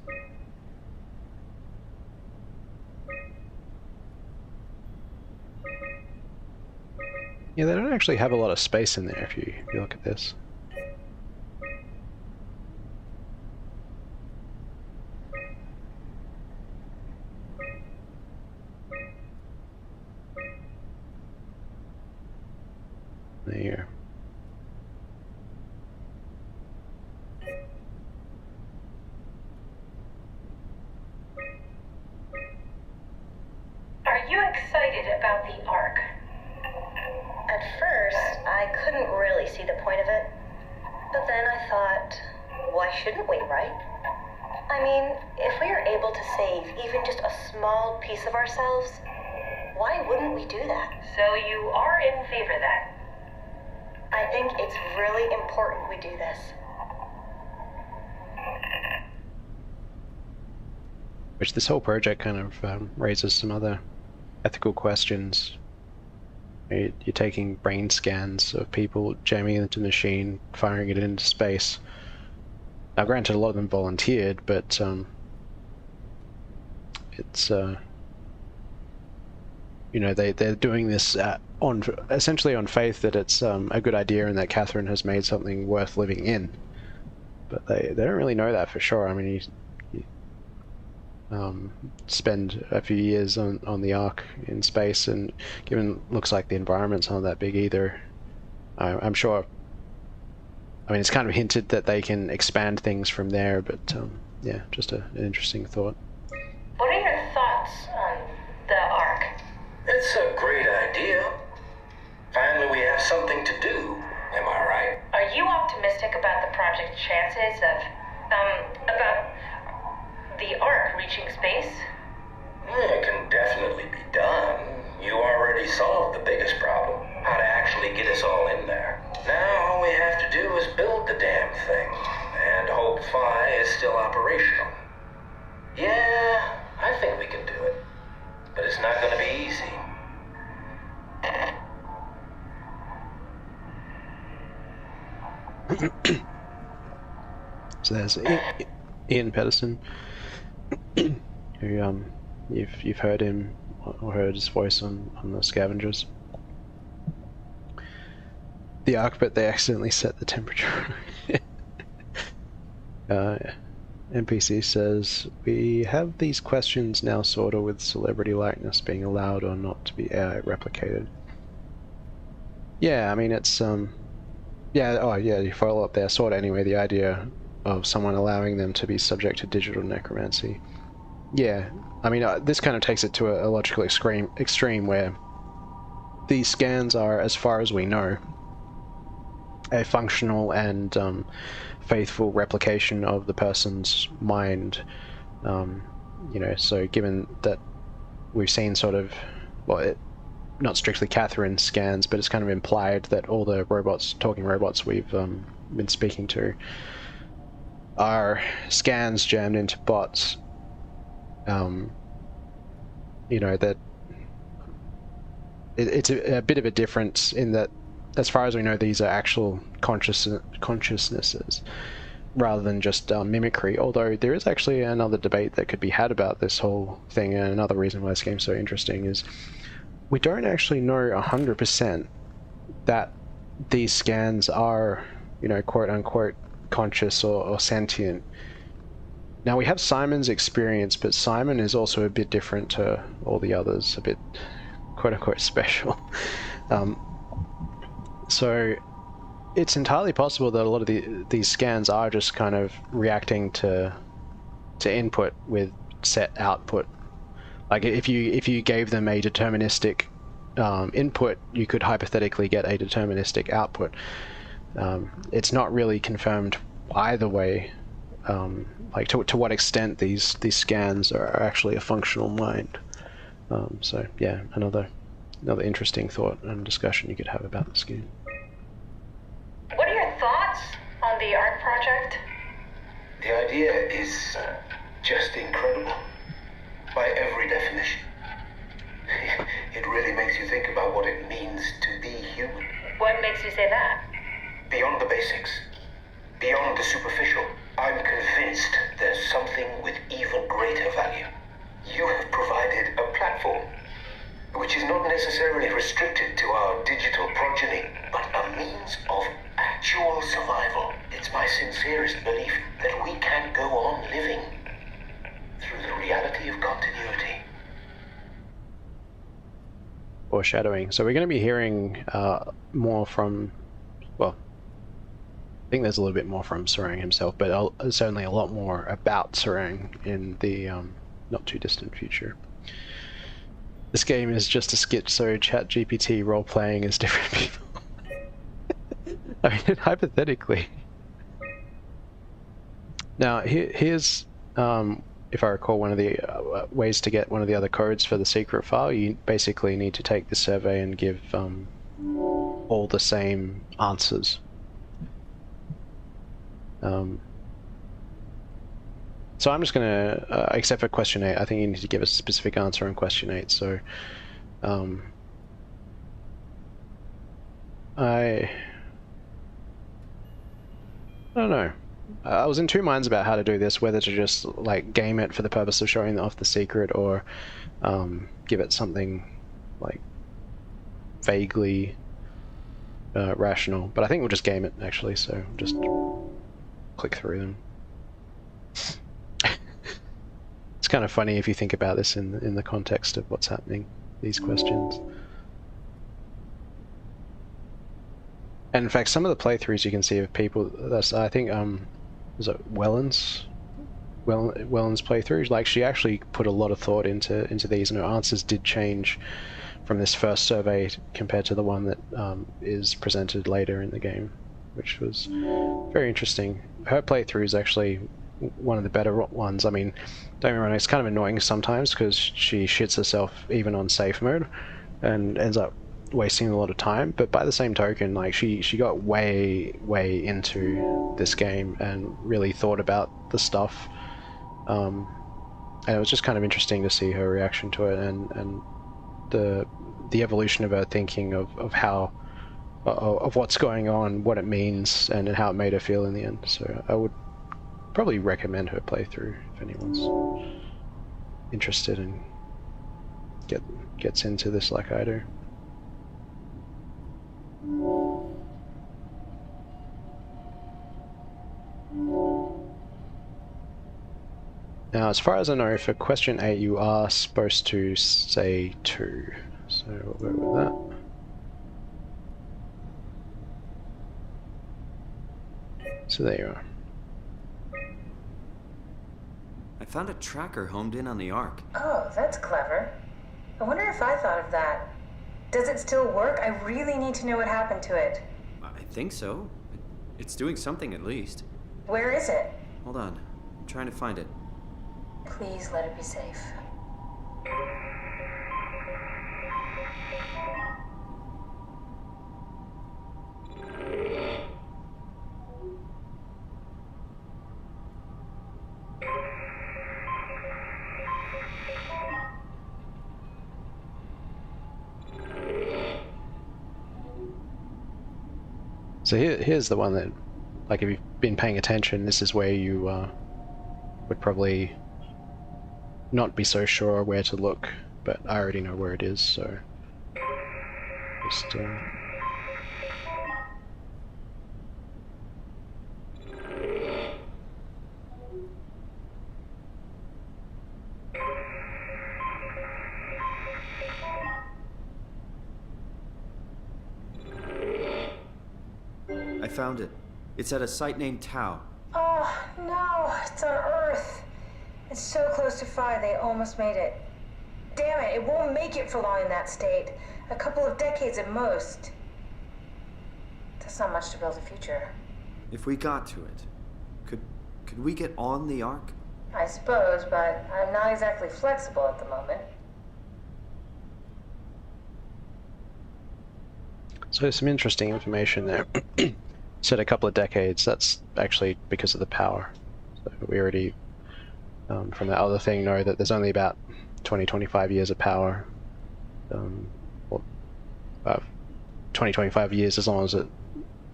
Yeah, they don't actually have a lot of space in there if you look at this. There. Are you excited about the Ark? At first, I couldn't really see the point of it. But then I thought, why shouldn't we, right? I mean, if we are able to save even just a small piece of ourselves, why wouldn't we do that? So you are in favor then? I think it's really important we do this. Which this whole project kind of raises some other ethical questions. You're taking brain scans of people, jamming it into the machine, firing it into space. Now granted, a lot of them volunteered, but it's you know, they're doing this essentially on faith that it's a good idea and that Catherine has made something worth living in. But they don't really know that for sure. I mean, you spend a few years on the Ark in space, and given looks like the environment's not that big either, I'm sure. I mean, it's kind of hinted that they can expand things from there, but yeah, just an interesting thought. What are your thoughts on the Ark? It's a great idea. Finally, we have something to do. Am I right? Are you optimistic about the project's chances of, about the Ark reaching space? It can definitely be done. You already solved the biggest problem. How to actually get us all in there. Now all we have to do is build the damn thing. And hope Phi is still operational. Yeah, I think we can do it. But it's not going to be easy. So there's Ian Pedersen, who you've heard him or heard his voice on the Scavengers. The Ark, but they accidentally set the temperature. NPC says, we have these questions now sorted with celebrity likeness being allowed or not to be AI replicated. Yeah, I mean, it's yeah, oh yeah, you follow up there, sort of anyway, the idea of someone allowing them to be subject to digital necromancy. Yeah, I mean, this kind of takes it to a logical extreme where these scans are, as far as we know, a functional and faithful replication of the person's mind. You know, so given that we've seen sort of, well, not strictly Catherine scans, but it's kind of implied that all the robots, talking robots we've been speaking to are scans jammed into bots. You know, that it's a bit of a difference in that, as far as we know, these are actual consciousnesses rather than just mimicry, although there is actually another debate that could be had about this whole thing, and another reason why this game's so interesting is we don't actually know 100% that these scans are, you know, quote-unquote conscious or sentient. Now, we have Simon's experience, but Simon is also a bit different to all the others, a bit quote-unquote special. So it's entirely possible that a lot of these scans are just kind of reacting to input with set output. Like if you gave them a deterministic input, you could hypothetically get a deterministic output. It's not really confirmed either way, like to what extent these scans are actually a functional mind. So yeah, another interesting thought and discussion you could have about this game. What are your thoughts on the Ark project? The idea is just incredible. By every definition. It really makes you think about what it means to be human. What makes you say that? Beyond the basics. Beyond the superficial. I'm convinced there's something with even greater value. You have provided a platform. which is not necessarily restricted to our digital progeny, but a means of actual survival. It's my sincerest belief that we can go on living through the reality of continuity. Foreshadowing. So we're going to be hearing more from, well, I think there's a little bit more from Sarang himself, but certainly a lot more about Sarang in the not too distant future. This game is just a skit, so ChatGPT role-playing as different people. I mean, hypothetically. Now, here's, if I recall, one of the ways to get one of the other codes for the secret file. You basically need to take the survey and give all the same answers. So I'm just going to, except for question 8, I think you need to give a specific answer on question 8. So I don't know. I was in two minds about how to do this, whether to just like game it for the purpose of showing off the secret, or give it something like vaguely rational. But I think we'll just game it actually, so just click through them. It's kind of funny if you think about this in the context of what's happening, these questions. And in fact, some of the playthroughs you can see of people, that's, I think, was it Welland's playthrough? Like, she actually put a lot of thought into these, and her answers did change from this first survey compared to the one that is presented later in the game, which was very interesting. Her playthrough is actually one of the better ones. I mean, don't get me wrong, it's kind of annoying sometimes because she shits herself even on safe mode and ends up wasting a lot of time, but by the same token, like, she got way into this game and really thought about the stuff, and it was just kind of interesting to see her reaction to it, and the evolution of her thinking of how of what's going on, what it means, and how it made her feel in the end. So I would probably recommend her playthrough if anyone's interested and gets into this like I do. Now, as far as I know, for question 8, you are supposed to say 2, so we'll go with that. So there you are. I found a tracker homed in on the Ark. Oh, that's clever. I wonder if I thought of that. Does it still work? I really need to know what happened to it. I think so. It's doing something at least. Where is it? Hold on. I'm trying to find it. Please let it be safe. So here's the one that, like, if you've been paying attention, this is where you would probably not be so sure where to look, but I already know where it is, so just I found it. It's at a site named Tau. Oh, no, it's on Earth. It's so close to Phi, they almost made it. Damn it, it won't make it for long in that state. A couple of decades at most. That's not much to build a future. If we got to it, could we get on the Ark? I suppose, but I'm not exactly flexible at the moment. so there's some interesting information there. Said a couple of decades. That's actually because of the power. So we already, from the other thing, know that there's only about 20-25 years of power. 20-25 years, as long as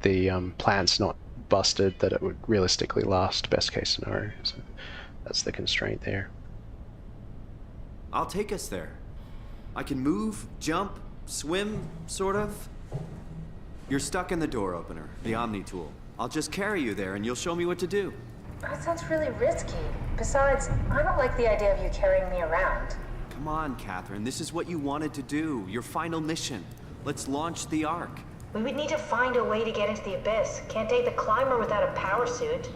the plant's not busted, that it would realistically last, best case scenario. So that's the constraint there. I'll take us there. I can move, jump, swim, sort of. You're stuck in the door opener, the Omni tool. I'll just carry you there and you'll show me what to do. That sounds really risky. Besides, I don't like the idea of you carrying me around. Come on, Catherine. This is what you wanted to do. Your final mission. Let's launch the Ark. We would need to find a way to get into the Abyss. Can't take the climber without a power suit.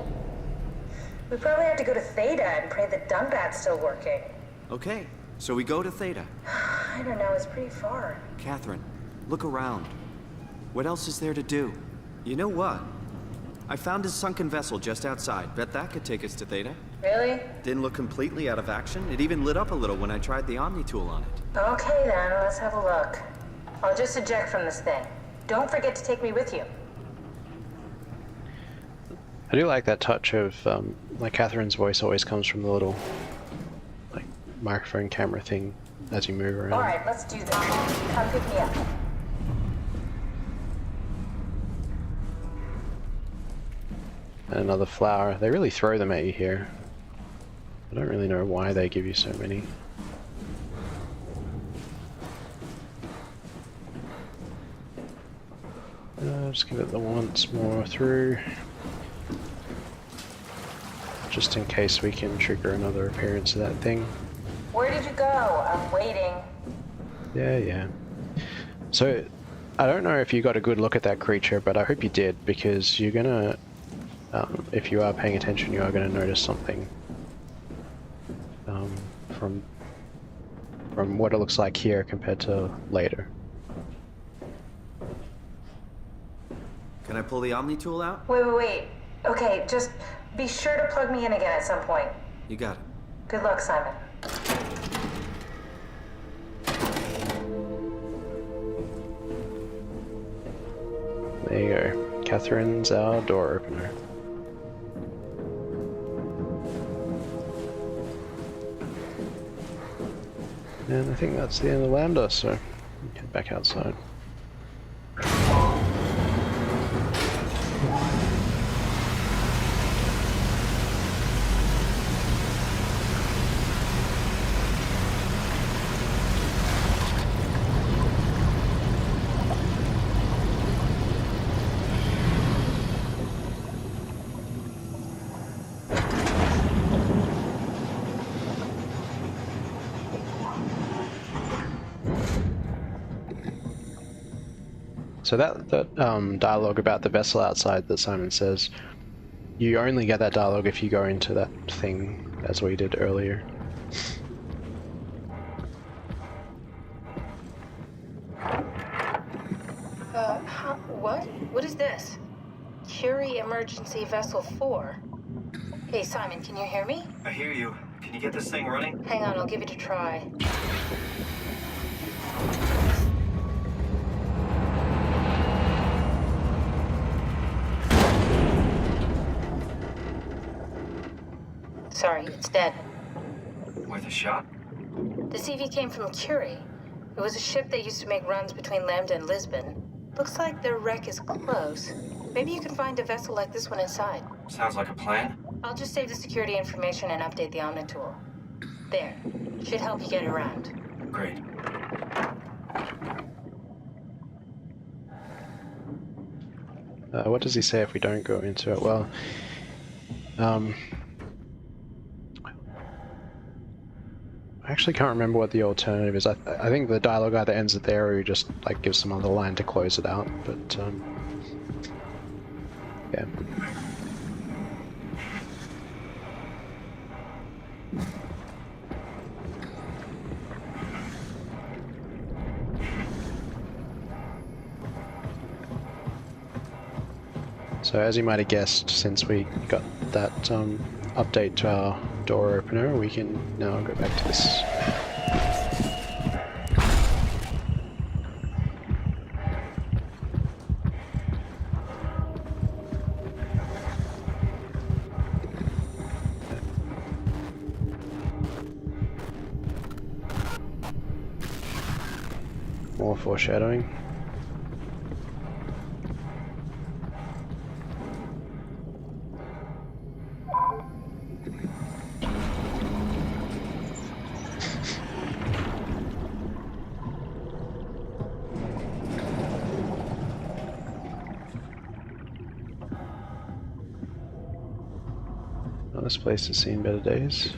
We probably have to go to Theta and pray that Dunbat's still working. Okay, so we go to Theta. I don't know, it's pretty far. Catherine, look around. What else is there to do? You know what? I found a sunken vessel just outside. Bet that could take us to Theta. Really? Didn't look completely out of action. It even lit up a little when I tried the Omni tool on it. Okay then, let's have a look. I'll just eject from this thing. Don't forget to take me with you. I do like that touch of, like Catherine's voice always comes from the little, like, microphone camera thing as you move around. Alright, let's do this. Come pick me up. And another flower. They really throw them at you here. I don't really know why they give you so many. Just give it the once more through. Just in case we can trigger another appearance of that thing. Where did you go? I'm waiting. Yeah. So, I don't know if you got a good look at that creature, but I hope you did, because you're gonna, if you are paying attention, you are gonna notice something. From what it looks like here compared to later. Can I pull the Omni tool out? Wait. Okay, just be sure to plug me in again at some point. You got it. Good luck, Simon. There you go. Catherine's our door opener. And I think that's the end of Lambda, so get back outside. So that dialogue about the vessel outside that Simon says, you only get that dialogue if you go into that thing, as we did earlier. What? What is this? Curie Emergency Vessel 4. Hey, Simon, can you hear me? I hear you. Can you get this thing running? Hang on, I'll give it a try. Sorry, it's dead. Worth a shot? The CV came from Curie. It was a ship that used to make runs between Lambda and Lisbon. Looks like their wreck is close. Maybe you can find a vessel like this one inside. Sounds like a plan. I'll just save the security information and update the Omni tool. There. Should help you get around. Great. What does he say if we don't go into it? Well, I actually can't remember what the alternative is. I think the dialogue either ends it there or you just like give some other line to close it out. But yeah. So as you might have guessed, since we got that update to our door opener, we can now go back to this. More foreshadowing. This place has seen better days.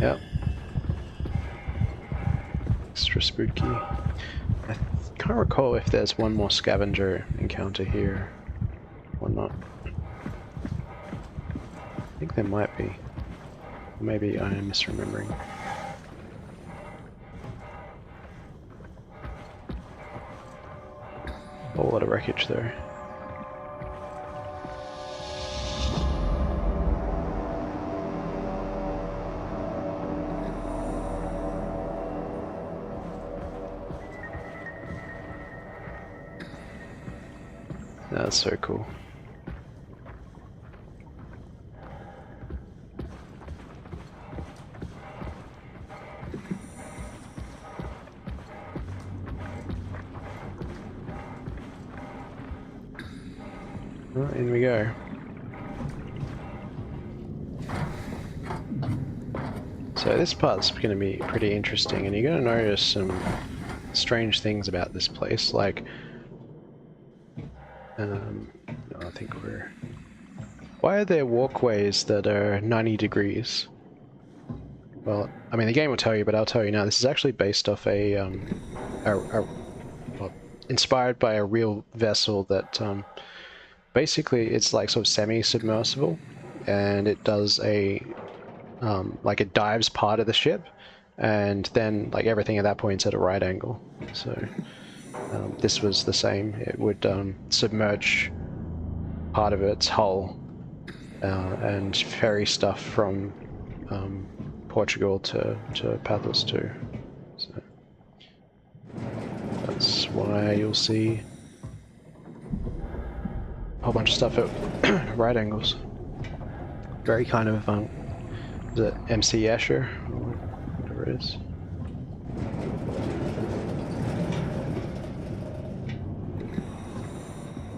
Yep. Extra spooky. I can't recall if there's one more scavenger encounter here or not. I think there might be. Maybe I am misremembering. A lot of wreckage there. That's so cool. Well, in we go. So this part's going to be pretty interesting, and you're going to notice some strange things about this place, like I think we're... Why are there walkways that are 90 degrees? Well, I mean, the game will tell you, but I'll tell you now. This is actually based off well, inspired by a real vessel that, basically, it's like sort of semi-submersible, and it does like it dives part of the ship, and then like everything at that point's at a right angle. So this was the same. It would submerge part of its hull and ferry stuff from Portugal to Pathos too. So that's why you'll see a whole bunch of stuff at right angles. Very kind of is it MC Escher or whatever it is.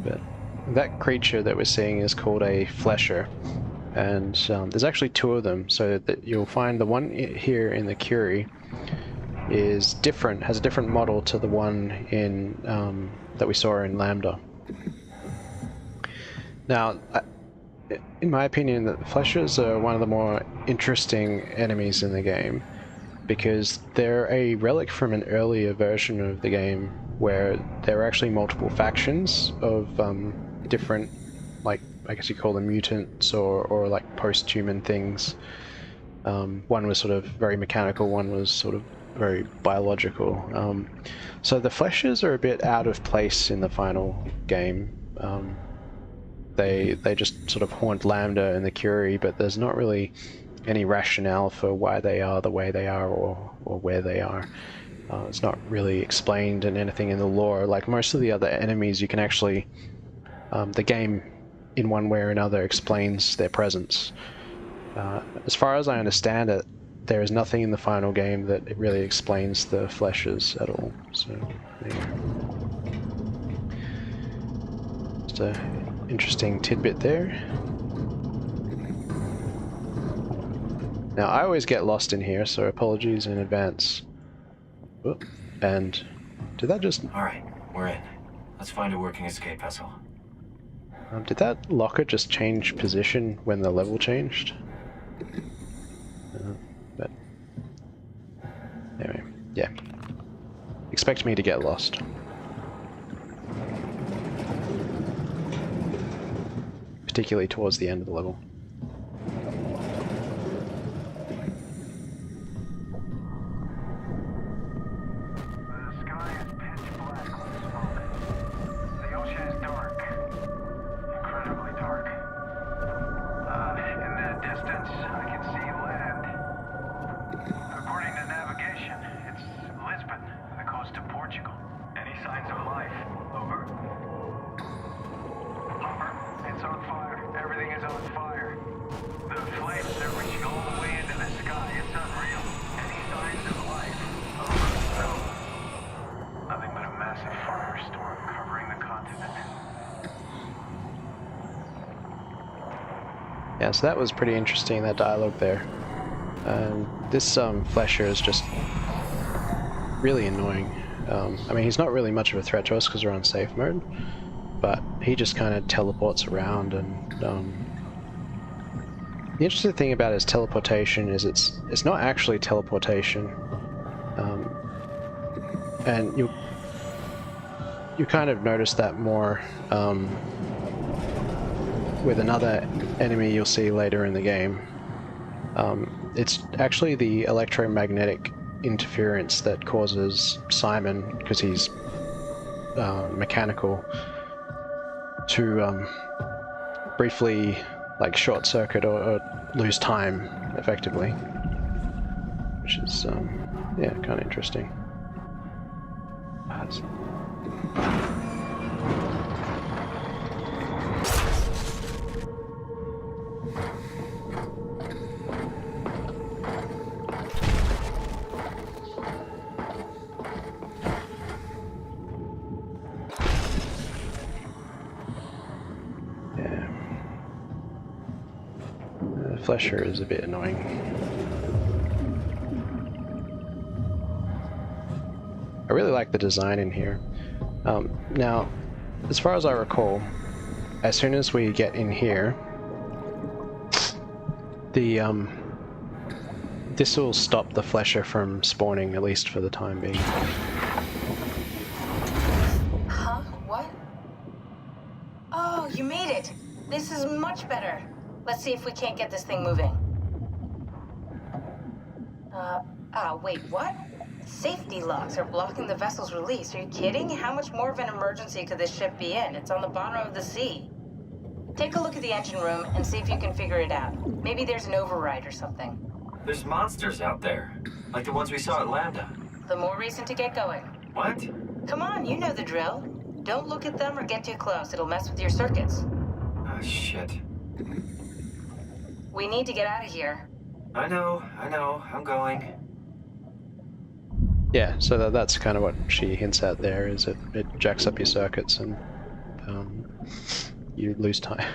But that creature that we're seeing is called a flesher, and there's actually two of them, so that you'll find the one here in the Curie is different, has a different model to the one in that we saw in Lambda. Now, in my opinion, the fleshers are one of the more interesting enemies in the game, because they're a relic from an earlier version of the game where there were actually multiple factions of different, like, I guess you call them mutants or like post-human things. One was sort of very mechanical, one was sort of very biological. So the fleshers are a bit out of place in the final game. They just sort of haunt Lambda and the Curie, but there's not really any rationale for why they are the way they are or where they are. It's not really explained in anything in the lore. Like most of the other enemies, you can actually... the game, in one way or another, explains their presence. As far as I understand it, there is nothing in the final game that it really explains the fleshers at all. So, there you go. Just an interesting tidbit there. Now, I always get lost in here, so apologies in advance. Whoop. And did that just... Alright, we're in. Let's find a working escape vessel. Did that locker just change position when the level changed? But anyway, yeah. Expect me to get lost. Particularly towards the end of the level. Yeah, so that was pretty interesting, that dialogue there. This Flesher is just really annoying. I mean, he's not really much of a threat to us because we're on safe mode, but he just kind of teleports around, and the interesting thing about his teleportation is it's not actually teleportation, and you kind of notice that more with another enemy you'll see later in the game. It's actually the electromagnetic interference that causes Simon, because he's mechanical, to briefly like short circuit or lose time effectively, which is yeah, kind of interesting. Flesher is a bit annoying. I really like the design in here. Now, as far as I recall, as soon as we get in here, the this will stop the Flesher from spawning, at least for the time being. Huh? What? Oh, you made it! This is much better. Let's see if we can't get this thing moving. Wait, what? Safety locks are blocking the vessel's release. Are you kidding? How much more of an emergency could this ship be in? It's on the bottom of the sea. Take a look at the engine room and see if you can figure it out. Maybe there's an override or something. There's monsters out there, like the ones we saw at Lambda. The more reason to get going. What? Come on, you know the drill. Don't look at them or get too close. It'll mess with your circuits. Ah, shit. We need to get out of here. I know, I'm going. Yeah, so that's kind of what she hints at there, is it jacks up your circuits and you lose time.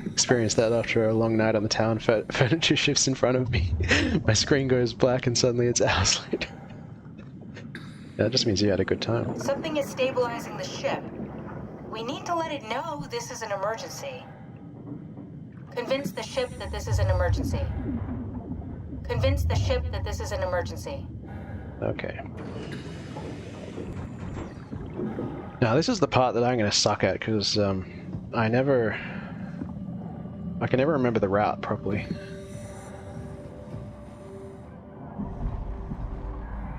Experienced that after a long night on the town. Furniture shifts in front of me. My screen goes black and suddenly it's hours later. That just means you had a good time. Something is stabilizing the ship. We need to let it know this is an emergency. Convince the ship that this is an emergency. Convince the ship that this is an emergency. Okay. Now this is the part that I'm going to suck at, because I can never remember the route properly.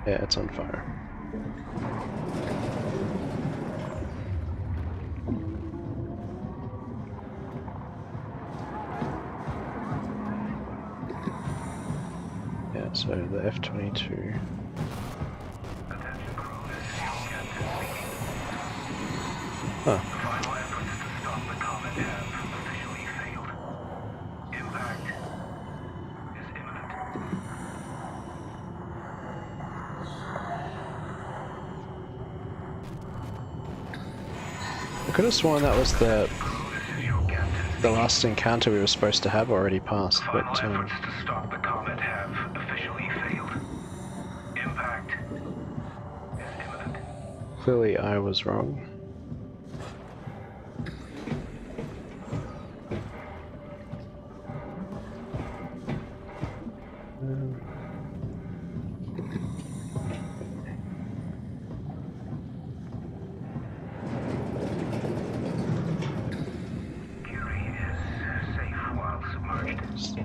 Yeah, it's on fire. Yeah, so the F-22. Huh. I could have sworn that was the last encounter we were supposed to have already passed, but Efforts to stop the comet have officially failed. Impact is imminent. clearly I was wrong.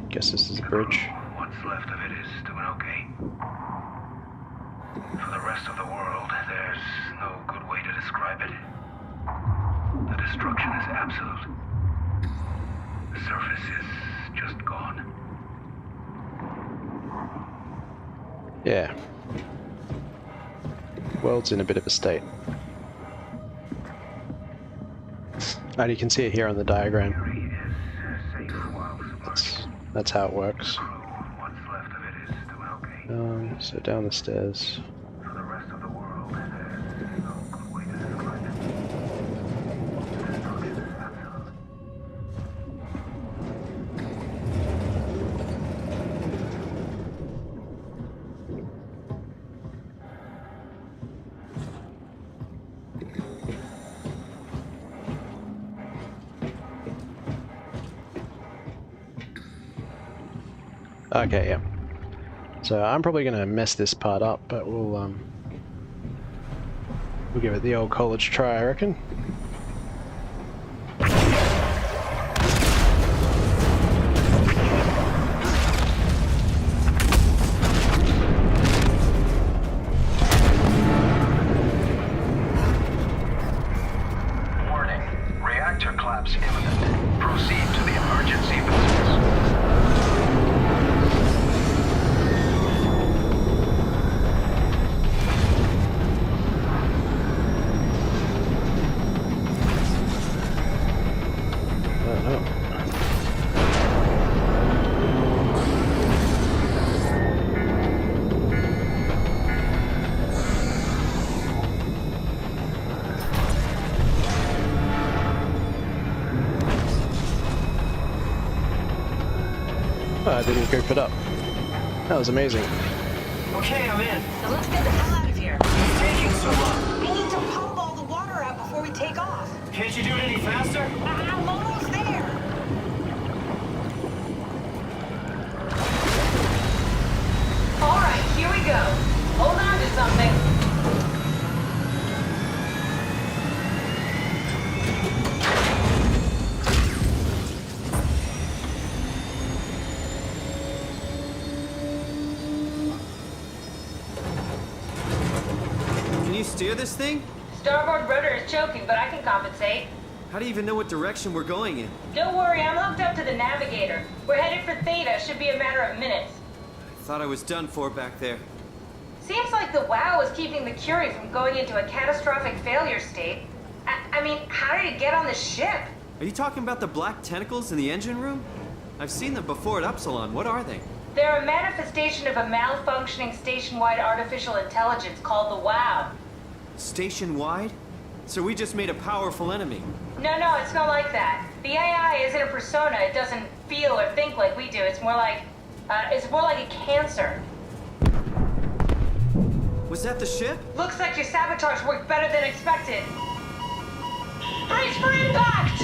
Guess this is a bridge. What's left of it is doing okay. For the rest of the world, there's no good way to describe it. The destruction is absolute. The surface is just gone. Yeah. World's in a bit of a state. And you can see it here on the diagram. That's how it works. So down the stairs. For the rest of the world, there's no good way to describe it. The destruction is absolute. Okay, yeah. So I'm probably gonna mess this part up, but we'll give it the old college try, I reckon. Warning. Reactor collapse imminent. Proceed to the emergency vessels. I didn't goop it up. That was amazing. Okay, I'm in. So let's get the hell out of here. It's taking so long. We need to pump all the water out before we take off. Can't you do it any faster? I'm almost there. All right, here we go. Hold on to something. Can you steer this thing? Starboard rudder is choking, but I can compensate. How do you even know what direction we're going in? Don't worry, I'm hooked up to the navigator. We're headed for Theta. Should be a matter of minutes. I thought I was done for back there. Seems like the WOW is keeping the Curie from going into a catastrophic failure state. I mean, how did it get on the ship? Are you talking about the black tentacles in the engine room? I've seen them before at Upsilon. What are they? They're a manifestation of a malfunctioning station-wide artificial intelligence called the WOW. Station-wide? So we just made a powerful enemy. No, it's not like that. The AI isn't a persona. It doesn't feel or think like we do. It's more like a cancer. Was that the ship? Looks like your sabotage worked better than expected. Brace for impact!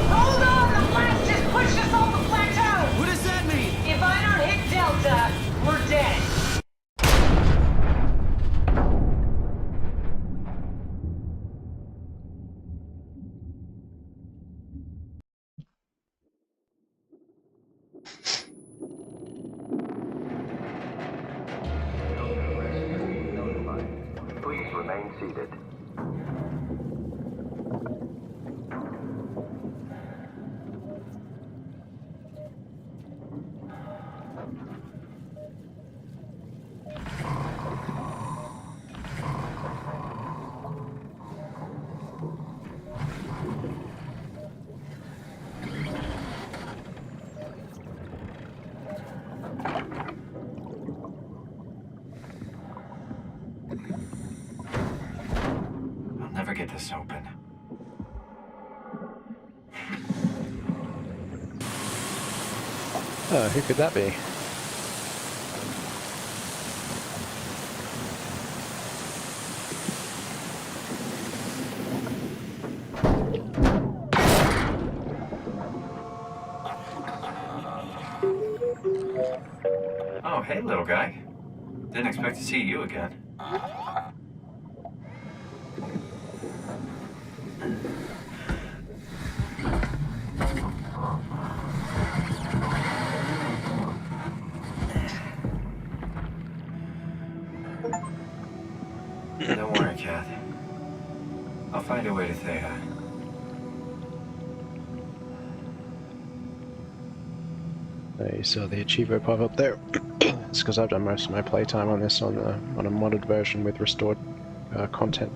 Hold on, the blast just pushed us off the plateau! What does that mean? If I don't hit Delta, we're dead. Please remain seated. I'll never get this open. Oh, who could that be? Oh, hey, little guy. Didn't expect to see you again. Don't worry, Kath. I'll find a way to Thea. You saw the Achievo pop up there. It's because I've done most of my playtime on this on a modded version with restored content.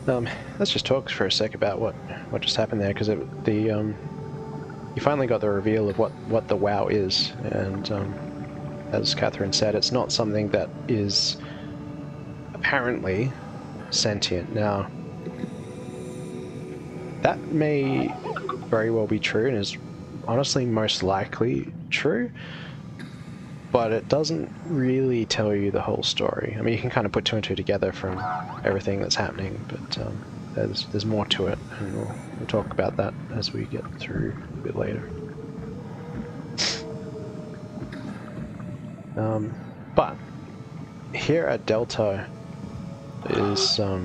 Let's just talk for a sec about what just happened there, because you finally got the reveal of what the WOW is, and as Catherine said, it's not something that is apparently sentient. Now, that may very well be true, and is honestly most likely true, but it doesn't really tell you the whole story. I mean, you can kind of put two and two together from everything that's happening, but there's more to it, and we'll talk about that as we get through a bit later. But here at Delta is sort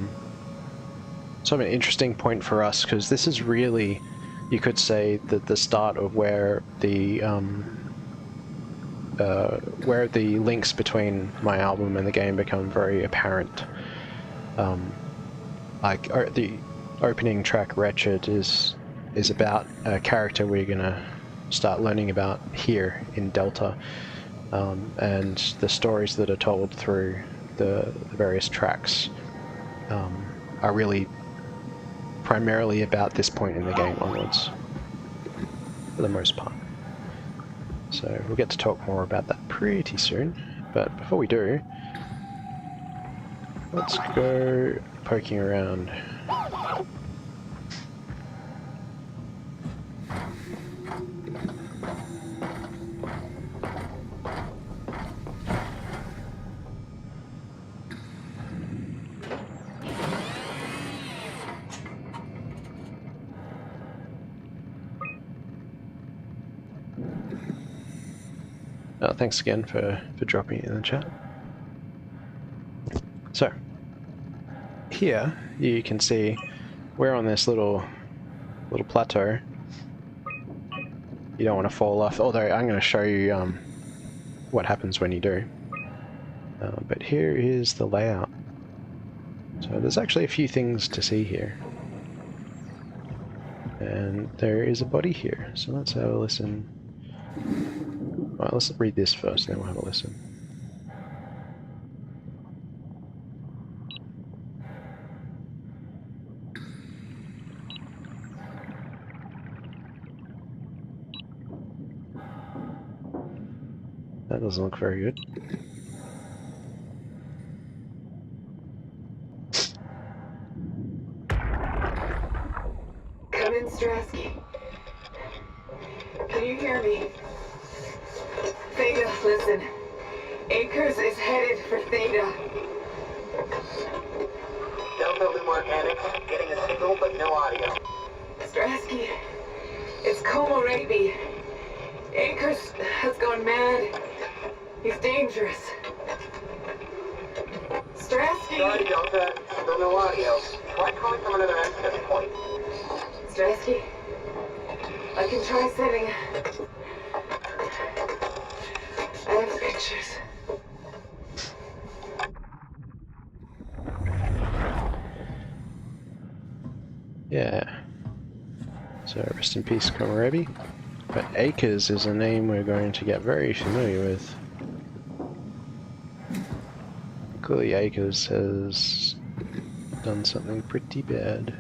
of an interesting point for us, because this is really, you could say, that the start of where the links between my album and the game become very apparent. The opening track, Wretched, is about a character we're gonna start learning about here in Delta, and the stories that are told through the various tracks are really primarily about this point in the game onwards, for the most part. So we'll get to talk more about that pretty soon, but before we do, let's go poking around. Thanks again for dropping it in the chat. So, here you can see we're on this little plateau. You don't want to fall off, although I'm going to show you what happens when you do. But here is the layout. So there's actually a few things to see here. And there is a body here, so let's have a listen. Alright, let's read this first, then we'll have a listen. That doesn't look very good. Come in, Strasky. Can you hear me? Theta, listen. Akers is headed for Theta. Delta Loom Organics, getting a signal but no audio. Strasky, it's Komorebi. Akers has gone mad. He's dangerous. Strasky! Sorry, Delta. Still no audio. Try calling from another access point. Strasky, I can try sending. I have pictures. Yeah. So rest in peace, Komorebi. But Akers is a name we're going to get very familiar with. Clearly Akers has done something pretty bad.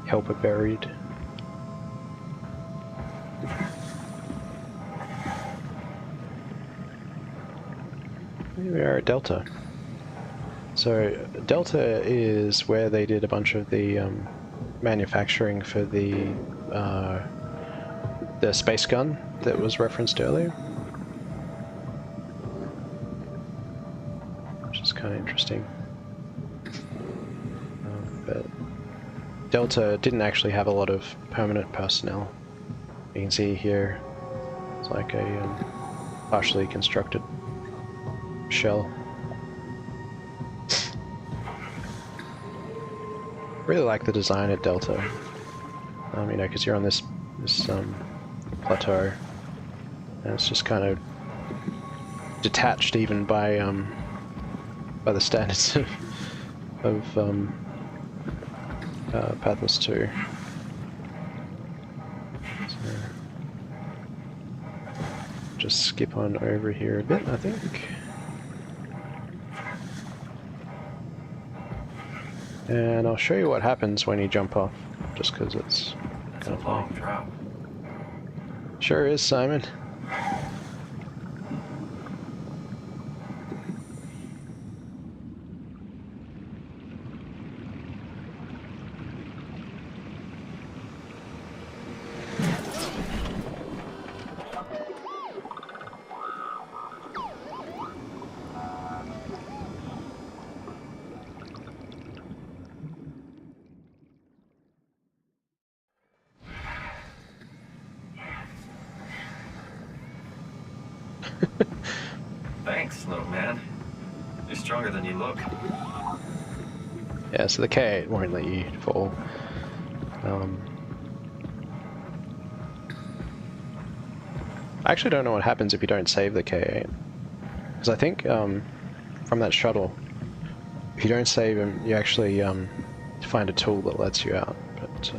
Helper buried. Here we are at Delta. So Delta is where they did a bunch of the manufacturing for the space gun that was referenced earlier, which is kind of interesting. But Delta didn't actually have a lot of permanent personnel. You can see here it's like a partially constructed shell. Really like the design at Delta. You know, because you're on this plateau, and it's just kind of detached even by the standards of Pathos 2. So, just skip on over here a bit, I think. And I'll show you what happens when you jump off, just because it's kind of long drop. Sure is, Simon. stronger than you look. Yeah, so the K8 won't let you fall. I actually don't know what happens if you don't save the K8. Because I think from that shuttle, if you don't save him, you actually find a tool that lets you out. But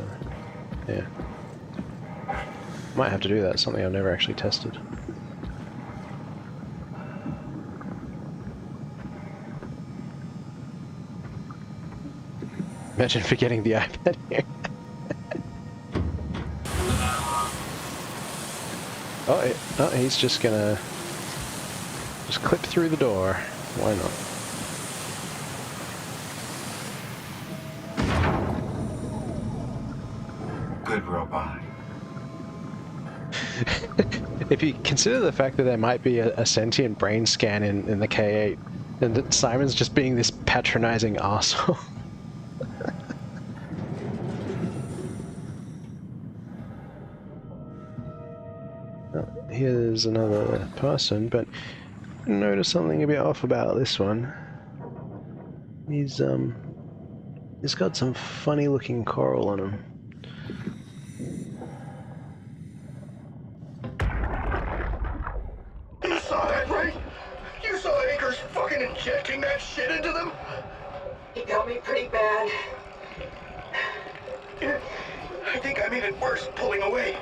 yeah. Might have to do that, something I've never actually tested. Imagine forgetting the iPad here. Oh, he's just gonna just clip through the door. Why not? Good robot. If you consider the fact that there might be a sentient brain scan in the K8, and that Simon's just being this patronizing arsehole. Here's another person, but I noticed something a bit off about this one. He's got some funny looking coral on him. You saw that, right? You saw Akers fucking injecting that shit into them? He got me pretty bad. I think I made it worse pulling away.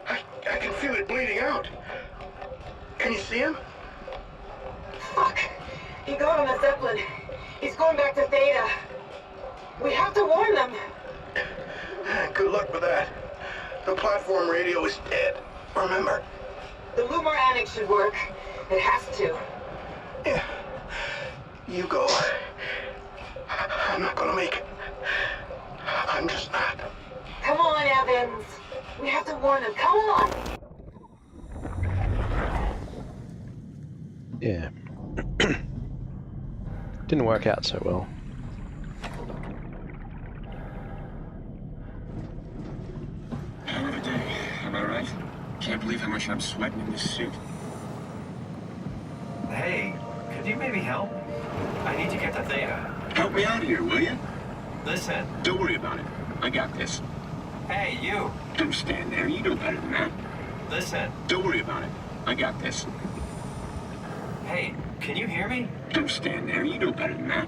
I can feel it bleeding out. Can you see him? Fuck. He got on the Zeppelin. He's going back to Theta. We have to warn them. Good luck with that. The platform radio is dead. Remember? The Lumar Annex should work. It has to. Yeah. You go. I'm not gonna make it. I'm just not. Come on, Evans. We have to warn them. Come on. Yeah. Didn't work out so well. Hell of a day, am I right? Can't believe how much I'm sweating in this suit. Hey, could you maybe help? I need to get to Theta. Help me out here, will you? Listen. Don't worry about it. I got this. Hey, you. Don't stand there. You know better than that. Listen. Don't worry about it. I got this. Hey, can you hear me? Don't stand there. You know better than that.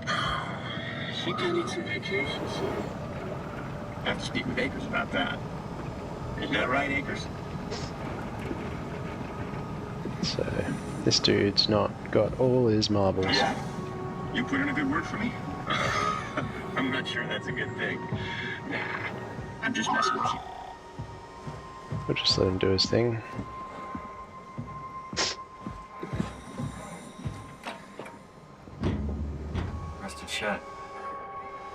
I think I need some vacation soon. I have to speak with Akers about that. Isn't that right, Akers? So, this dude's not got all his marbles. Yeah. You put in a good word for me? I'm not sure that's a good thing. Nah, I'm just messing with you. We'll just let him do his thing. Rusted shut.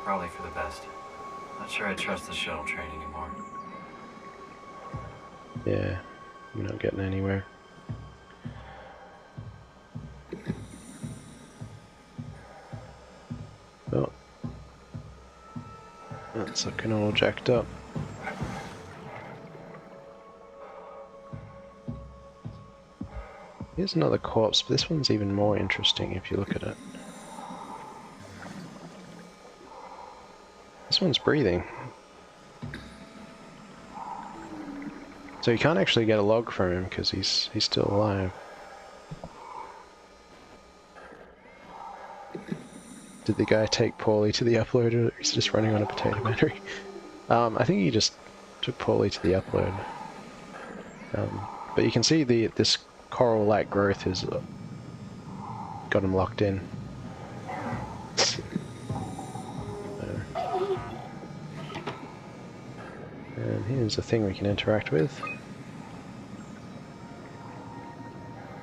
Probably for the best. Not sure I trust the shuttle train anymore. Yeah, we're not getting anywhere. Oh. That's looking all jacked up. Here's another corpse, but this one's even more interesting if you look at it. This one's breathing. So you can't actually get a log from him because he's still alive. Did the guy take poorly to the upload, or he's just running on a potato battery? I think he just took poorly to the upload. But you can see this coral-like growth has got him locked in. And here's a thing we can interact with.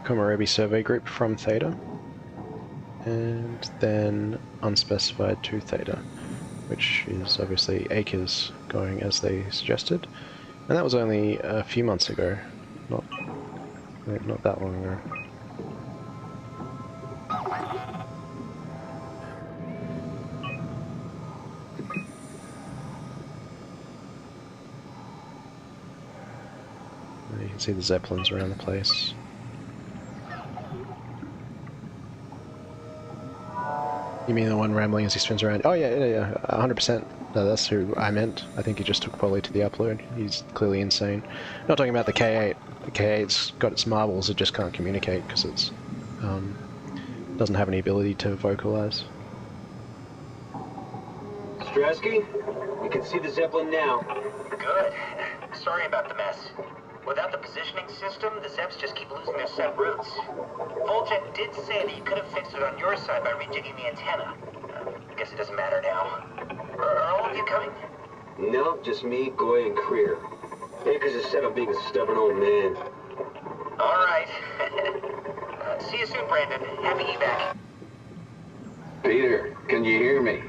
Komorebi survey group from Theta. And then unspecified to Theta, which is obviously Akers going as they suggested. And that was only a few months ago, not that long ago. You can see the Zeppelins around the place. You mean the one rambling as he spins around? Oh yeah, 100%. No, that's who I meant. I think he just took Polly to the upload. He's clearly insane. Not talking about the K8. The K8's got its marbles, it just can't communicate because it's doesn't have any ability to vocalize. Strasky, you can see the Zeppelin now. Good. Sorry about the mess. Without the positioning system, the Zeps just keep losing their set routes. Voljet did say that you could have fixed it on your side by rejigging the antenna. I guess it doesn't matter now. Are all of you coming? No, just me, Goy, and Creer. Akers is set on being a stubborn old man. All right. See you soon, Brandon. Happy evac. Peter, can you hear me?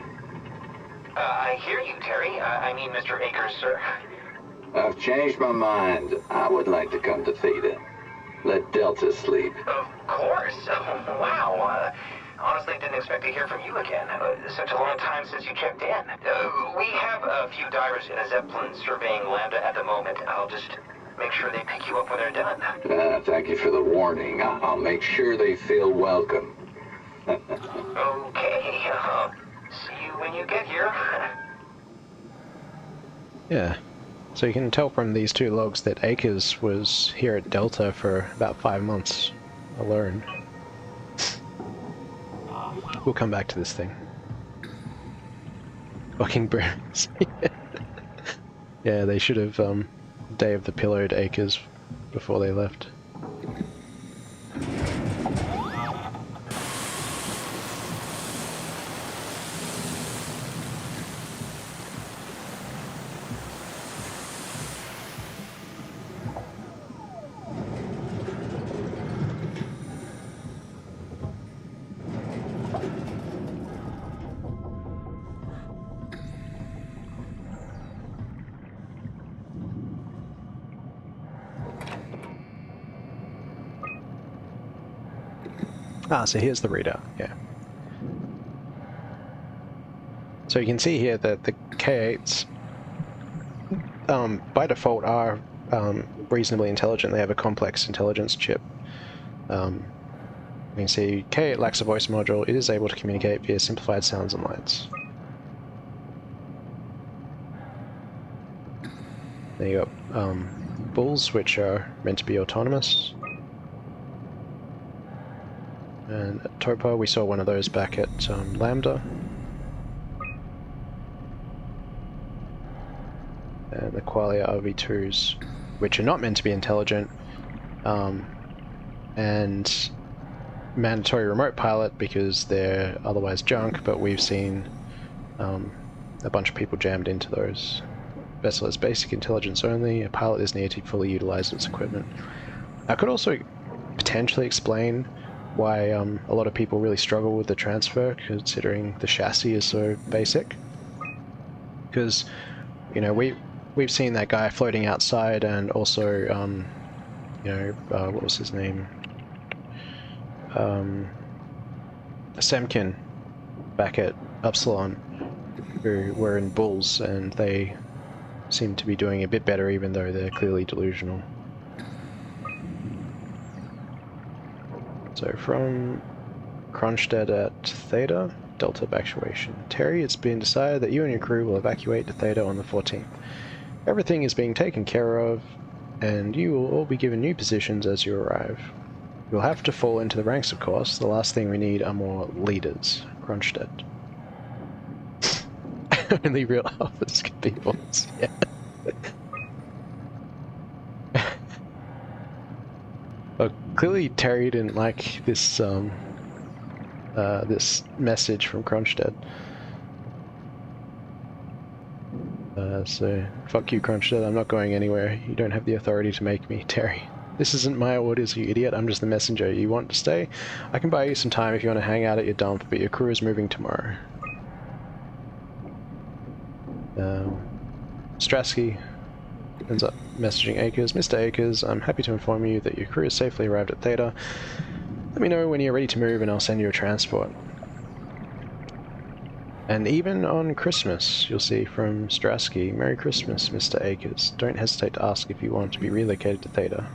I hear you, Terry. I mean, Mr. Akers, sir. I've changed my mind. I would like to come to Theta. Let Delta sleep. Of course. Wow. Honestly, didn't expect to hear from you again. Such a long time since you checked in. We have a few divers in a Zeppelin surveying Lambda at the moment. I'll just make sure they pick you up when they're done. Thank you for the warning. I'll make sure they feel welcome. Okay. See you when you get here. Yeah. So you can tell from these two logs that Akers was here at Delta for about 5 months alone. We'll come back to this thing. Fucking brooms. Yeah, they should have Day of the Pillowed Akers before they left. Ah, so here's the readout, yeah. So you can see here that the K8s, by default, are reasonably intelligent. They have a complex intelligence chip. You can see K8 lacks a voice module. It is able to communicate via simplified sounds and lights. Then you got bulls, which are meant to be autonomous. And at Topa, we saw one of those back at Lambda. And the Qualia RV2s, which are not meant to be intelligent, and mandatory remote pilot because they're otherwise junk, but we've seen a bunch of people jammed into those. Vessel has basic intelligence only, a pilot is needed to fully utilize its equipment. I could also potentially explain why a lot of people really struggle with the transfer, considering the chassis is so basic. Because, you know, we've seen that guy floating outside, and also, you know, what was his name? Semkin back at Upsilon, who were in bulls, and they seem to be doing a bit better, even though they're clearly delusional. So from Kronstadt at Theta, Delta evacuation. Terry, it's been decided that you and your crew will evacuate to Theta on the 14th. Everything is being taken care of, and you will all be given new positions as you arrive. You'll have to fall into the ranks, of course. The last thing we need are more leaders. Kronstadt. Only real alphas can be bulls, yeah. Well, clearly Terry didn't like this this message from Kronstadt. So, fuck you, Kronstadt, I'm not going anywhere. You don't have the authority to make me, Terry. This isn't my orders, you idiot. I'm just the messenger. You want to stay? I can buy you some time if you want to hang out at your dump, but your crew is moving tomorrow. Strasky ends up messaging Akers. Mr. Akers, I'm happy to inform you that your crew has safely arrived at Theta. Let me know when you're ready to move and I'll send you a transport. And even on Christmas, you'll see from Strasky, Merry Christmas, Mr. Akers. Don't hesitate to ask if you want to be relocated to Theta.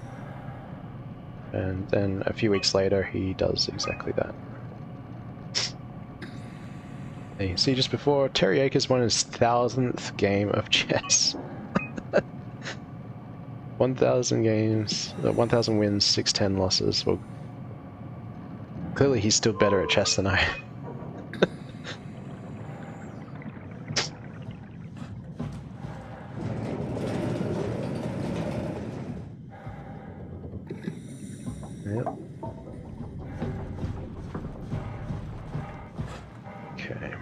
And then a few weeks later, he does exactly that. Hey, see, just before, Terry Akers won his 1000th game of chess. 1,000 games, 1,000 wins, 610 losses. Well, clearly he's still better at chess than I am. Yep. Okay.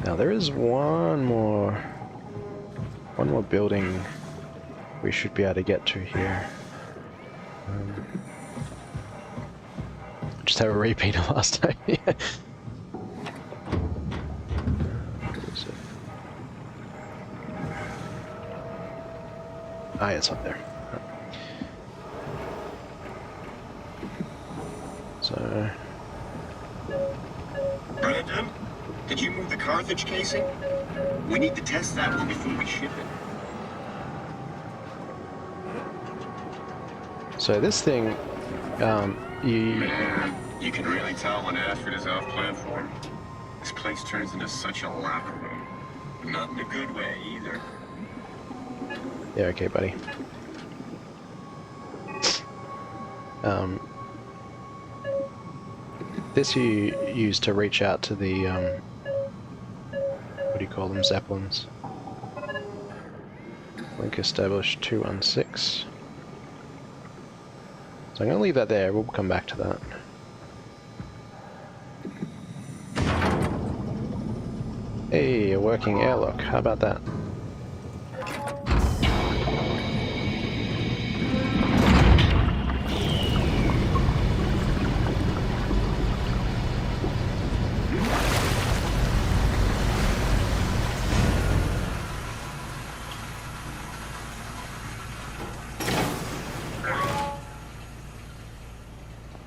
Now there is one more building we should be able to get to here. Just have a repeat of last time. Yeah. Ah, it's up there. So. Brandon, did you move the Carthage casing? We need to test that one before we ship it. So this thing, Man, you can really tell when Ashford is off platform. This place turns into such a locker room. Not in a good way, either. Yeah, okay, buddy. This you use to reach out to the, what do you call them, Zeppelins. Link established 216. So I'm going to leave that there, we'll come back to that. Hey, a working airlock, how about that?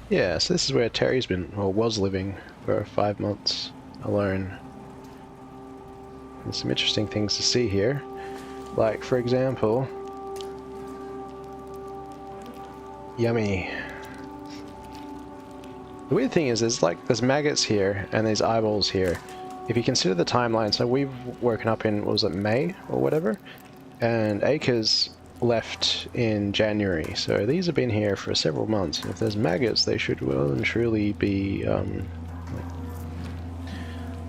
Yeah, so this is where Terry's been, or was living, for 5 months alone. There's some interesting things to see here. Like, for example... Yummy. The weird thing is, there's maggots here, and there's eyeballs here. If you consider the timeline, so we've woken up in, what was it, May, or whatever? And Akers left in January, so these have been here for several months. And if there's maggots, they should well and truly be in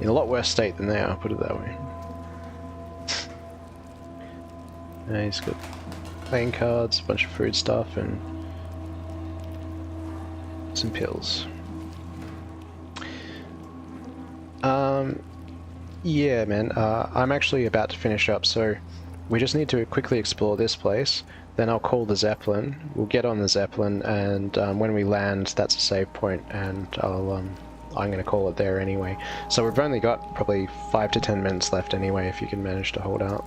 a lot worse state than they are, put it that way. And he's got playing cards, a bunch of food stuff, and some pills. Yeah, man, I'm actually about to finish up, so we just need to quickly explore this place, then I'll call the Zeppelin, we'll get on the Zeppelin, and when we land, that's a save point, and I'm going to call it there anyway. So we've only got probably 5 to 10 minutes left anyway, if you can manage to hold out.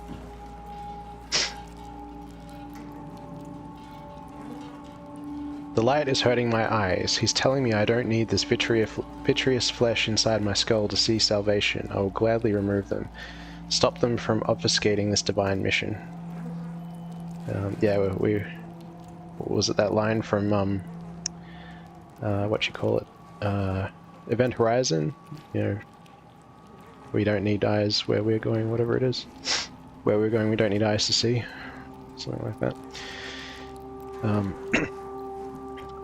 The light is hurting my eyes. He's telling me I don't need this vitreous flesh inside my skull to see salvation. I will gladly remove them. Stop them from obfuscating this divine mission. Yeah, what was it, that line from, what you call it, Event Horizon? You know, we don't need eyes where we're going, whatever it is. Where we're going, we don't need eyes to see. Something like that.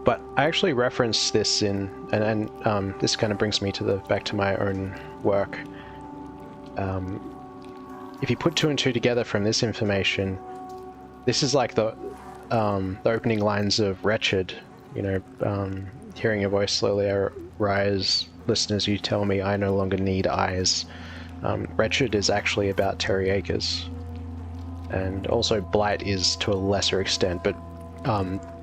But I actually referenced this in, and this kind of brings me to back to my own work. If you put 2 and 2 together from this information, this is like the opening lines of Wretched. You know, hearing your voice slowly rise, listeners, you tell me I no longer need eyes. Wretched is actually about Terry Akers, and also Blight is to a lesser extent, but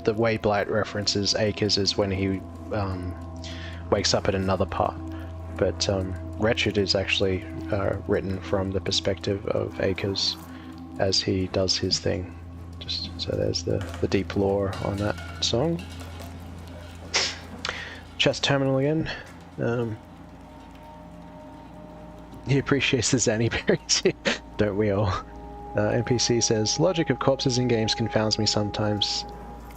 the way Blight references Akers is when he wakes up at another part. But Wretched is actually written from the perspective of Akers as he does his thing. Just so there's the deep lore on that song. Chest terminal again. He appreciates the Zanny berries, don't we all? NPC says, logic of corpses in games confounds me sometimes.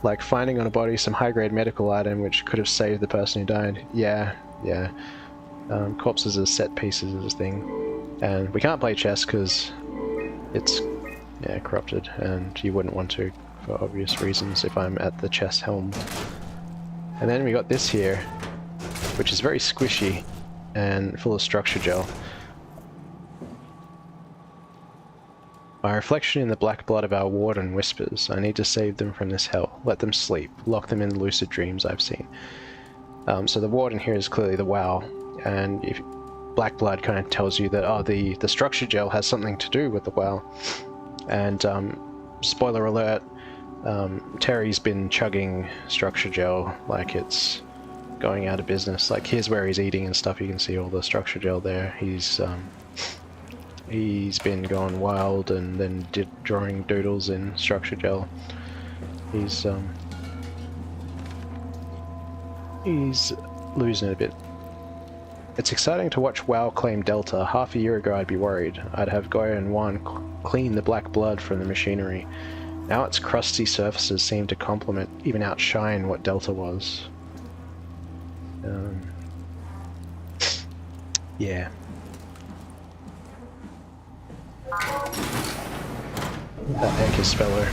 Like finding on a body some high-grade medical item which could have saved the person who died. Yeah. corpses as set pieces as a thing. And we can't play chess because it's corrupted, and you wouldn't want to for obvious reasons if I'm at the chess helm. And then we got this here, which is very squishy and full of structure gel. My reflection in the black blood of our warden whispers, I need to save them from this hell. Let them sleep. Lock them in the lucid dreams I've seen. So the warden here is clearly the WoW, and if black blood kind of tells you that, oh, the structure gel has something to do with the WoW. And spoiler alert, Terry's been chugging structure gel like it's going out of business. Like, here's where he's eating and stuff. You can see all the structure gel there. He's been going wild and then drawing doodles in structure gel. He's losing it a bit. It's exciting to watch WoW claim Delta. Half a year ago I'd be worried. I'd have Goya and Juan clean the black blood from the machinery. Now its crusty surfaces seem to complement, even outshine what Delta was. Yeah. That heck is speller.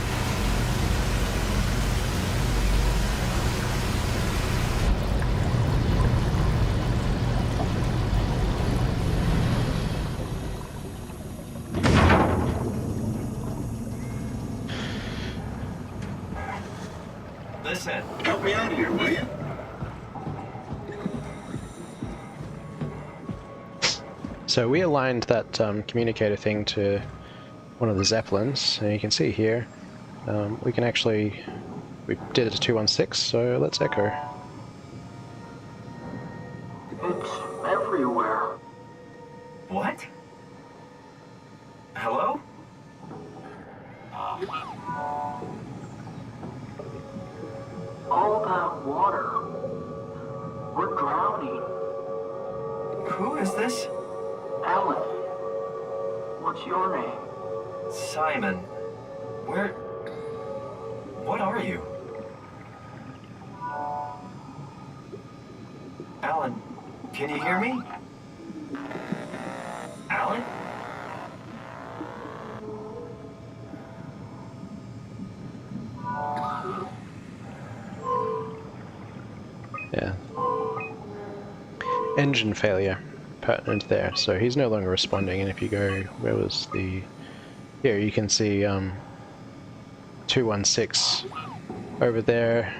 Listen. Help me out here, will you? So we aligned that communicator thing to one of the Zeppelins, and you can see here, we can actually, we did it to 216, so let's echo. It's everywhere. What? Hello? All that water. We're drowning. Who is this? Alan. What's your name? Simon. Where... What are you? Alan, can you hear me? Alan? Yeah. Engine failure. Pertinent there. So he's no longer responding, and if you go, where was the... Here you can see 216 over there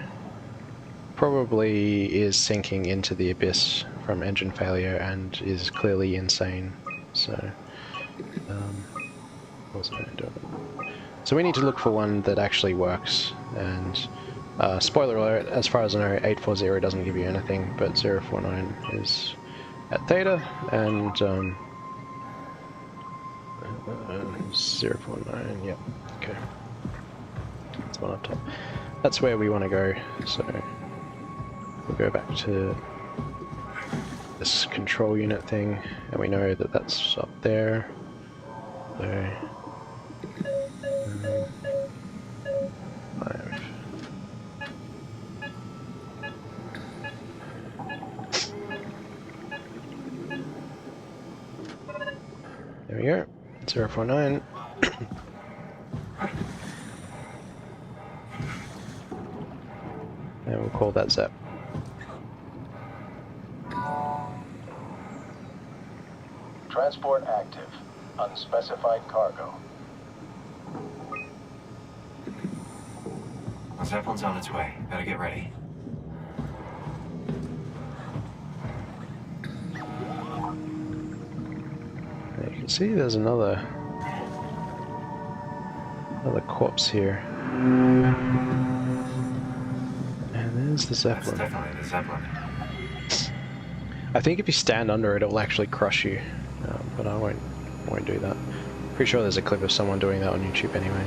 probably is sinking into the abyss from engine failure and is clearly insane. So, what's it doing? So we need to look for one that actually works, and spoiler alert, as far as I know, 840 doesn't give you anything, but 049 is at Theta, and 049, yep, okay. That's one up top. That's where we want to go, so we'll go back to this control unit thing, and we know that that's up there. So, 5. There we go. 049. And we'll call that Zep. Transport active. Unspecified cargo. Zeppelin's on its way. Better get ready. You can see there's another corpse here. And there's the Zeppelin. That's definitely the Zeppelin. I think if you stand under it, it'll actually crush you, but I won't do that. Pretty sure there's a clip of someone doing that on YouTube anyway.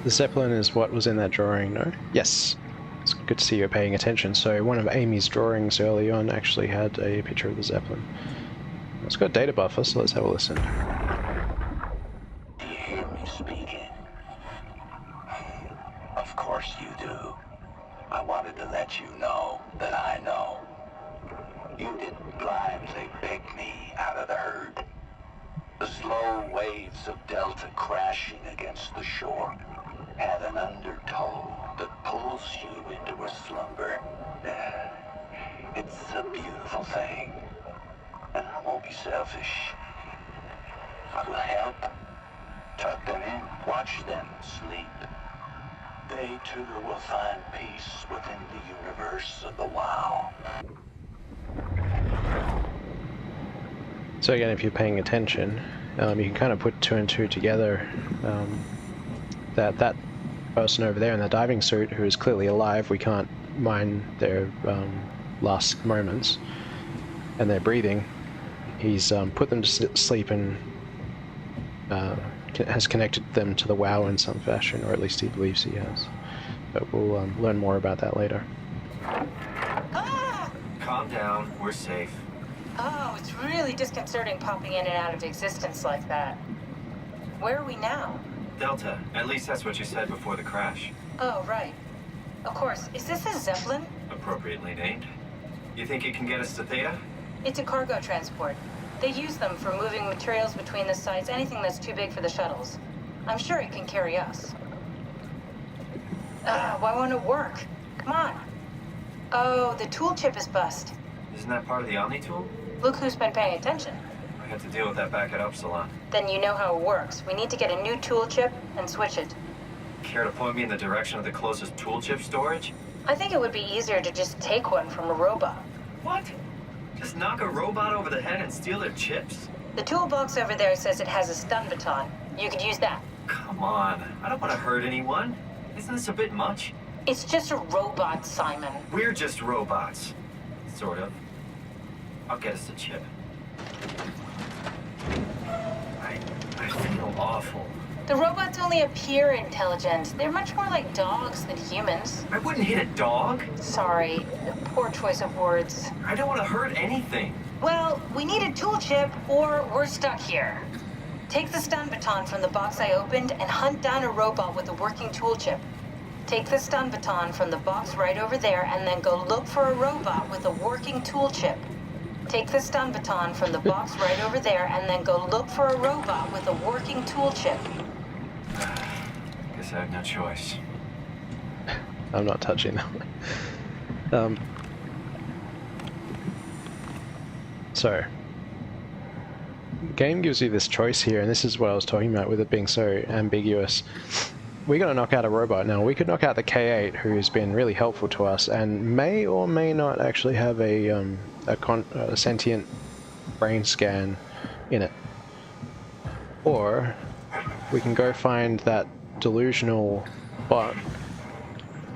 The Zeppelin is what was in that drawing, no? Yes. It's good to see you're paying attention. So one of Amy's drawings early on actually had a picture of the Zeppelin. It's got a data buffer, so let's have a listen. Do you hear me speaking? Of course you do. I wanted to let you know that I know. You didn't blindly pick me out of the herd. The slow waves of Delta crashing against the shore have an undertow that pulls you into a slumber. It's a beautiful thing. And I won't be selfish. I will help. Tuck them in, watch them sleep. They too will find peace within the universe of the WoW. So again, if you're paying attention, you can kind of put two and two together. That person over there in the diving suit, who is clearly alive, we can't mine their last moments, and they're breathing. He's put them to sleep and has connected them to the WoW in some fashion, or at least he believes he has. But we'll learn more about that later. Calm down, we're safe. Oh, it's really disconcerting popping in and out of existence like that. Where are we now? Delta, at least that's what you said before the crash. Oh, right. Of course. Is this a Zeppelin? Appropriately named. You think it can get us to Theta? It's a cargo transport. They use them for moving materials between the sites, anything that's too big for the shuttles. I'm sure it can carry us. Why won't it work? Come on. Oh, the tool chip is bust. Isn't that part of the Omni tool? Look who's been paying attention. I had to deal with that back at Upsilon. Then you know how it works. We need to get a new tool chip and switch it. Care to point me in the direction of the closest tool chip storage? I think it would be easier to just take one from a robot. What? Just knock a robot over the head and steal their chips? The toolbox over there says it has a stun baton. You could use that. Come on, I don't want to hurt anyone. Isn't this a bit much? It's just a robot, Simon. We're just robots. Sort of. I'll get us a chip. I feel awful. The robots only appear intelligent. They're much more like dogs than humans. I wouldn't hit a dog. Sorry, poor choice of words. I don't want to hurt anything. Well, we need a tool chip or we're stuck here. Take the stun baton from the box I opened and hunt down a robot with a working tool chip. Take the stun baton from the box right over there and then go look for a robot with a working tool chip. Take the stun baton from the box right over there and then go look for a robot with a working tool chip. Guess I have no choice. I'm not touching them. So, the game gives you this choice here, and this is what I was talking about with it being so ambiguous. We gotta knock out a robot now. We could knock out the K8, who's been really helpful to us, and may or may not actually have a sentient brain scan in it. Or we can go find that delusional bot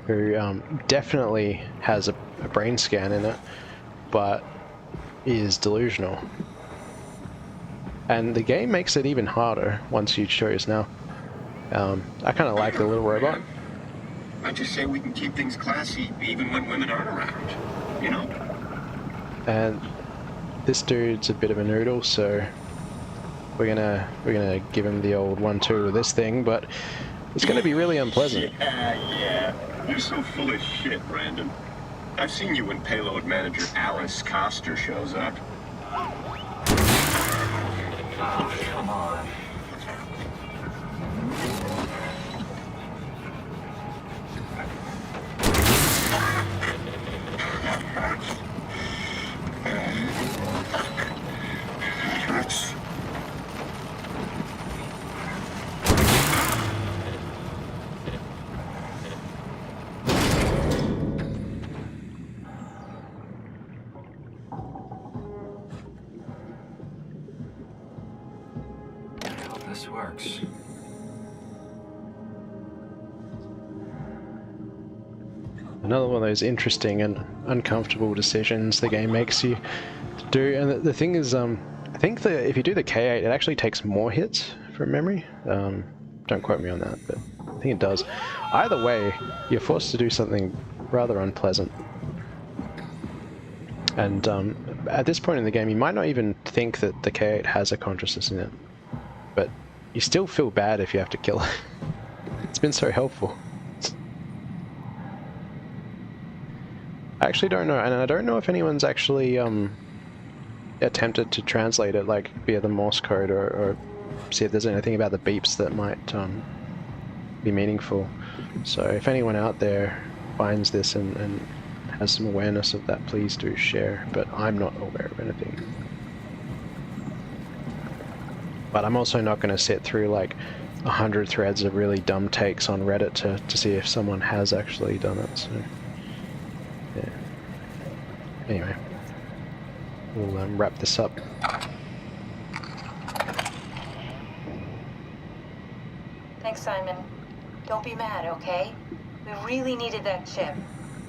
who definitely has a brain scan in it, but is delusional. And the game makes it even harder once you choose now. I kind of like the little robot. I just say we can keep things classy even when women aren't around, you know? And this dude's a bit of a noodle, so we're gonna give him the old 1-2 with this thing, but it's gonna be really unpleasant. Yeah. You're so full of shit, Brandon. I've seen you when payload manager Alice Coster shows up. Oh, come on. This works. Another one of those interesting and uncomfortable decisions the game makes you do. And the thing is, I think that if you do the K8, it actually takes more hits from memory. Don't quote me on that, but I think it does. Either way, you're forced to do something rather unpleasant. And at this point in the game, you might not even think that the K8 has a consciousness in it. But you still feel bad if you have to kill it. It's been so helpful. I actually don't know, and I don't know if anyone's actually attempted to translate it, like via the Morse code, or see if there's anything about the beeps that might be meaningful. So if anyone out there finds this and has some awareness of that, please do share, but I'm not aware of anything. But I'm also not going to sit through like 100 threads of really dumb takes on Reddit to see if someone has actually done it, so yeah. Anyway, we'll wrap this up. Thanks, Simon. Don't be mad, okay? We really needed that chip.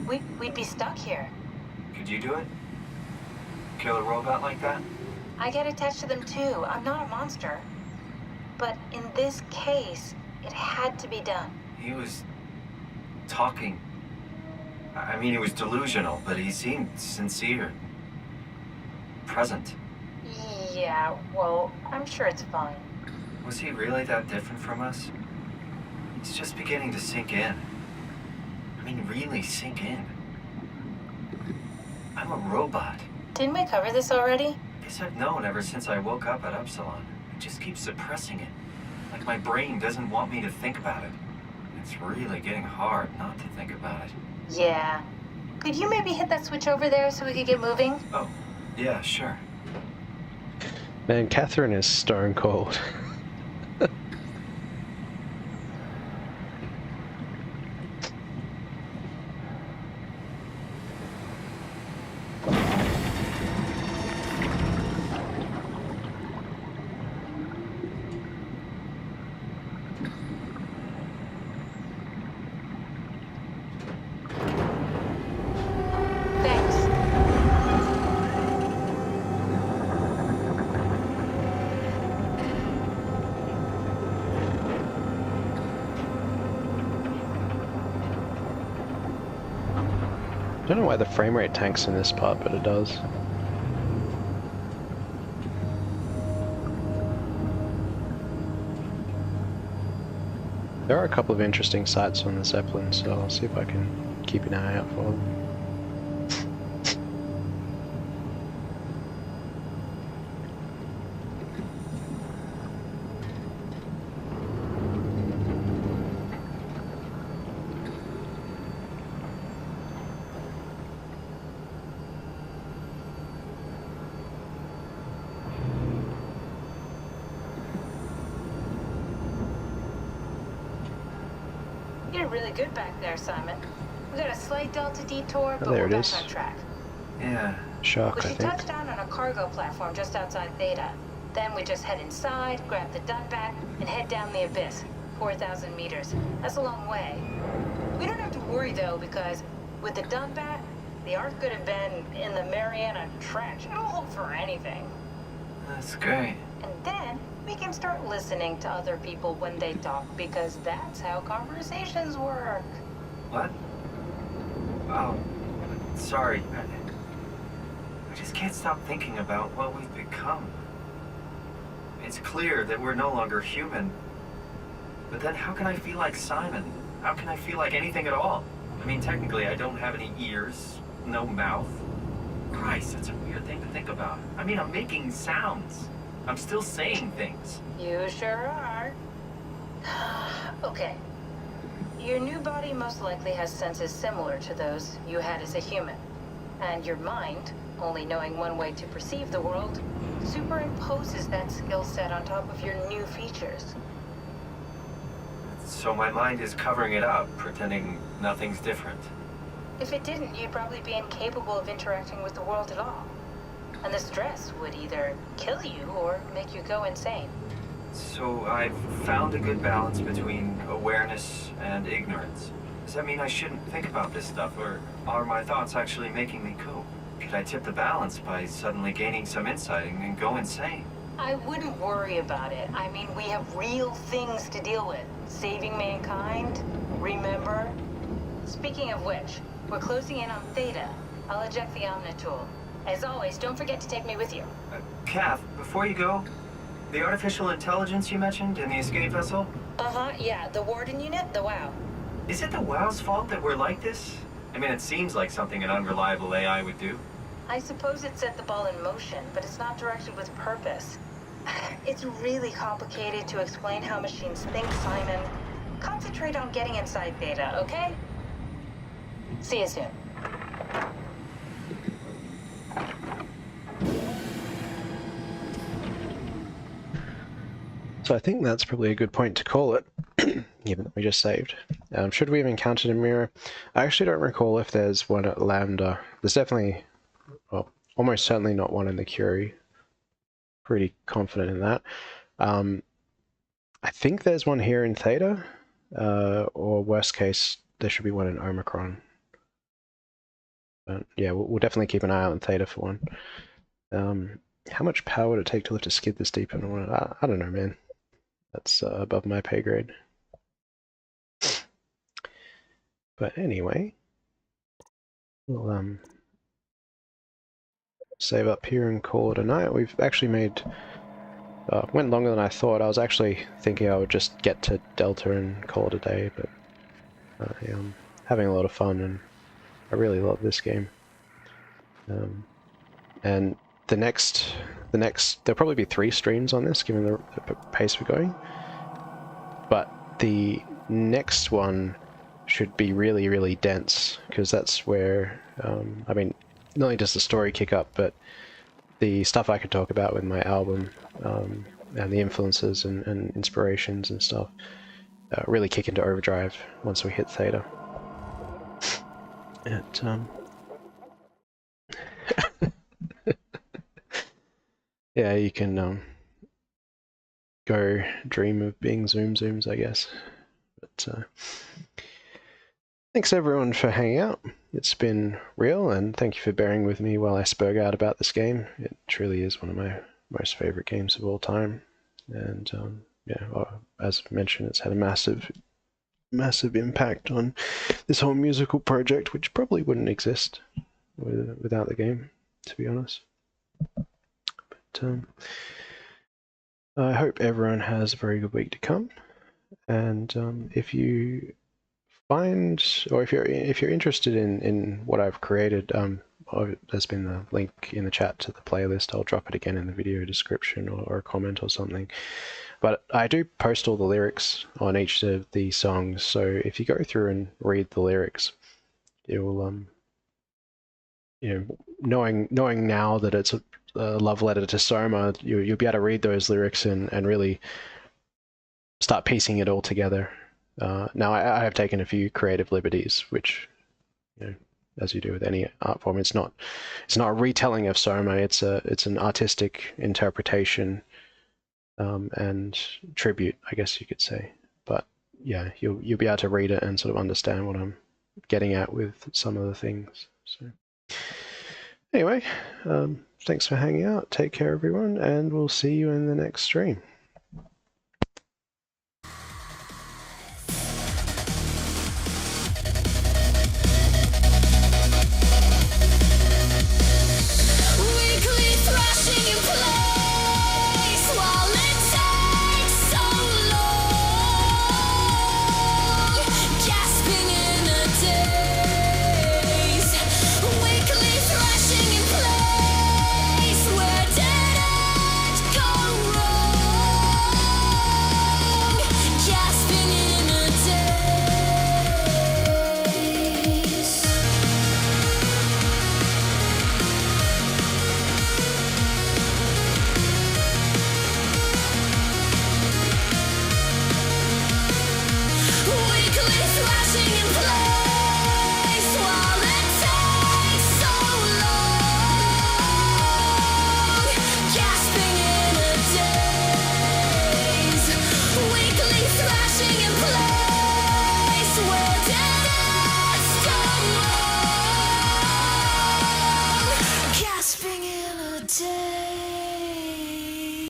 We'd be stuck here. Could you do it? Kill a robot like that? I get attached to them too. I'm not a monster. But in this case, it had to be done. He was talking. I mean, he was delusional, but he seemed sincere. Present. Yeah, well, I'm sure it's fine. Was he really that different from us? It's just beginning to sink in. I mean, really sink in. I'm a robot. Didn't we cover this already? Guess I've known ever since I woke up at Upsilon. I just keep suppressing it. Like my brain doesn't want me to think about it. It's really getting hard not to think about it. Yeah. Could you maybe hit that switch over there so we could get moving? Oh, yeah, sure. Man, Catherine is stone cold. I don't know why the frame rate tanks in this part, but it does. There are a couple of interesting sights on the Zeppelin, so I'll see if I can keep an eye out for them. You're really good back there, Simon. We got a slight delta detour, but there we're it back is. on track. Yeah. Shark, We I should think. touch down on a cargo platform just outside Theta. Then we just head inside, grab the Dunbat, and head down the abyss. 4,000 meters. That's a long way. We don't have to worry, though, because with the Dunbat, the Ark could have been in the Mariana Trench. It'll hold for anything. That's great. And then we can start listening to other people when they talk, because that's how conversations work. What? Oh, sorry. I just can't stop thinking about what we've become. It's clear that we're no longer human. But then how can I feel like Simon? How can I feel like anything at all? I mean, technically, I don't have any ears, no mouth. Christ, that's a weird thing to think about. I mean, I'm making sounds. I'm still saying things. You sure are. Okay. Your new body most likely has senses similar to those you had as a human. And your mind, only knowing one way to perceive the world, superimposes that skill set on top of your new features. So my mind is covering it up, pretending nothing's different. If it didn't, you'd probably be incapable of interacting with the world at all. And the stress would either kill you or make you go insane. So I've found a good balance between awareness and ignorance. Does that mean I shouldn't think about this stuff, or are my thoughts actually making me cope? Could I tip the balance by suddenly gaining some insight and go insane? I wouldn't worry about it. I mean, we have real things to deal with. Saving mankind, remember? Speaking of which, we're closing in on Theta. I'll eject the Omnitool. As always, don't forget to take me with you. Kath, before you go, the artificial intelligence you mentioned in the escape vessel? Uh-huh, yeah, the Warden unit, the WOW. Is it the WOW's fault that we're like this? I mean, it seems like something an unreliable AI would do. I suppose it set the ball in motion, but it's not directed with purpose. It's really complicated to explain how machines think, Simon. Concentrate on getting inside Theta, okay? See you soon. So I think that's probably a good point to call it, given that we just saved. Should we have encountered a mirror? I actually don't recall if there's one at Lambda. There's definitely, well, almost certainly not one in the Curie. Pretty confident in that. I think there's one here in Theta, or worst case, there should be one in Omicron. But yeah, we'll definitely keep an eye out on Theta for one. How much power would it take to lift a skid this deep? I don't know, man. That's above my pay grade. But anyway, we'll save up here and call it a night. We've actually made went longer than I thought. I was actually thinking I would just get to Delta and call it a day, but I'm having a lot of fun and I really love this game. And the next there'll probably be 3 streams on this, given the pace we're going. But the next one should be really, really dense, because that's where, I mean, not only does the story kick up, but the stuff I could talk about with my album, and the influences and inspirations and stuff, really kick into overdrive once we hit Theta. Yeah, you can go dream of being zooms, I guess. But thanks everyone for hanging out. It's been real, and thank you for bearing with me while I spoke out about this game. It truly is one of my most favorite games of all time, and yeah, as mentioned, it's had a massive impact on this whole musical project, which probably wouldn't exist without the game, to be honest. But I hope everyone has a very good week to come, and if you find, or if you're interested in what I've created, there's been the link in the chat to the playlist. I'll drop it again in the video description or a comment or something. But I do post all the lyrics on each of the songs, so if you go through and read the lyrics, it will, you know, knowing now that it's a love letter to Soma, you'll be able to read those lyrics and really start piecing it all together. Now I have taken a few creative liberties, which, you know, as you do with any art form, it's not a retelling of Soma. It's an artistic interpretation and tribute, I guess you could say. But yeah, you'll be able to read it and sort of understand what I'm getting at with some of the things. So anyway, thanks for hanging out. Take care, everyone, and we'll see you in the next stream.